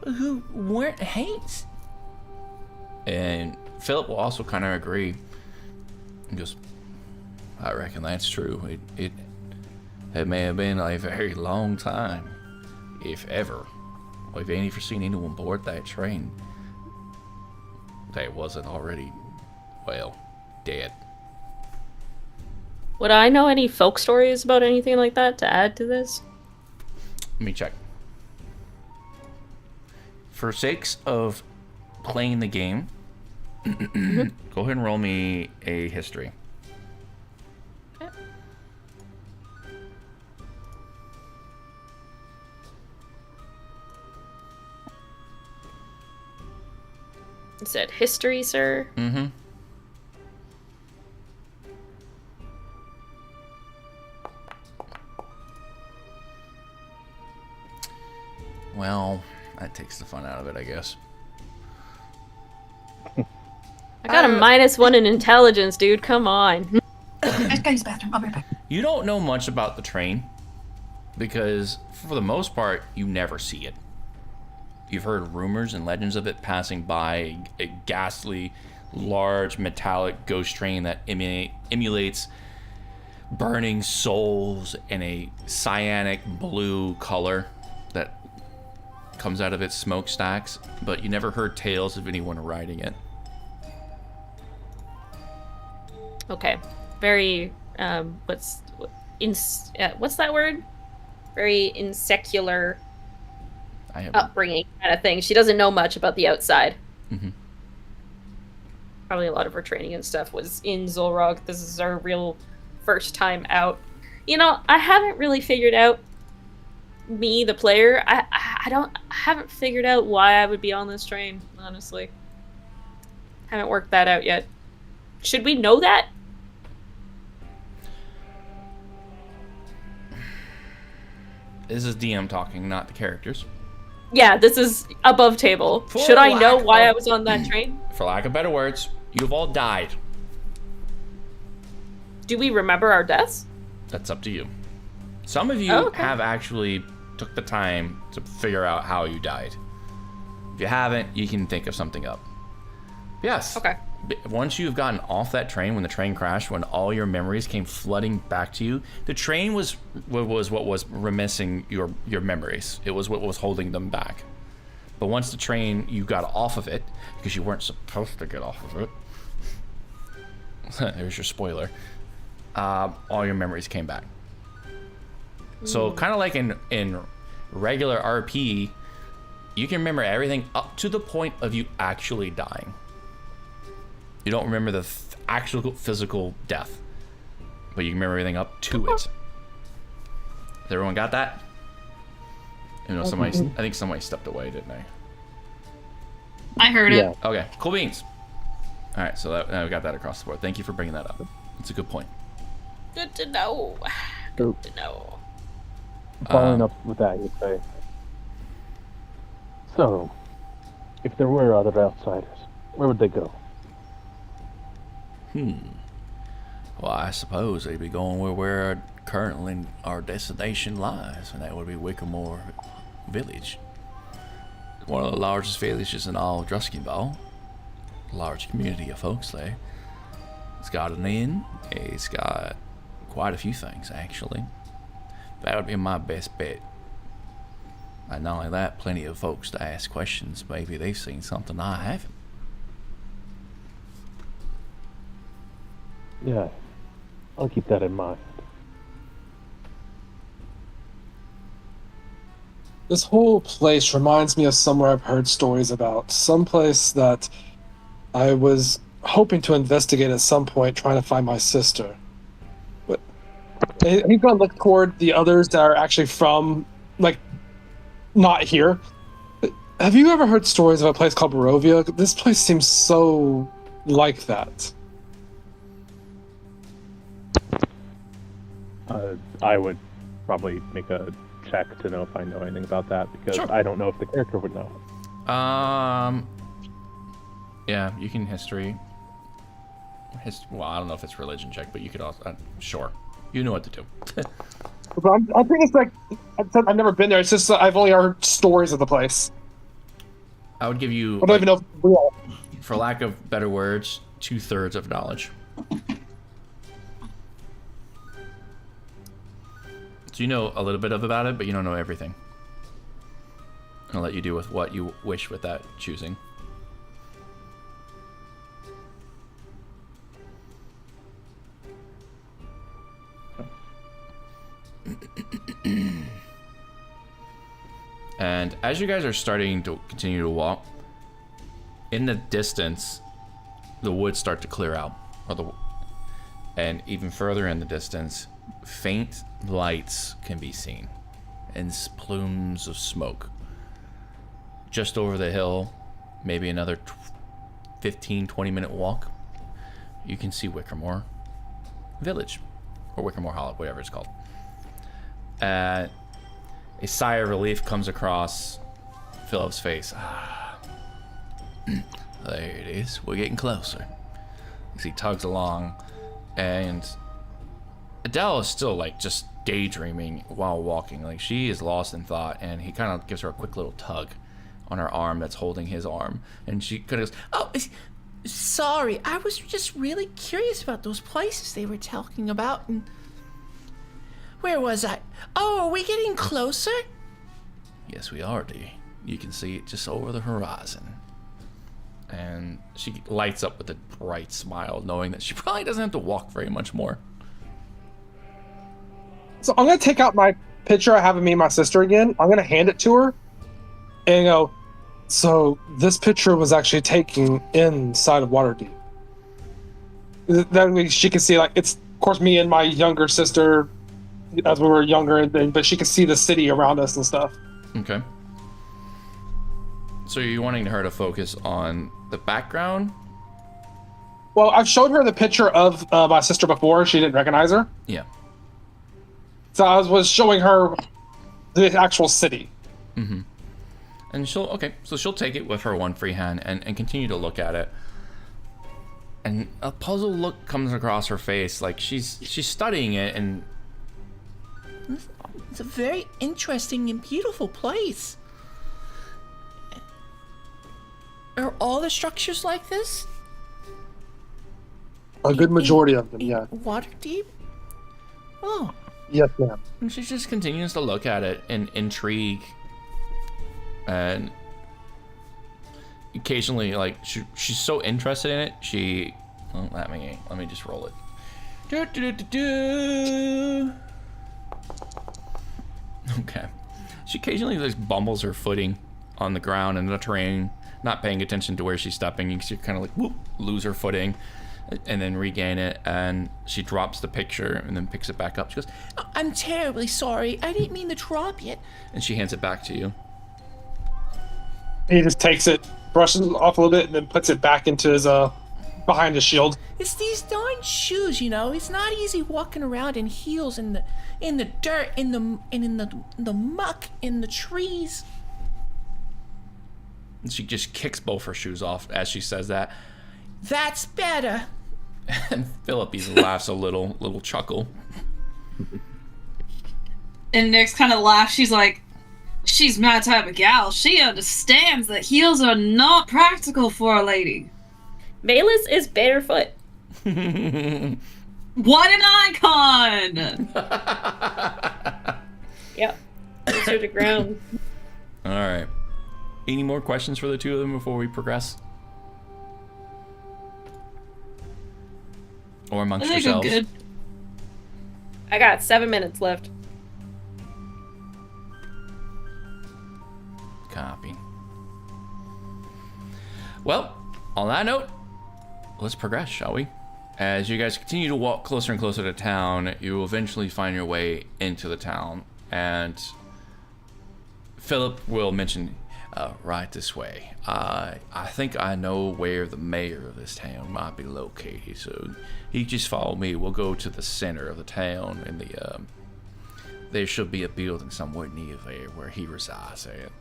who weren't hates. and Philip will also kind of agree. He goes, I reckon that's true. It may have been a very long time, if ever. We've ain't ever seen anyone board that train that wasn't already, well, dead. Would I know any folk stories about anything like that to add to this? Let me check. For sakes of playing the game, go ahead and roll me a history. You said history, sir? Mm-hmm. Well, that takes the fun out of it, I guess. I got a -1 in intelligence, dude. Come on. I just gotta use the bathroom. I'll be right back. You don't know much about the train because, for the most part, you never see it. You've heard rumors and legends of it passing by, a ghastly, large, metallic ghost train that emulates burning souls in a cyanic blue color that comes out of its smokestacks, but you never heard tales of anyone riding it. Okay. Very, what's that word? Very insecular I have upbringing kind of thing. She doesn't know much about the outside. Mhm. Probably a lot of her training and stuff was in Zulrog. This is our real first time out. You know, I haven't really figured out, me, the player, I haven't figured out why I would be on this train, honestly. Haven't worked that out yet. Should we know that? This is DM talking, not the characters. Yeah, this is above table. For Should I know lack why of- I was on that train? For lack of better words, you've all died. Do we remember our deaths? That's up to you. Some of you Oh, okay. have actually took the time to figure out how you died. If you haven't, you can think of something up. Yes. Okay. Once you've gotten off that train, when the train crashed, when all your memories came flooding back to you, the train was what was remissing your memories. It was what was holding them back. But once the train, you got off of it, because you weren't supposed to get off of it. There's your spoiler. All your memories came back. So kind of like in regular RP, you can remember everything up to the point of you actually dying. You don't remember the actual physical death, but you can remember everything up to it. Has everyone got that? You know, I think somebody stepped away, didn't they? I heard Yeah. it. Okay, cool beans. All right, so now we got that across the board. Thank you for bringing that up. It's a good point. Good to know. So, Good to know. following up with that, you'd say, so, if there were other outsiders, where would they go? Well, I suppose they'd be going where currently our destination lies, and that would be Wickermore Village. One of the largest villages in all of Druskinball. Large community of folks there. It's got an inn. It's got quite a few things, actually. That would be my best bet. And not only that, plenty of folks to ask questions. Maybe they've seen something I haven't. Yeah, I'll keep that in mind. This whole place reminds me of somewhere I've heard stories about. Some place that I was hoping to investigate at some point, trying to find my sister. But he's gonna look toward the others that are actually from, like, not here. But have you ever heard stories of a place called Barovia? This place seems so like that. I would probably make a check to know if I know anything about that, because Sure. I don't know if the character would know. Yeah, you can history. Well, I don't know if it's religion check, but you could also, sure. You know what to do. But I think it's like, I've never been there. It's just I've only heard stories of the place. I would give you, I don't even know if it's real. for lack of better words, 2/3 of knowledge. So you know a little bit about it, but you don't know everything. I'll let you do with what you wish with that choosing. And as you guys are starting to continue to walk, in the distance, the woods start to clear out, and even further in the distance, faint lights can be seen, and plumes of smoke. Just over the hill, maybe another 15-20 minute walk, you can see Wickermore Village, or Wickermore Hollow, whatever it's called. A sigh of relief comes across Philip's face. There it is. We're getting closer. As he tugs along, and Adele is still like just daydreaming while walking. Like, she is lost in thought, and he kind of gives her a quick little tug on her arm that's holding his arm, and she kind of goes, Oh, sorry. I was just really curious about those places they were talking about, and where was I? Oh, are we getting closer? "Yes, we are, dear. You can see it just over the horizon." And she lights up with a bright smile, knowing that she probably doesn't have to walk very much more. So I'm gonna take out my picture I have of me and my sister again. I'm gonna hand it to her and go, so this picture was actually taken inside of Waterdeep. That way she can see, like, it's of course me and my younger sister as we were younger, but she can see the city around us and stuff. Okay. So you're wanting her to focus on the background? Well, I've showed her the picture of my sister before. She didn't recognize her. Yeah. So I was showing her the actual city. Mm-hmm. And she'll take it with her one free hand and continue to look at it. And a puzzled look comes across her face, like she's studying it, and It's a very interesting and beautiful place. Are all the structures like this? A good majority of them, yeah. Waterdeep? Oh, Yes, ma'am. and she just continues to look at it in intrigue. And occasionally, like, she's so interested in it, let me just roll it. Okay. She occasionally just bumbles her footing on the ground and the terrain, not paying attention to where she's stepping. You can see her kind of like whoop, lose her footing and then regain it, and she drops the picture and then picks it back up. She goes, I'm terribly sorry. I didn't mean to drop it. and she hands it back to you. He just takes it, brushes it off a little bit, and then puts it back into his behind his shield. It's these darn shoes, you know. It's not easy walking around in heels in the dirt, in the muck, in the trees. And she just kicks both her shoes off as she says that. That's better. And Philippe laughs a little chuckle. And Nyx kind of laughs. She's like, she's my type of gal. She understands that heels are not practical for a lady. Malus is barefoot. What an icon! Yep. Closer to ground. All right. Any more questions for the two of them before we progress? Or amongst I think I'm yourselves? good. I got 7 minutes left. Copy. Well, on that note, let's progress, shall we? As you guys continue to walk closer and closer to town, you will eventually find your way into the town, and Philip will mention, right this way. I think I know where the mayor of this town might be located, so you just follow me. We'll go to the center of the town, and there should be a building somewhere near there where he resides at.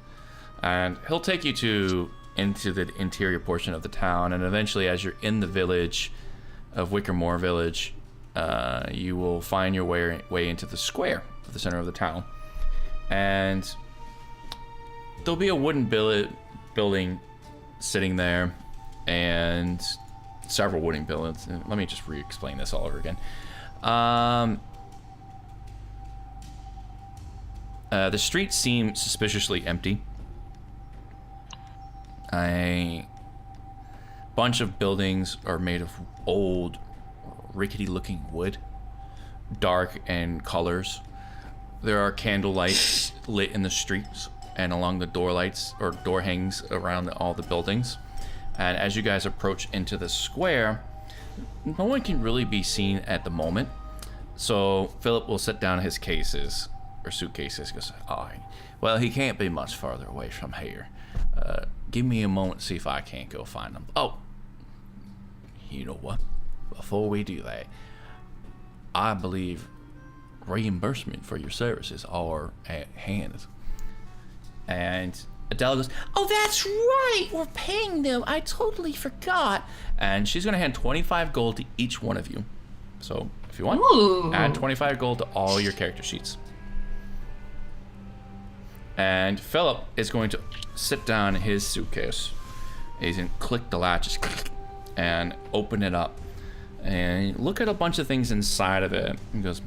And he'll take you into the interior portion of the town, and eventually, as you're in the village of Wickermore Village, you will find your way into the square of the center of the town. And there'll be a wooden building sitting there, and several wooden buildings. Let me just re-explain this all over again. The streets seem suspiciously empty. A bunch of buildings are made of old, rickety-looking wood, dark in colors. There are candle lights lit in the streets and along the door lights or door hangs around all the buildings. And as you guys approach into the square, no one can really be seen at the moment. So Philip will set down his cases or suitcases. Goes, oh, well, he can't be much farther away from here. Give me a moment to see if I can't go find him. Oh, you know what? Before we do that, I believe reimbursement for your services are at hand. And Adele goes, Oh, that's right. We're paying them. I totally forgot. and she's gonna hand 25 gold to each one of you. So if you want, Ooh. add 25 gold to all your character sheets. And Philip is going to sit down his suitcase. He's going to click the latches and open it up and look at a bunch of things inside of it. He goes,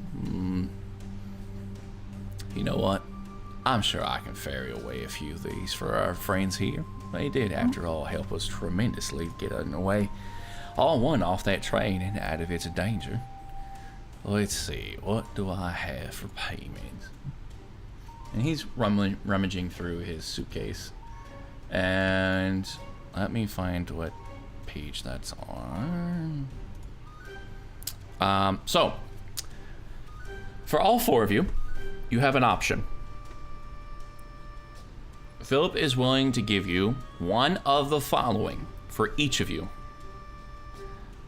you know what? I'm sure I can ferry away a few of these for our friends here. They did, after all, help us tremendously getting away. All one off that train and out of its danger. Let's see, what do I have for payment? And he's rummaging through his suitcase. And let me find what page that's on. So, for all four of you, you have an option. Philip is willing to give you one of the following for each of you.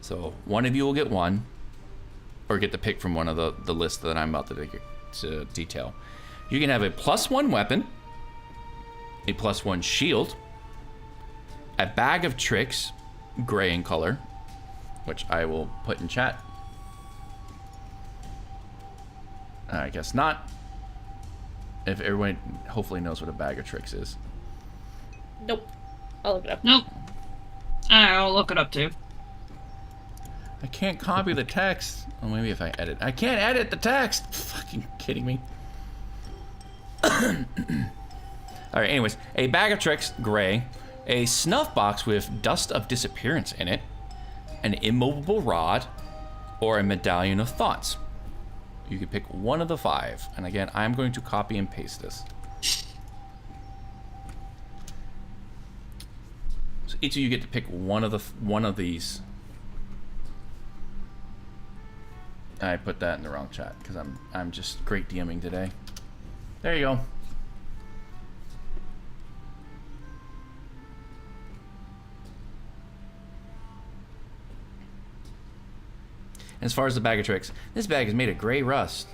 So, one of you will get one, or get to pick from one of the list that I'm about to detail. You can have a +1 weapon, a +1 shield, a bag of tricks, gray in color, which I will put in chat. I guess not. If everyone hopefully knows what a bag of tricks is. Nope. I'll look it up. Nope. I'll look it up too. I can't copy the text. Oh, maybe if I edit. I can't edit the text. Fucking kidding me. Alright, anyways. A bag of tricks, gray. A snuff box with dust of disappearance in it. An immovable rod. Or a medallion of thoughts. You can pick one of the 5. And again, I'm going to copy and paste this. So each of you get to pick one of these. I put that in the wrong chat because I'm just great DMing today. There you go. As far as the bag of tricks, this bag is made of gray rust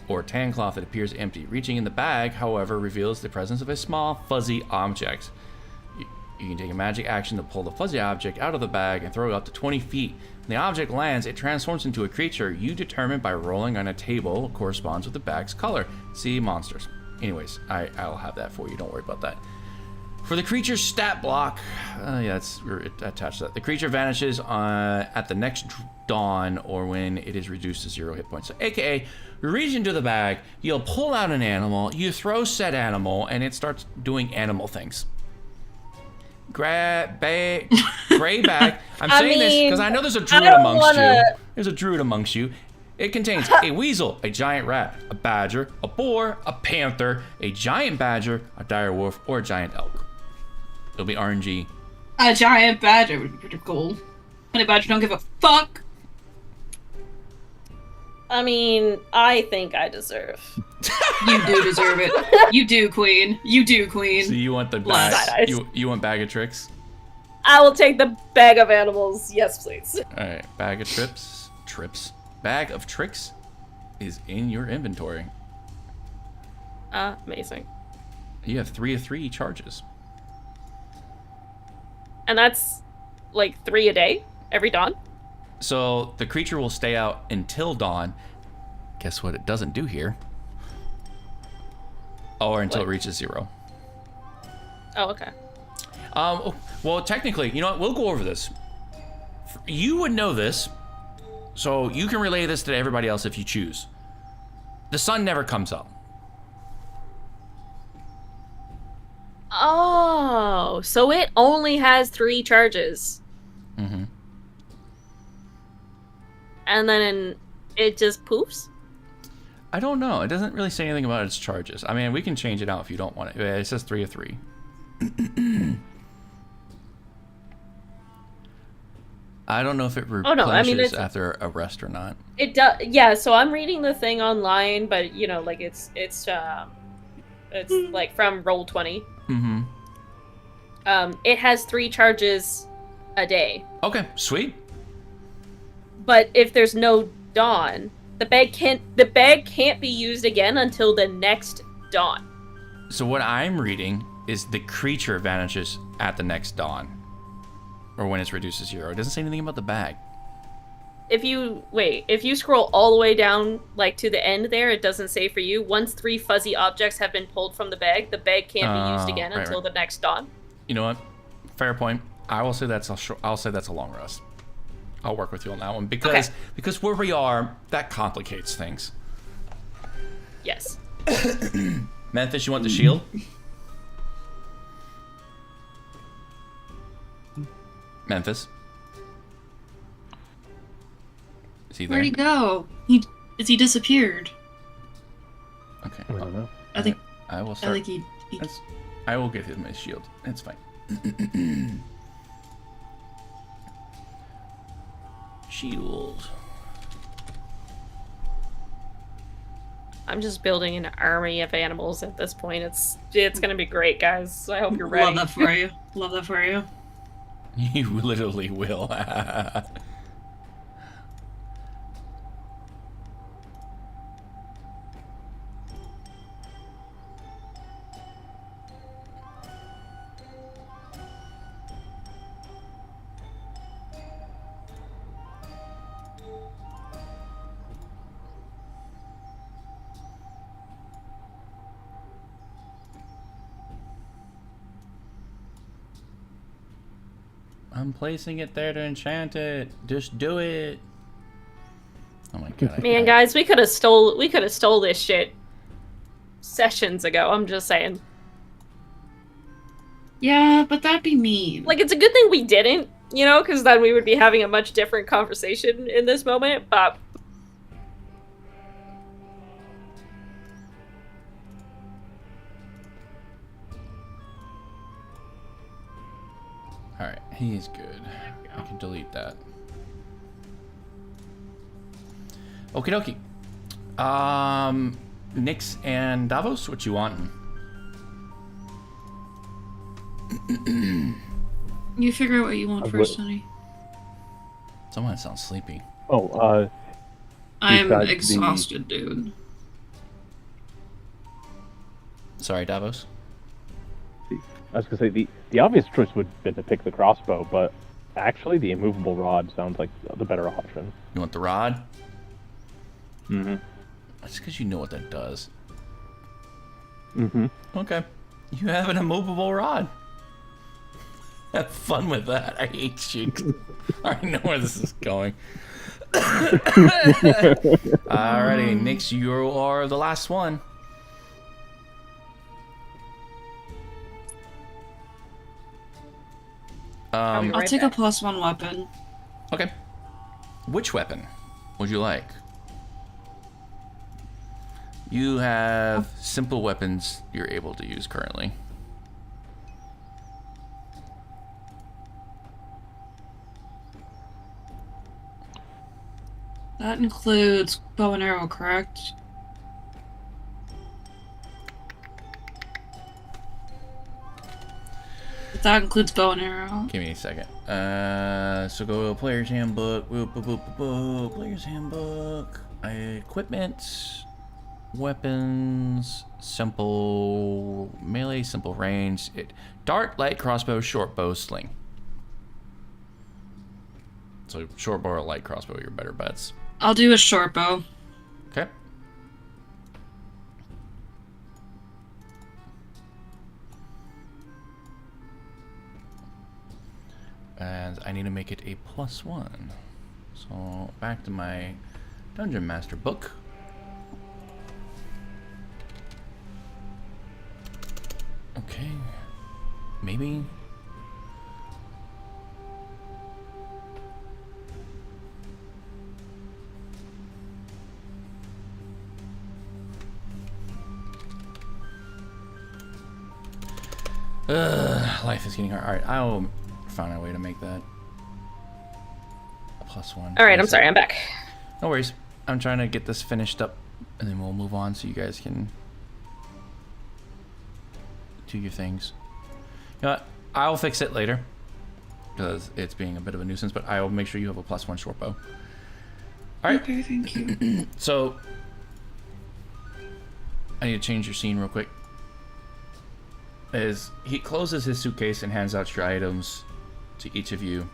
or tan cloth that appears empty. Reaching in the bag, however, reveals the presence of a small, fuzzy object. You can take a magic action to pull the fuzzy object out of the bag and throw it up to 20 feet. When the object lands, it transforms into a creature you determine by rolling on a table that corresponds with the bag's color. See monsters. Anyways, I'll have that for you. Don't worry about that. For the creature's stat block, we're attached to that. The creature vanishes at the next dawn or when it is reduced to 0 hit points. So, AKA, you reach into the bag, you'll pull out an animal, you throw said animal, and it starts doing animal things. Gray bag. I'm saying this because I know there's a druid amongst you. There's a druid amongst you. It contains a weasel, a giant rat, a badger, a boar, a panther, a giant badger, a dire wolf, or a giant elk. It'll be RNG. A giant badger would be pretty cool. Honey badger don't give a fuck. I mean, I think I deserve. You do deserve it. You do, queen. You do, queen. So you want the Bless. bag? You want bag of tricks? I will take the bag of animals. Yes, please. All right, bag of trips. Bag of tricks is in your inventory. Amazing. You have 3 of 3 charges. And that's like 3 a day every dawn. So the creature will stay out until dawn. Guess what it doesn't do here? Or until it reaches 0. Oh, okay. Well, technically, you know what? We'll go over this. You would know this, so you can relay this to everybody else if you choose. The sun never comes up. Oh, so it only has 3 charges. Mm-hmm. And then it just poofs? I don't know. It doesn't really say anything about its charges. I mean, we can change it out if you don't want it. It says 3 of 3. I don't know if it replenishes after a rest or not. It does. Yeah. So I'm reading the thing online, but you know, like it's like from Roll20. Mm-hmm. It has 3 charges a day. Okay, sweet. But if there's no dawn, the bag can't be used again until the next dawn. So what I'm reading is the creature vanishes at the next dawn, or when it's reduced to 0. It doesn't say anything about the bag. If you scroll all the way down, like to the end there, it doesn't say for you. Once 3 fuzzy objects have been pulled from the bag can't be used again until the next dawn. You know what? Fair point. I'll say that's a long rest. I'll work with you on that one because where we are, that complicates things. Yes. Memphis, you want the shield? Memphis. Is he there? Where'd he go? Is he disappeared? Okay. I don't know. I think I will start. I think he I will give him his shield. It's fine. Shield. I'm just building an army of animals at this point. It's gonna be great, guys. I hope you're ready. Love that for you. Love that for you. You literally will. I'm placing it there to enchant it. Just do it. Oh my god. Man, guys, we could have stole this shit sessions ago. I'm just saying. Yeah, but that'd be mean. Like, it's a good thing we didn't, you know, because then we would be having a much different conversation in this moment, but... Alright, he's good. I can delete that. Okie dokie. Nyx and Davos, what you want? You figure out what you want first, honey. Someone sounds sleepy. I'm exhausted, dude. Sorry, Davos? I was gonna say the obvious choice would have been to pick the crossbow, but actually the immovable rod sounds like the better option. You want the rod? Mm-hmm. That's because you know what that does. Mm-hmm. Okay. You have an immovable rod. Have fun with that. I hate you. I already know where this is going. Alrighty, Nix, you are the last one. I'll I'll take a +1 weapon. Okay. Which weapon would you like? You have simple weapons you're able to use currently. That includes bow and arrow, correct? That includes bow and arrow. Give me a second. So go to Player's Handbook. Boop, boop, boop, boop, boop. Player's Handbook. Equipment. Weapons. Simple melee, simple range. Dart, light crossbow, short bow, sling. So short bow or light crossbow are your better bets. I'll do a short bow. Okay. And I need to make it a +1. So back to my Dungeon Master book. Okay. Maybe. Life is getting hard. Alright, I'll find a way to make that a +1. All right, I'm sorry, I'm back. No worries. I'm trying to get this finished up, and then we'll move on so you guys can do your things. You know what? I'll fix it later because it's being a bit of a nuisance, but I will make sure you have a +1 short bow. All right. Okay, thank you. So I need to change your scene real quick. As he closes his suitcase and hands out your items to each of you,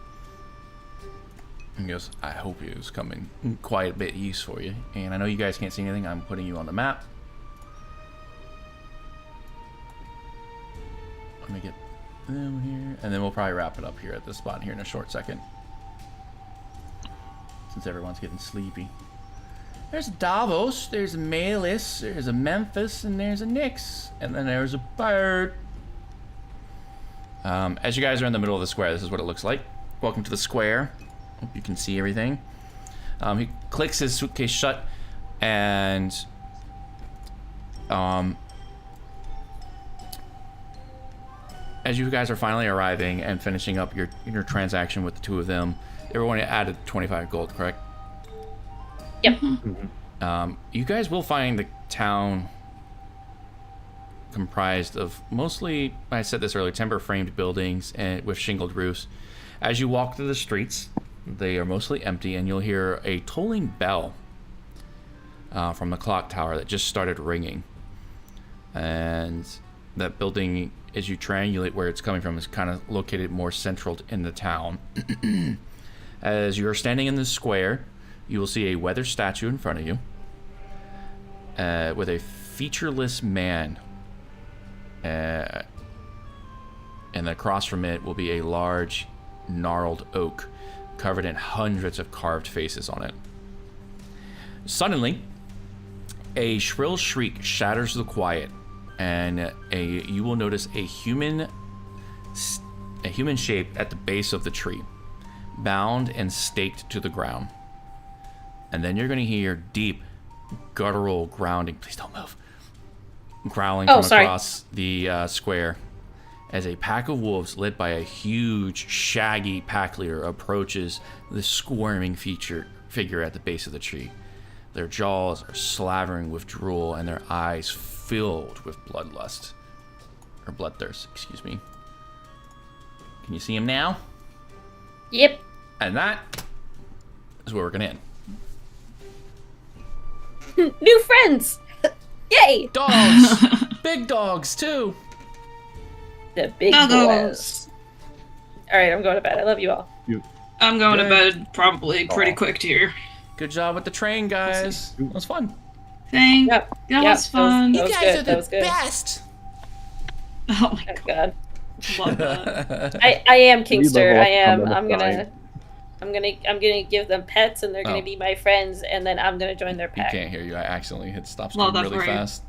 and goes, I hope it was coming quite a bit of use for you. And I know you guys can't see anything. I'm putting you on the map. Let me get them here. And then we'll probably wrap it up here at this spot here in a short second, since everyone's getting sleepy. There's a Davos, there's a Malus, there's a Memphis, and there's a Nyx. And then there's a bird. As you guys are in the middle of the square, this is what it looks like. Welcome to the square. Hope you can see everything. He clicks his suitcase shut, and as you guys are finally arriving and finishing up your transaction with the two of them, everyone added 25 gold, correct? Yep. You guys will find the town comprised of mostly, I said this earlier, timber framed buildings and with shingled roofs. As you walk through the streets, they are mostly empty, and you'll hear a tolling bell from the clock tower that just started ringing. And that building, as you triangulate where it's coming from, is kind of located more central in the town. As you're standing in the square, you will see a weather statue in front of you with a featureless man. And across from it will be a large, gnarled oak covered in hundreds of carved faces on it. Suddenly, a shrill shriek shatters the quiet, and you will notice a human shape at the base of the tree, bound and staked to the ground. And then you're going to hear deep, guttural growling. Please don't move. Growling from across the square as a pack of wolves led by a huge, shaggy pack leader approaches the squirming figure at the base of the tree. Their jaws are slavering with drool and their eyes filled with bloodlust. Or bloodthirst, excuse me. Can you see him now? Yep. And that is where we're going to end. New friends! Yay! Dogs! Big dogs, too! The big boys. Alright, I'm going to bed. I love you all. I'm going to bed probably pretty quick here. Good job with the train, guys. It was fun. Thanks. Yep. That was fun. You That was guys good. are That was the good. best. Oh my Oh, god. God. Love that. I am Kingster. level I am. up on the I'm gonna give them pets, and they're Oh. gonna be my friends, and then I'm gonna join their He pack. can't hear you. I accidentally hit stop Well, screen that's really right. fast.